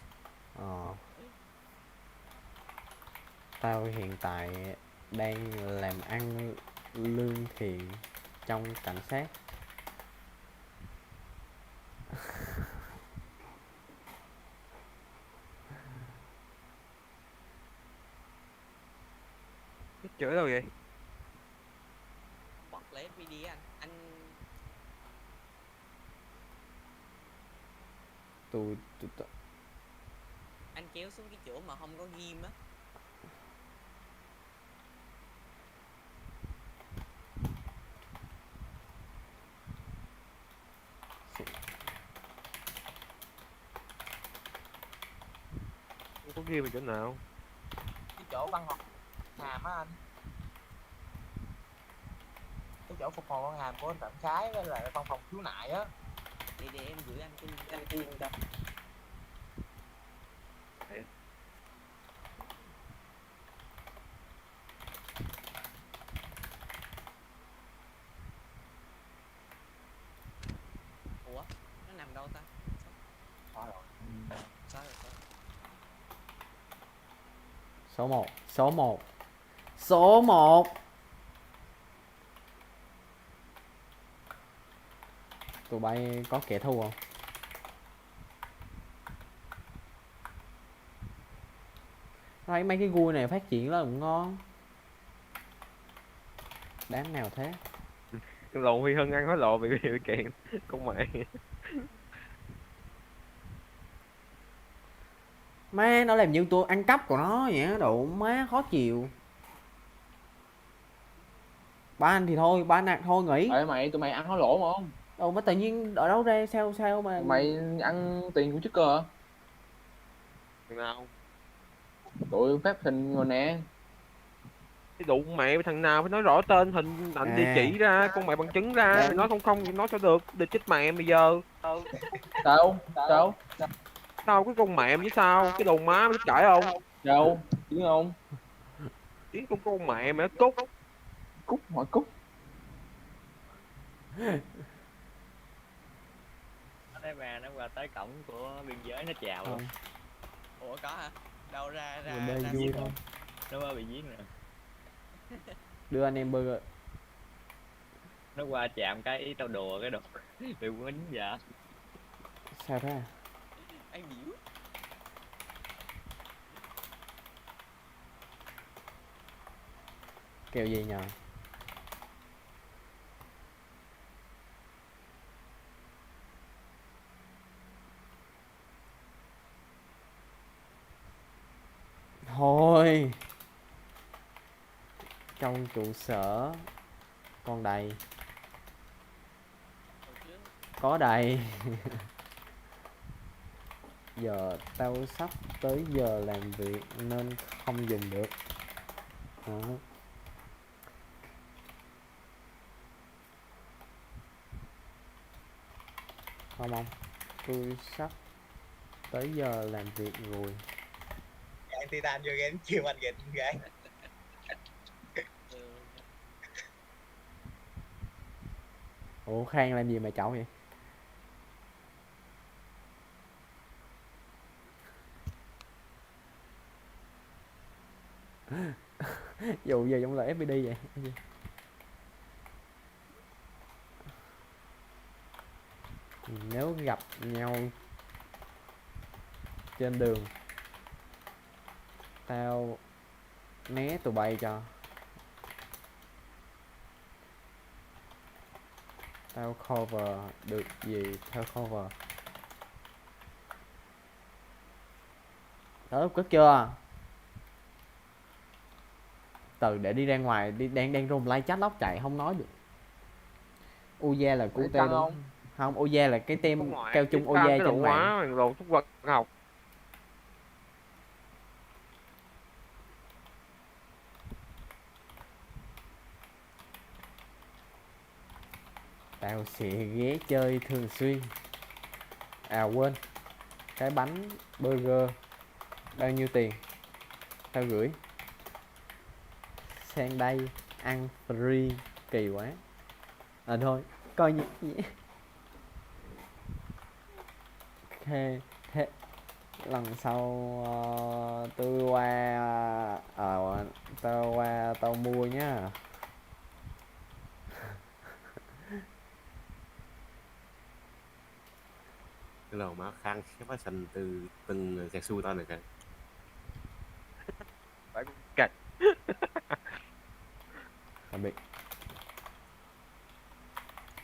Tao hiện tại đang làm ăn lương thiện trong cảnh sát. Chửi đâu vậy? Bật lấy video anh tôi anh kéo xuống cái chỗ mà không có ghim á. Không có ghi mình chỗ nào. Cái chỗ văn học hàm á anh, cái chỗ phục hồi văn hàm của anh Phạm Khái với lại văn phòng khiếu nại á. Để em gửi anh cái link đó. Ủa nó nằm đâu ta? Thôi rồi. Sao rồi sao? số 1 tụi bay có kẻ thù không? Thấy mấy cái gu này phát triển là cũng ngon. Đáng nào thế. Lộn Huy Hưng ăn hối lộ bị kiện con mẹ. Má nó làm như tôi ăn cắp của nó vậy, độ má khó chịu. Ba anh thì thôi, ba anh thôi nghỉ. Ê mày, tụi mày ăn hối lộ mà không? Đâu mà tự nhiên ở đâu ra sao mà Mày ăn tiền của chức cơ hả? Thằng nào? Tụi phép hình rồi nè. Cái đụng mẹ thằng nào phải nói rõ tên hình ảnh địa chỉ ra, con mẹ bằng chứng ra. Mày nói không thì nói cho được, để chết mẹ bây giờ. Sao? Sao cái con mẹ với sao? Cái đồ má mày cãi không? Sao? Chứ không? Tiếng con mẹ mày nó cút. Cút, hỏi cút. Nó thấy ba nó qua tới cổng của biên giới nó chào luôn. Ủa có hả? Đâu ra đây ra vui ship thôi. Nó mới bị giết nè. Đưa anh em burger. Nó qua chạm cái tao đùa cái đồ bị quýnh dạ. Sao thế? Anh biểu. Kêu gì nhờ? Thôi trong trụ sở còn đầy, có đầy. Giờ tao sắp tới giờ làm việc nên không dùng được. Đó. Không, tôi sắp tới giờ làm việc rồi. Anh Titan vô game chiều anh gạch gái. Ủa Khang làm gì mà chậu vậy? Dù giờ giống là FPD vậy. Nếu gặp nhau trên đường tao né tụi bay cho. Tao cover được gì tao cover. Đó cất chưa? Từ để đi ra ngoài đi, đang rung like chat lóc chạy không nói được. Uze là cú tê đúng không? Uze là cái tem keo chung Uze trên mạng. Đồ thuốc vật học. Tao sẽ ghé chơi thường xuyên. À quên, cái bánh burger bao nhiêu tiền? Tao gửi sang đây ăn free, kỳ quá. À thôi coi như thế lần sau tôi qua tao qua tao mua nhá. Cái lầu má khang sẽ phát sinh từ từng kẹt xu tao này kìa. Phải cạch. tạm biệt.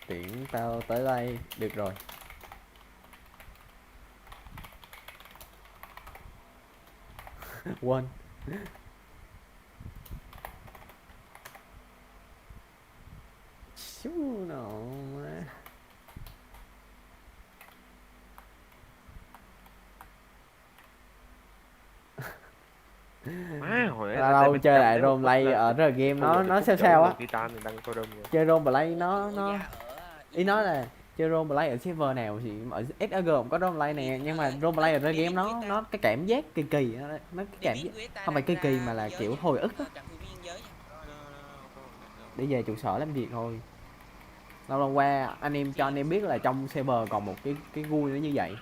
Tiễn tao tới đây được rồi. Quên. Chú nó má. Má hồi Lâu lâu chơi lại roleplay ở rồi game nó sao sao á. Chơi roleplay nó ý nói là chơi roleplay ở server nào thì ở SAG cũng có roleplay nè, nhưng mà roleplay ở game nó cái cảm giác kỳ kỳ đó, nó cái cảm giác không phải kỳ kỳ mà là kiểu hồi ức á. Để về trụ sở làm việc thôi. Lâu lâu qua anh em cho anh em biết là trong server còn một cái vui nó như vậy,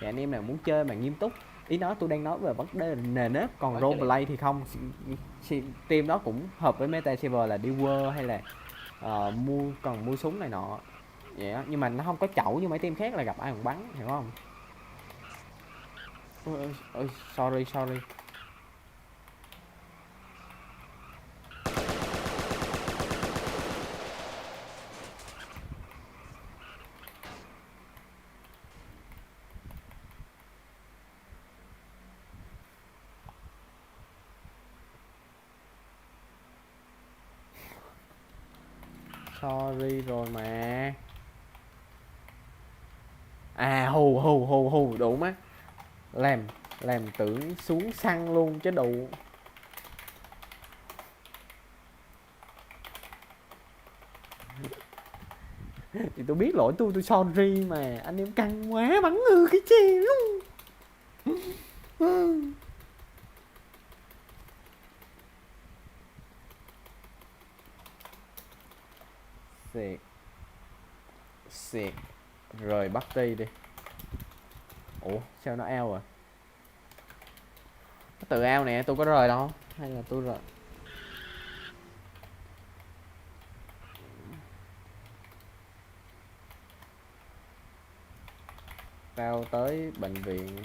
thì anh em nào muốn chơi mà nghiêm túc, ý nói tôi đang nói về vấn đề nền nếp, còn roleplay thì không. Team đó cũng hợp với meta server là đi world hay là mua súng này nọ vậy đó. Nhưng mà nó không có chậu như mấy team khác là gặp ai cũng bắn, hiểu không? Ôi, sorry. Sorry rồi mà. À hù đủ má. Làm tưởng xuống xăng luôn chứ đủ. Thì tôi biết lỗi tôi sorry mà anh em căng quá bắn ngư cái chè luôn. Xịt rồi bắt đi đi. Ủa sao nó ao à? Nó tự ao nè, tôi có rời đâu. Hay là tôi rời? Tao tới bệnh viện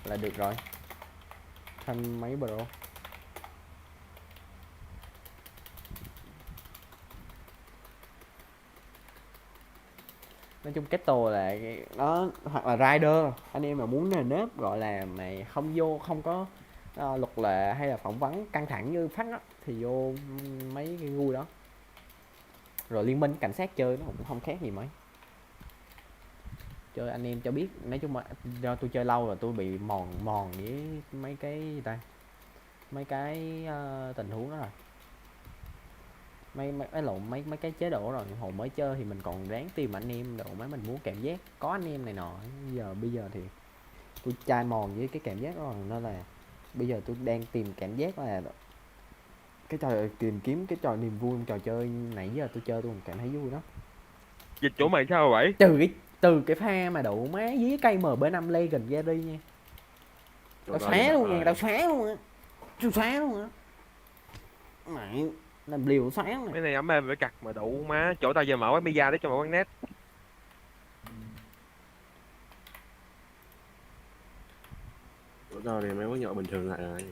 là được rồi. Thanh máy bro. Nói chung Kettle là nó hoặc là rider, anh em mà muốn nền nếp gọi là mày không có luật lệ hay là phỏng vấn căng thẳng như phát á, thì vô mấy cái gu đó. Rồi liên minh cảnh sát chơi nó cũng không khác gì mấy. Chơi anh em cho biết, nói chung mà do tôi chơi lâu rồi tôi bị mòn với mấy cái gì ta, mấy cái tình huống đó rồi, mấy cái chế độ rồi. Hồi mới chơi thì mình còn ráng tìm anh em độ mấy mình muốn cảm giác có anh em này nọ. Bây giờ thì tôi chai mòn với cái cảm giác đó rồi, nên là bây giờ tôi đang tìm cảm giác là cái trò tìm kiếm cái trò niềm vui, trò chơi nãy giờ tôi chơi tôi còn cảm thấy vui đó. Dịch chỗ mày sao vậy? Từ cái pha mà đậu má dưới cây MB5 Legend Gary nha. Tao xóa luôn nha, tao xóa luôn á. Mày làm liều xóa này. Mấy này ấm êm với cặt mà đủ má. Chỗ tao giờ mở quán pizza để cho mở quán net. Chỗ tao thì mấy quán nhậu bình thường lại rồi.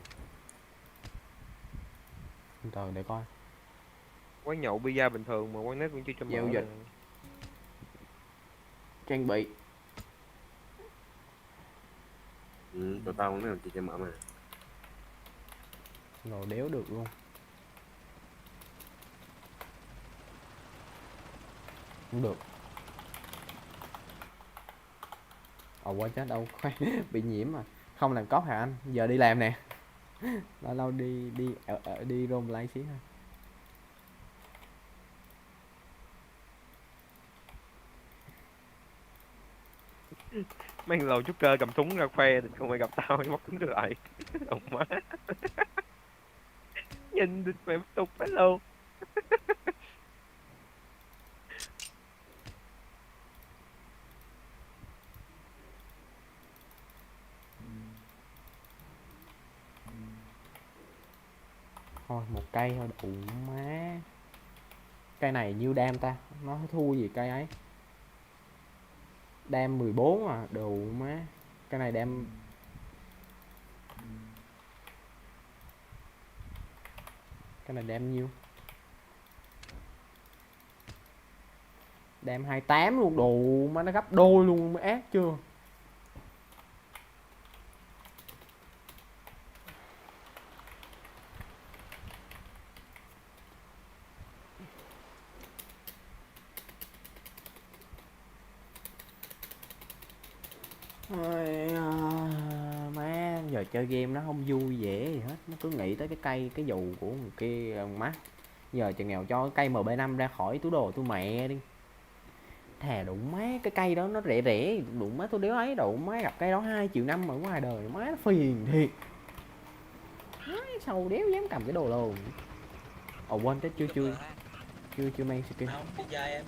Rồi để coi. Quán nhậu pizza bình thường mà quán net vẫn chưa cho mở. Giao dịch. Trang bị. Chỗ tao quán net chỉ cho mở mà. Rồi đéo được luôn. Không được. Quên chết đâu. Bị nhiễm mà. Không làm cóp hả anh? Giờ đi làm nè. Lâu đi roleplay xíu thôi. Mấy lầu chút cơ cầm súng ra khoe thì không phải gặp tao móc súng lại. Đồng má. Nhìn được mày mất tục phải luôn. Thôi một cây thôi đủ má. Cây này nhiêu đam ta? Nó thua gì cây ấy. Đam 14 à, đủ má. Cây này đam. Cái này đam nhiêu? Đem 28 luôn, đồ mà nó gấp đôi luôn, mới ác chưa. Ôi, má giờ chơi game nó không vui vẻ gì hết, nó cứ nghĩ tới cái cây cái dù của người kia má. Giờ chừng nghèo cho cái cây MB5 ra khỏi túi đồ tôi mẹ đi. Thà đụng má cái cây đó nó rẻ rẻ, đụng má tôi đéo ấy, đụng má gặp cây đó 2,5 triệu ở ngoài đời má nó phiền thiệt. Má sao đéo dám cầm cái đồ luôn. Ồ quên chết, chưa mang skin. Không, đi chơi em.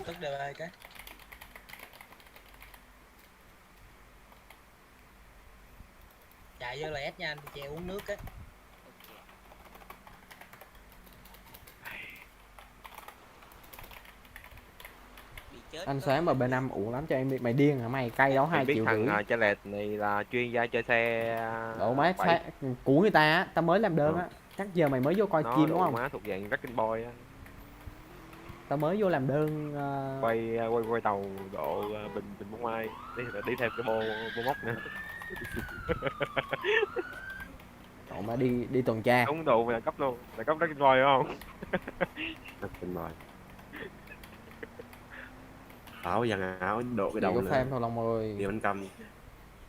Tức đều ơi cái. Chạy vô là ép nha anh, chè uống nước á. Bị chết Anh có xóa cái MB5 uổng lắm cho em đi. Mày điên hả mày, cây đó 2,5 Em biết triệu. thằng Cha Lẹt này là chuyên gia chơi xe Độ má bảy. của người ta á, tao mới làm đơn Ừ. á. Chắc giờ mày mới vô coi Nó chim đúng độ không? má thuộc dạng Wrecking Boy á. Tao mới vô làm đơn Quay tàu độ bình bông ai đi thêm cái bô móc nữa. Cậu má đi tuần tra. Đúng độ mày cấp luôn, mày cấp Wrecking Boy không? Wrecking Boy. Áo dàn áo độ cái Chỉ đầu có nữa. pham thôi Long ơi. Điều anh cầm.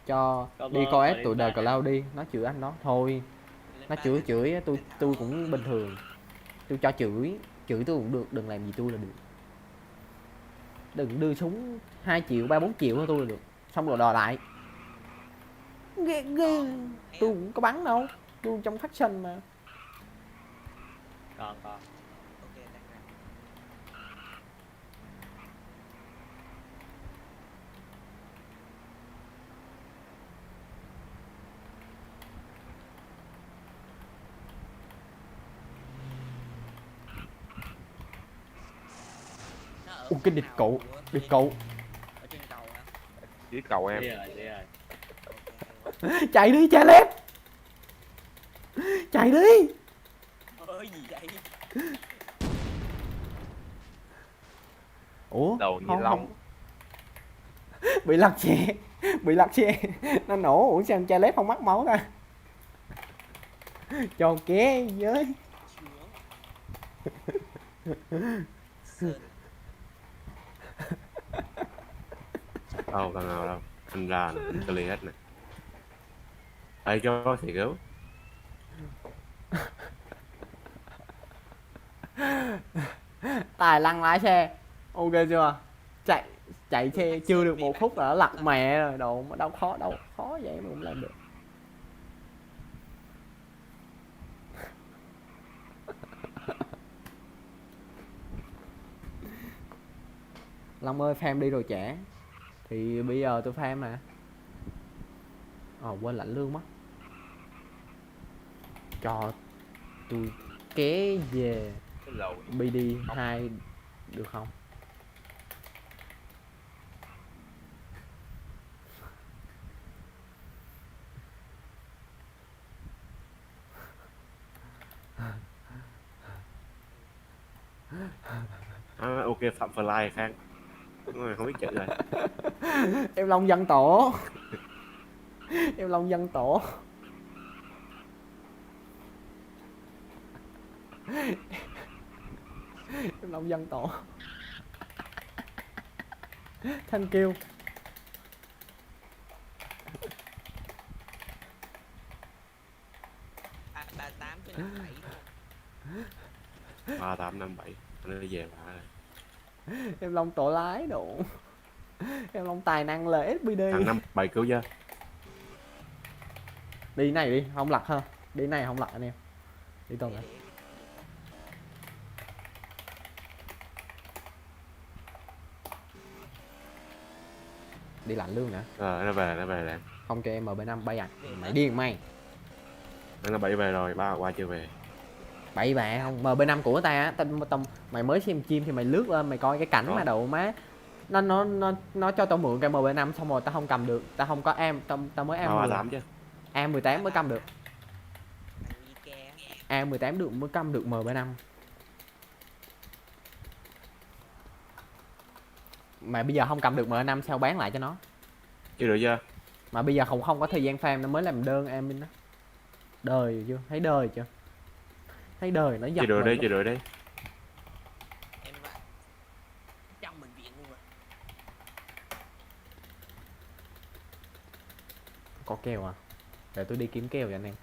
Cho Có đi bơ, coi có ép tụi đi đời ba. Cloud đi, nó chửi anh đó thôi. Nó chửi tôi cũng bình thường. Tôi cho chửi tôi cũng được, đừng làm gì tôi là được. Đừng đưa súng 2 triệu 3 4 triệu cho tôi là được. Xong rồi đòi lại. Ghê. Tôi cũng có bắn đâu. Tôi trong faction mà. Còn Ok, đang ra. Nó ở Ủa, cái khúc địch nào cụ, của địch Phoenix? cụ. Ở trên cầu hả? Dưới cầu em. đi rồi. Ok, hay quá. Chạy đi cha lép. Chạy đi. Ơi gì vậy? Ủa Đầu như không, lông. bị lật xe nó nổ. Ủa sao cha lép không mắc máu ta? Cho ké với. Sơn. Đâu thằng nào đâu. Anh ra nè, anh clear hết nè. Ê cho thì cứu. Tài lăng lái xe. Ok chưa? Chạy xe chưa được 1 phút là nó lật mẹ rồi. Đồ đâu khó vậy mà cũng làm được. Long ơi farm đi rồi trả. Thì bây giờ tôi farm nè. Quên lãnh lương mất. Cho tôi ké về Cái lầu. BD 2 được không? Ok Phạm Fly Khang. Không biết chữ rồi. Em Long dân tổ. Em Long dân tổ. Em Long dân tổ. Thank you. À, 38 với 57 đúng không? 3857. Anh đi về mà. Em Long tổ lái độ. Em Long tài năng là SPD. Thằng 57 cứu chưa? Đi này đi, không lật ha. Đi này không lật anh em. Đi tuần này. Đi lạnh lương nè. Nó về nè. Không cho em MB5 bay à. Mày điên mày. Nó 7 về rồi, 3 qua chưa về. Bậy bạ không, MB5 của ta á, mày mới xem chim thì mày lướt lên mày coi cái cảnh Có. mà đậu má. Nó cho tao mượn cái MB5 xong rồi tao không cầm được, tao không có am, tao mới am Ba 10. tám chứ. A18 mới cầm được. Thằng đi ke A18 được mới cầm được MB5. Mà bây giờ không cầm được MB5 sao bán lại cho nó. Chưa được chưa? Mà bây giờ không có thời gian farm nó mới làm đơn admin đó. Đời chưa? Thấy đời chưa? Thấy đời nó Chưa giật được mình đấy, lúc- chưa được đấy. em ạ. Trong bệnh viện luôn rồi. Có kèo à? Để tôi đi kiếm kèo cho anh em.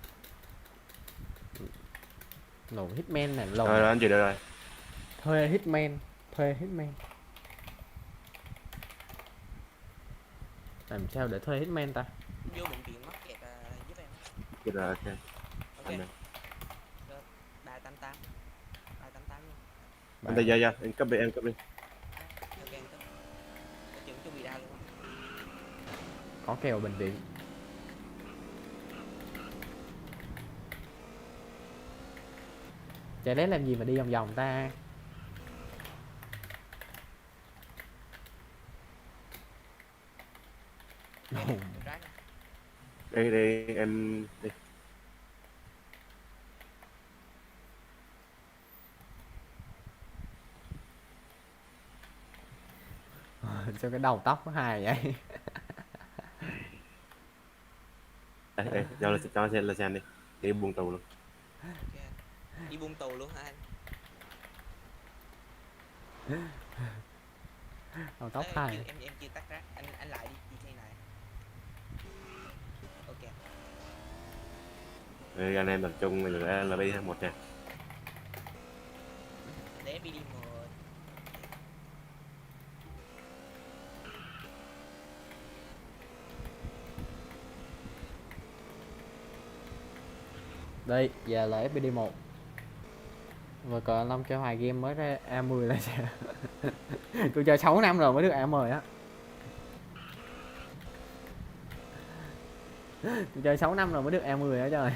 Lồn hitman này, lồn Rồi anh chưa được rồi. thuê hitman, thuê hitman. Làm sao để thuê hitman ta? Vô bệnh viện mắc kẹt giúp em. Chưa được, ok. Ok. Anh này. 388. 388 luôn. Anh ta ra, em cấp đi, em cấp đi. Ok anh Tuấn. Cái chuyện chuẩn bị ra luôn á. Có kèo bệnh viện. Chạy đấy làm gì mà đi vòng vòng ta? Ok, được rái nè. Đây, đây, em... Đi. Sao cái đầu tóc có hai vậy? Đây, cho xe lên xe đi. Đi buông tù luôn. Ok. Đi buông tù luôn hả anh? Đầu tóc Ê, hai. em chưa tắt rác. Anh lại đi thi này. Ok. Rồi anh em tập trung rồi LB một nha. Để BD1. Đây, giờ là FPD1. Và cờ Long kêu hoài game mới ra A10 là sao? Tôi chơi 6 năm rồi mới được A10 á. Tôi chơi 6 năm rồi mới được A10 á trời.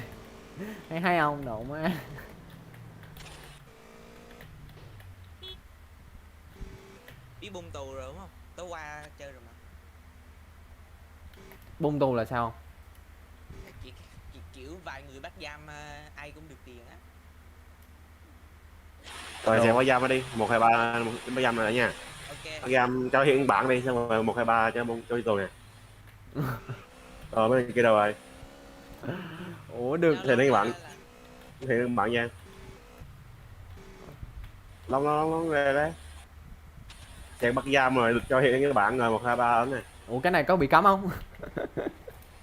Hay không? Độ má. Biết bung tù rồi đúng không? Tối qua chơi rồi mà. Bung tù là sao? Kiểu vài người bắt giam ai cũng được tiền á. Rồi xe có giam nó đi, 1 2 3 có giam rồi nha. Ok. Có giam cho hiện bản đi, xong rồi 1 2 3 cho tù nè. Rồi mấy kia đâu rồi? Ủa được. Thì đến bạn. Thì đến bạn nha. Long về đấy. Xe bắt giam rồi được cho hiện cái bản rồi 1 2 3 ấn này. Ủa cái này có bị cấm không?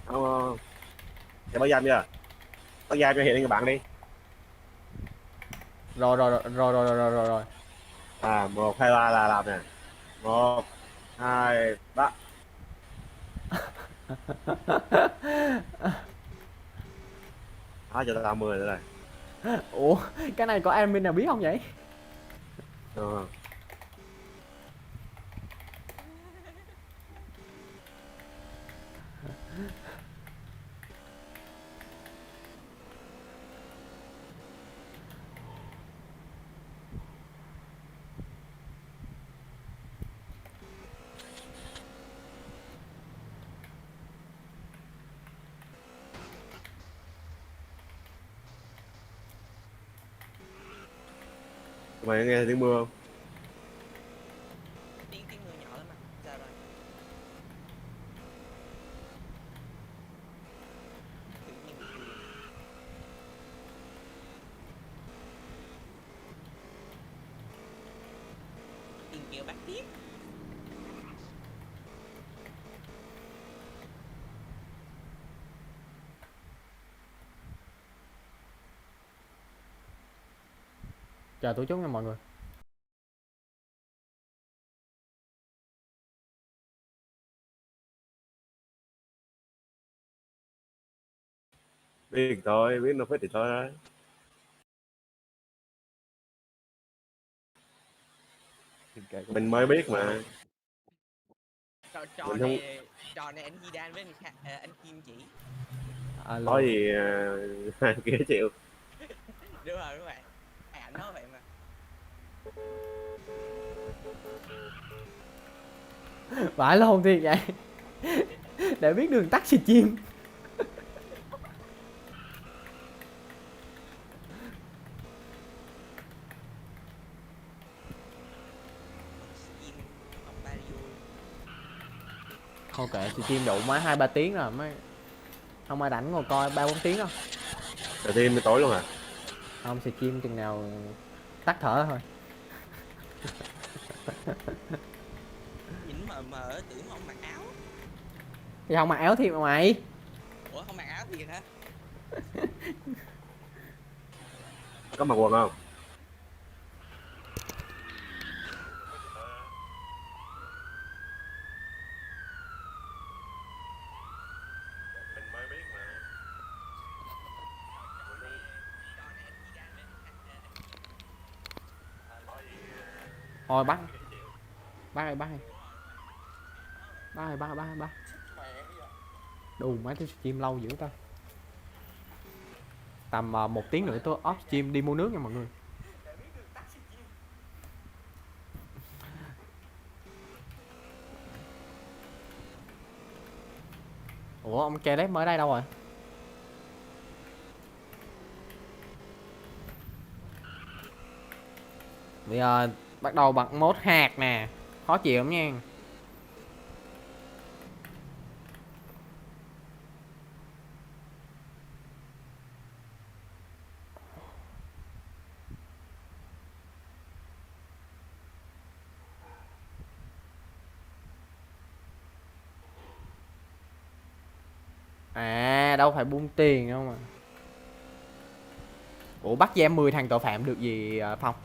Không. Xe bắt giam chưa? Bắt giam cho hiện cái bạn đi. Rồi. À 1 2 3 là làm nè. 1 2 3. Đó cho tao 10 nữa rồi. Ủa cái này có admin nào biết không vậy? Ờ. Mày nghe tiếng mưa không? Tiếng mưa nhỏ lắm mà. Sao rồi? Tự nhiên bị cười. Tiền kêu bắt tiếp. Chờ tôi chút nha mọi người. Biết thôi, biết nó phết thì thôi đó. Mình mới biết mà. Trò Mình này anh Zidane với anh Kim chỉ. Alo. Có gì kia chịu. Đúng rồi. bạn nói vậy mà. Phải luôn thì vậy. Để biết đường tắt stream. Im học Mario. Thôi kệ, stream đủ má 2-3 tiếng rồi mới không ai rảnh ngồi coi 3-4 tiếng đâu. Đầu tiên tối luôn à? Không, stream chừng nào tắt thở thôi. Nhìn mờ tưởng không mặc áo. Thì không mặc áo thiệt mà mày. Ủa không mặc áo thiệt hả? Có mặc quần không? Thôi bắt ơi, bắt. Đù má tôi stream lâu dữ ta. Tầm 1 tiếng nữa tôi off stream đi mua nước nha mọi người. Ủa ông Caleb mới đây đâu rồi? Bây giờ bắt đầu bằng mốt hạt nè. Khó chịu lắm nha. À đâu phải buông tiền đâu mà. Ủa bắt giam 10 thằng tội phạm được gì Phong?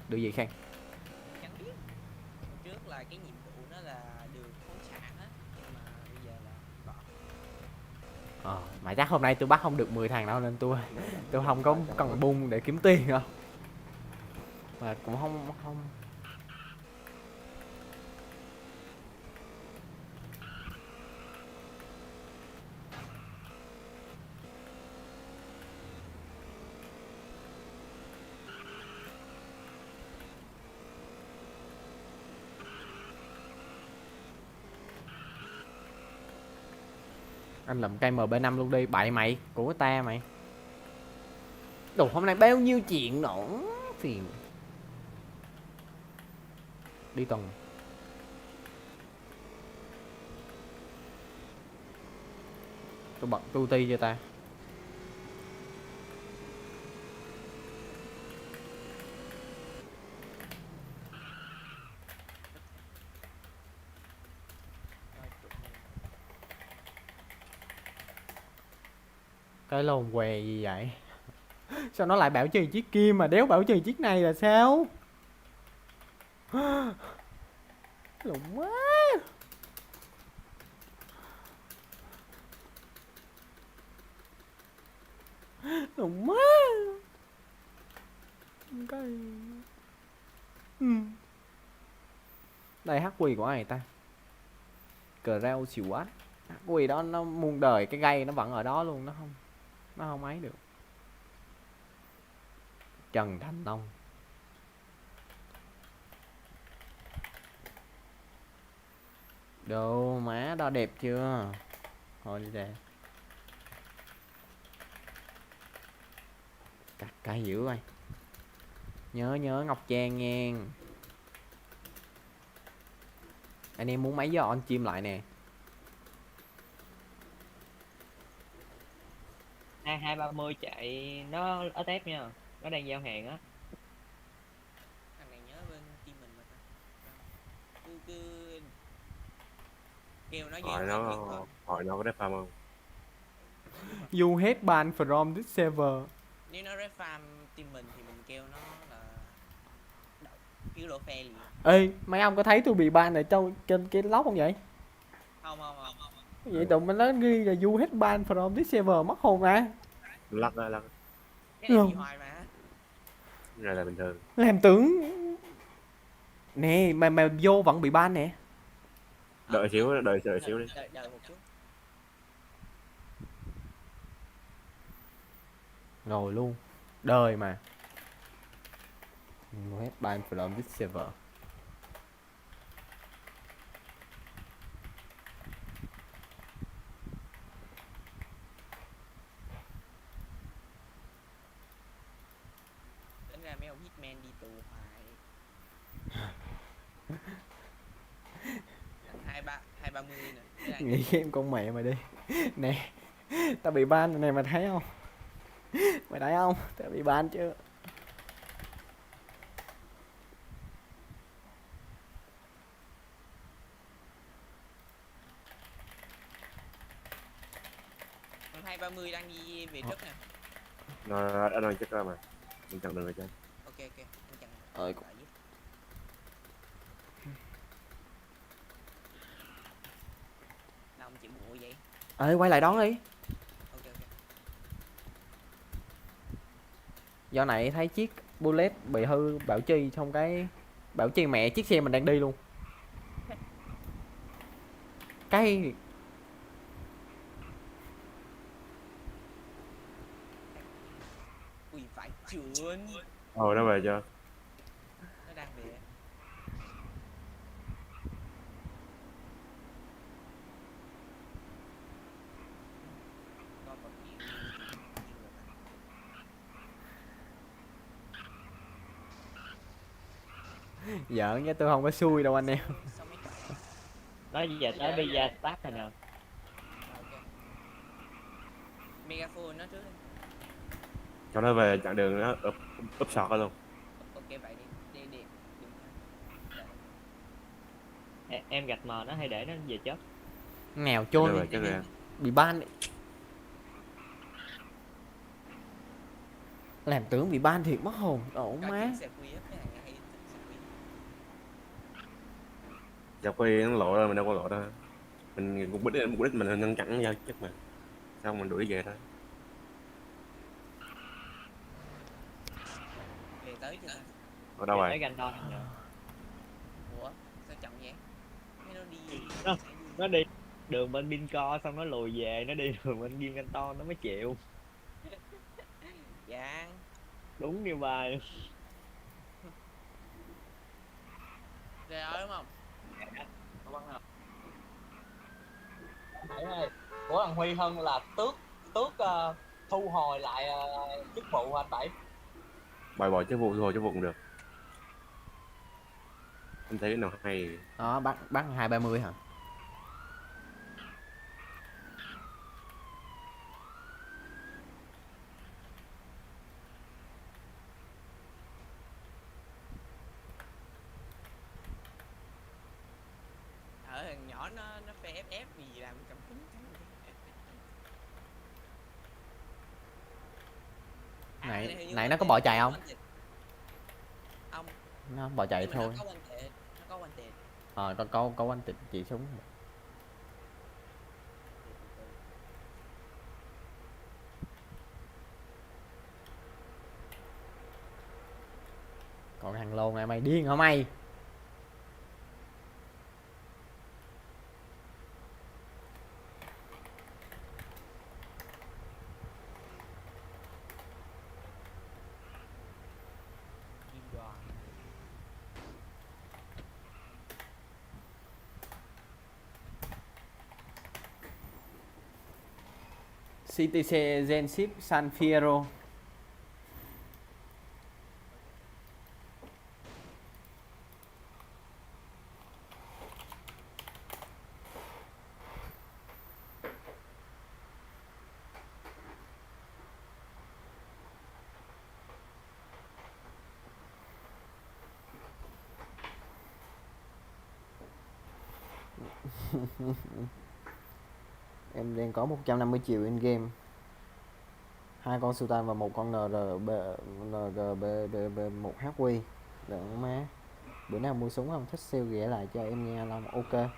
Được gì Khang? Chẳng biết. Trước là cái nhiệm vụ nó là được khoáng sản á, nhưng mà bây giờ là bỏ. Mà chắc hôm nay tôi bắt không được 10 thằng đâu nên tôi không có cần bung để kiếm tiền đâu. Mà cũng không. Anh làm cây MB5 luôn đi, bậy mày, của ta mày. Đồ hôm nay bao nhiêu chuyện nữa, phiền. Đi tuần. Tôi bật tu ti cho ta. Cái lồn què gì vậy? Sao nó lại bảo trì chiếc kia mà đéo bảo trì chiếc này là sao? Lộn quá. Lộn quá. Cái... Đây hắc quỳ của ai ta? Cờ reo xỉu quá. Hắc quỳ đó nó muôn đời cái gây nó vẫn ở đó luôn, nó không ấy được. Trần Thành Long. Đồ má đó đẹp chưa? Thôi đi ra. Cắt cái dữ rồi. Nhớ Ngọc Trang nha. Anh em muốn mấy giờ on chim lại nè? 22:30 chạy nó ở tép nha, nó đang giao hàng á. Thằng này nhớ bên team mình mà ta. Cứ kêu nó Hỏi nó có rep farm không? You hate ban from this server. Nếu nó rep farm team mình thì mình kêu nó là phiếu đổ phe liền. Ê, mấy ông có thấy tôi bị ban ở trong trên cái lóc không vậy? Không. Vậy tụi mình nó ghi là you hate ban from this server mất hồn à? Lắc. Cái này gì hoài mà. Này là bình thường. Làm tưởng nè mà vô vẫn bị ban nè. Đợi xíu đi. Đợi một chút. Rồi luôn. Đời mà. No have ban from this server. Tính ra mấy ông hitman đi tù hoài. Hai ba mươi nè. Thế là Nghĩ game con mẹ mày đi. Nè, tao bị ban rồi này mày thấy không? Mày thấy không? Tao bị ban chứ. con 230 đang đi về trước nè. Nó đã đang chết ra mà. Mình chặn đường rồi chứ. Ok ok, anh chặn. Ơi, Đợi giúp. Nào ông chịu bộ vậy? ê quay lại đón đi. Ok ok. Do này thấy chiếc bullet bị hư bảo chi, xong cái bảo chi mẹ chiếc xe mình đang đi luôn. Cái Ui phải chườn. Nó về chưa? Nó đang về. Coi còn nhiều người ta. giỡn chứ tôi không có xui đâu anh em. Sao mấy cái Nó giờ tới Visa Start rồi nè. ok. Megaphone nó trước đi. Cho nó về chặn đường nó úp sọt luôn. Ok vậy đi. Đi đi. Đừng thôi. Đợi. Em gạch mờ nó hay để nó về chết. Nghèo Nó chôn về chết rồi. bị ban ấy. Làm tướng bị ban thiệt mất hồn. Ổn Coi má. chuyến xe quy á, cái này hay thích xe quy. Dọc khi nó lộ ra mình đâu có lộ đâu. Mình mục đích mình là ngăn chặn giao chất mà. Xong mình đuổi về thôi. Về tới chưa ta? Ở đâu Về rồi? tới Gandon nè. Ủa sao chậm vậy? Mấy nó đi. Nó đi đường bên Binco xong nó lùi về, nó đi đường bên Kim Canton nó mới chịu. Dạ. Đúng như bài. Về ở đúng không? Hải ơi, của thằng Huy Hân là tước thu hồi lại chức vụ anh Bảy. Bài bỏ chứ vụ thôi chứ vụ cũng được. Anh thấy cái nào hay. Đó bắt 230 hả? Ở thằng nhỏ nó phê FF vì làm cầm cứng Nãy nó có bỏ chạy không? Ông Nó bỏ chạy thôi. nó có quan tệ. Có anh tịch chỉ súng. Còn thằng lồn này mày điên hả mày? CTC Genship San Fierro. Em đang có 150 triệu in game. 2 con Sultan và 1 con NGB 1 HQ. Đừng má. Bữa nào mua súng không thích siêu ghẻ lại cho em nghe Long. Ok.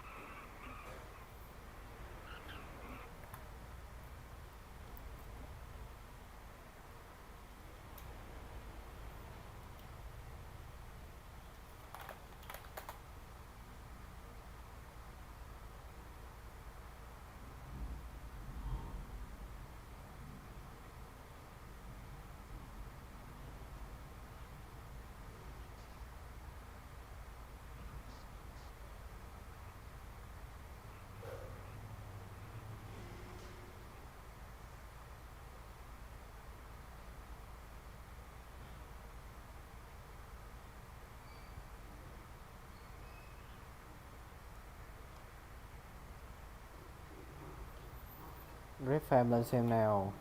Red Farm lên xem nào.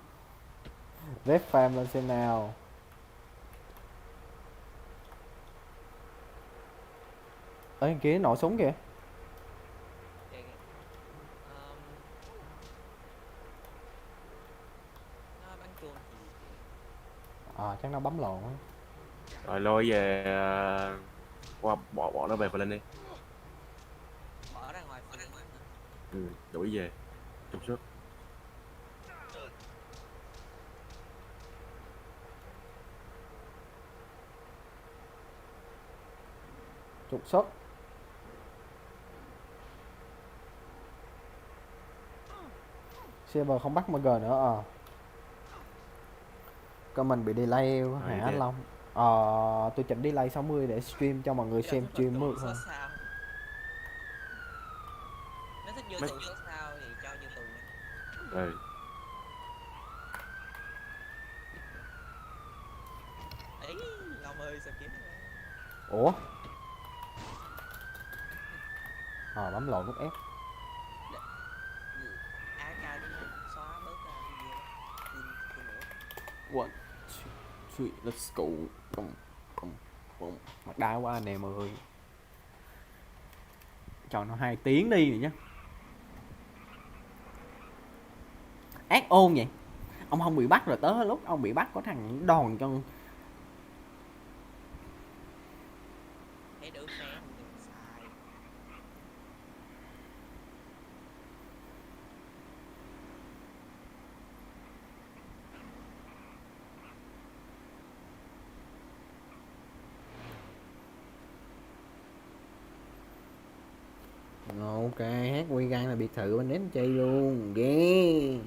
Red Farm lên xem nào. Ở kia nổ súng kìa. Kìa, kìa. Nó bắn chuông thì Chắc nó bấm lộn á. Rồi lôi về bỏ nó về Flint đi. bỏ ra ngoài phía ngoài. Đuổi về trục xuất. Trục xuất. Silver không bắt MG nữa. Con mình bị delay hả anh Long? Tôi chỉnh delay 60 để stream cho mọi người xem stream mượt hơn. Nếu thích vô tù số sao thì cho vô tù nha. Ừ. Ấy, Long ơi sao kiếm này? Ủa? Bấm lộn nút F. AK đi xóa bớt video. One, two, three, let's go. Mặt đá quá anh em ơi. Cho nó 2 tiếng đi rồi nhá. Ác ôn vậy. Ông không bị bắt rồi, tới lúc ông bị bắt có thằng đòn cho. Thấy đỡ phê đừng xài. Ok, hát quy gan là biệt thự bên đến chơi luôn. Ghê.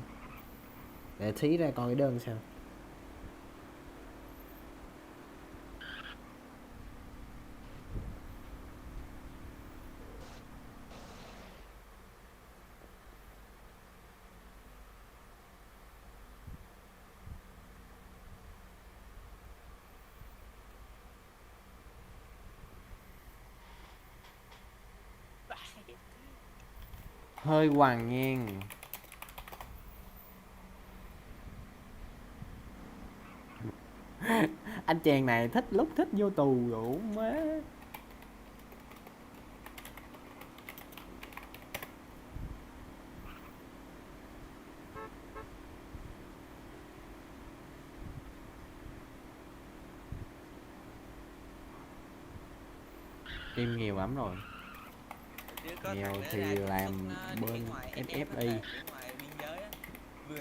Để thí ra coi cái đơn sao. Hơi hoàng ngang. Anh chàng này thích lúc thích vô tù đủ má. Em nghèo lắm rồi. Nghèo thì làm bên FFI.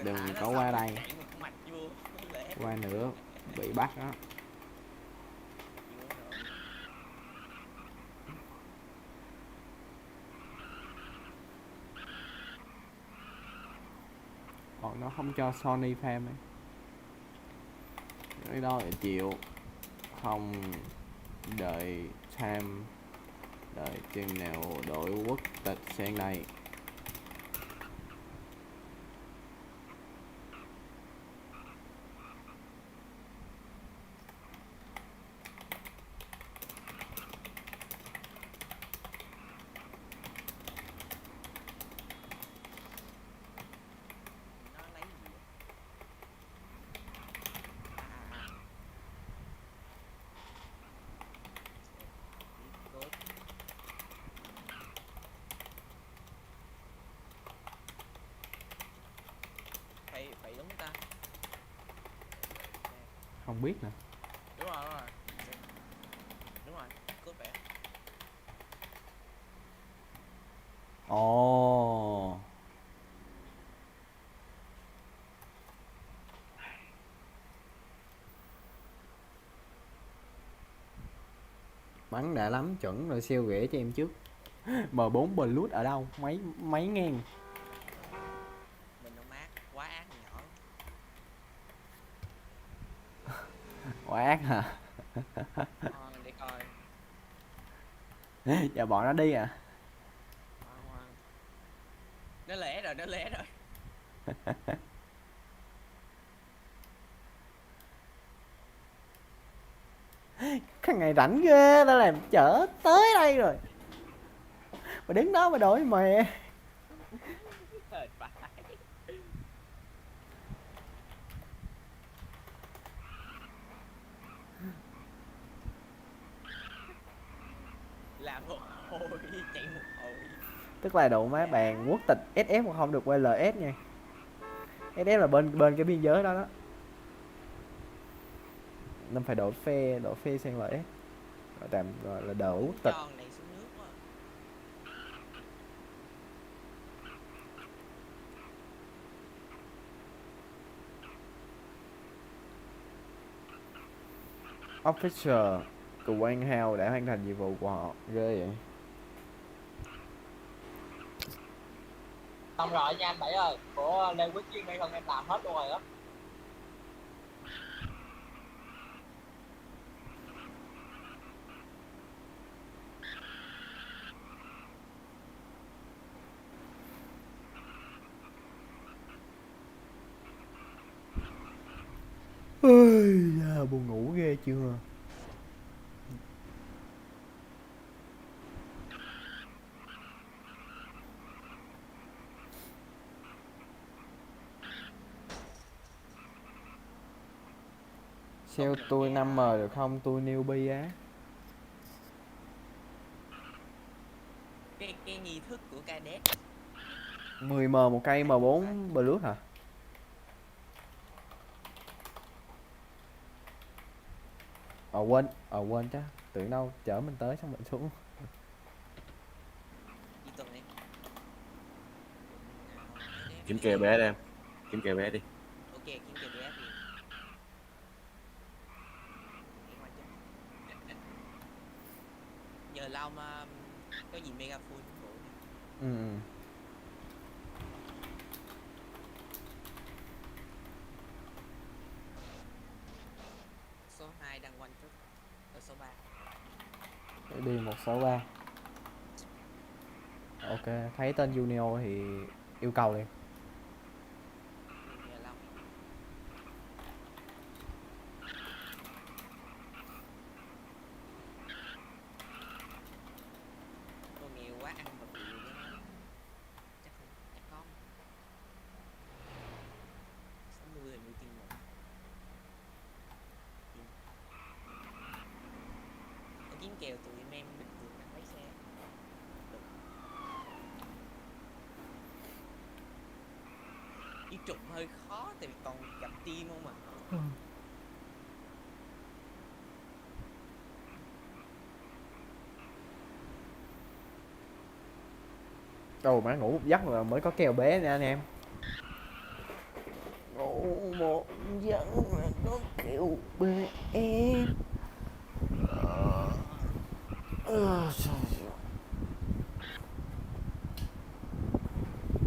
Đừng có qua đây. Qua nữa bị bắt đó. Còn nó không cho Sony Farm ấy. Cái đó là chịu. Không đợi tham. Đợi chừng nào đội quốc tịch sang đây. Phải đúng ta. Không biết nè. Đúng rồi, đúng rồi. Đúng rồi, cốt vẽ. Ồ. Bắn đã lắm, chuẩn rồi, siêu ghẻ cho em trước. M4 Bluetooth ở đâu? Mấy ngàn. Mình nó mát, quá ác nhỏ. Quá ác hả? Để coi. Giờ bọn nó đi à? Nó lẻ rồi, nó lẻ rồi. Cái ngày rảnh ghê, tao làm chở tới đây rồi. Mà đứng đó mà đổi mẹ. Là một hồi chạy một hồi. Tức là độ má bàn quốc tịch SF mà không được quay LS nha. SF là bên bên cái biên giới đó đó. Nên phải đổi phe sang LS. Gọi tạm gọi là đổi quốc tịch. Cho này xuống nước quá. Officer của Quang Hao đã hoàn thành nhiệm vụ của họ. Ghê vậy. Xong rồi nha anh Bảy ơi, của Lê Quyết Chiến hay không em làm hết luôn rồi đó. Ôi, buồn ngủ ghê chưa. Sale tôi 5M được không? Tôi newbie á. Cái nghi thức của cadet. 10M một cây M4 Blue hả? Quên chứ. Tưởng đâu chở mình tới xong mình xuống. Đi tuần đi. Kiếm kèo bé đi em. Kiếm kèo bé đi. Ok, kiếm kèo bé thì. Giờ Long có gì mega full bộ này. Ừ. Số 2 đang quanh trước. Ở số 3. Để đi 163. Ok, thấy tên Junior thì yêu cầu liền. Giờ Long. Tôi nghèo quá ăn vật liệu đó. Chắc không. 60 hình tiền một. Kiếm kèo tụi em bình thường đang lấy xe. Được. Đi trụng hơi khó tại vì còn gặp team không à. Ồ má ngủ một giấc là mới có kèo bé nha anh em. Ngủ một giấc là có kèo bé.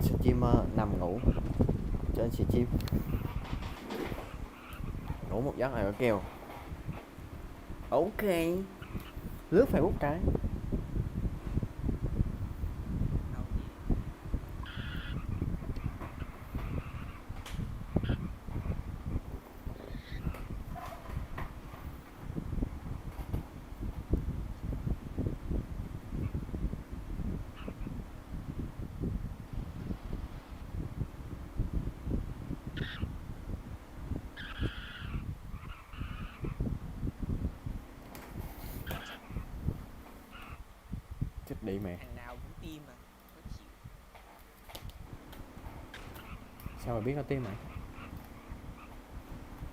Streamer nằm ngủ trên stream. Ngủ một giấc là có kèo. Ok. Lướt Facebook cái. Chết đi mẹ. Thằng nào cũng team mà. Khó chịu. Sao mà biết nó tim mày?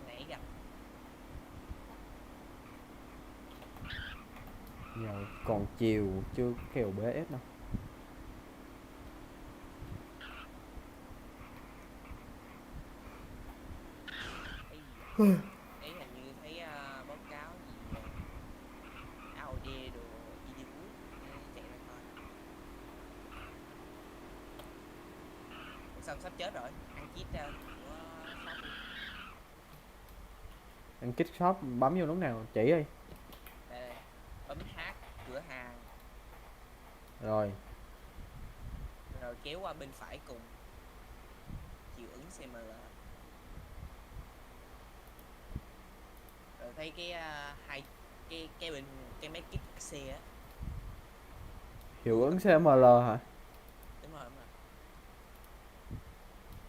Nãy gặp. Giờ còn chiều chưa kèo BS đâu. Ấy hình như thấy báo cáo gì Audi đồ IDU chạy ra coi. Xong sắp chết rồi, ăn chít của shop đi. Anh kích shop bấm vô lúc nào chỉ đi. Đây, bấm H cửa hàng Rồi. rồi kéo qua bên phải cùng chịu ứng CML. Rồi thấy cái hai cái bên cái máy kit xe á. Hiệu ứng CML hả? Đúng rồi.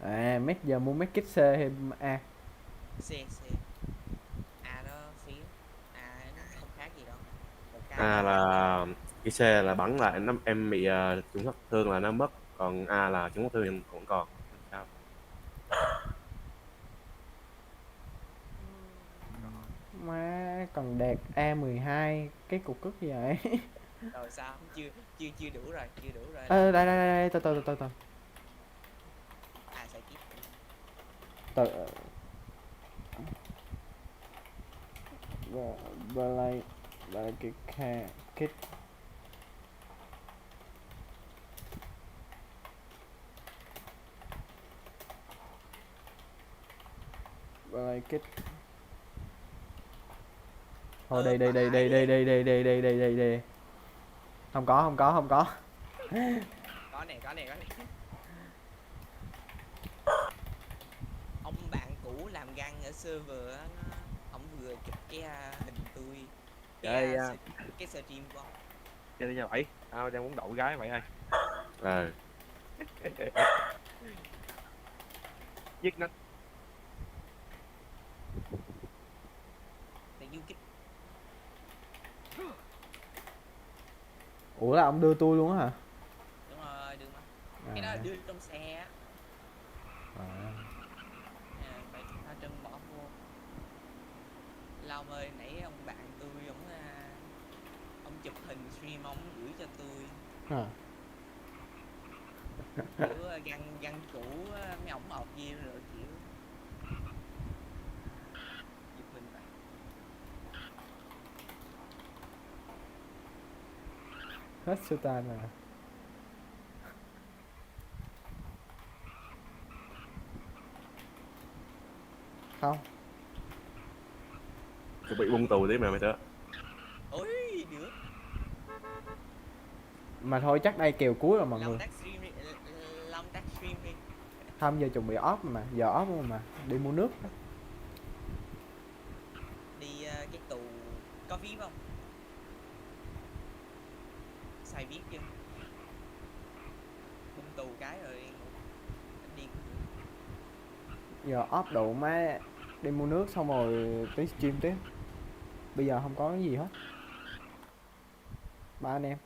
À, giờ mua make kit C hay A? C A nó phí. A nó không khác gì đâu. Một cái À là Cái C là bắn lại nó em bị trúng sát thương là nó mất, còn A là trúng sát thương vẫn còn. Sao? Má còn đẹp A12 cái cục cức gì vậy? Rồi sao? Chưa đủ rồi, chưa đủ rồi. Ê, đây từ À sai kiếp. từ và lại cái kha kích và lại kích thôi đây không có Có nè. Ông bạn cũ làm găng ở server á, ông vừa chụp cái hình tôi Chơi cái stream của ông. chơi đi nha bảy, tao đang muốn đậu gái vậy ơi. Ờ. Giết nó. Để du kích. ủa là ông đưa tôi luôn á hả? Đúng rồi, đưa mà. Cái đó là đưa trong xe á. Phải tao Trân bỏ vô. Long ơi, nãy ông bạn tôi ông chụp hình stream ông gửi cho tôi. Kiểu găng cũ mấy ổng ọp gì rồi kiểu chụp hình vậy. Hết sư tan rồi. Không. Tôi bị bung tù tí mà mày tớ. Ôi, được. Mà thôi chắc đây kèo cuối rồi mọi người. Long tắt stream đi. Không giờ chuẩn bị off mà, giờ off luôn mà, đi mua nước. Đi cái tù có ví không? Xài viết chưa? Bung tù cái rồi đi. Giờ off độ má, đi mua nước xong rồi tới stream tiếp. Bây giờ không có cái gì hết. Ba anh em.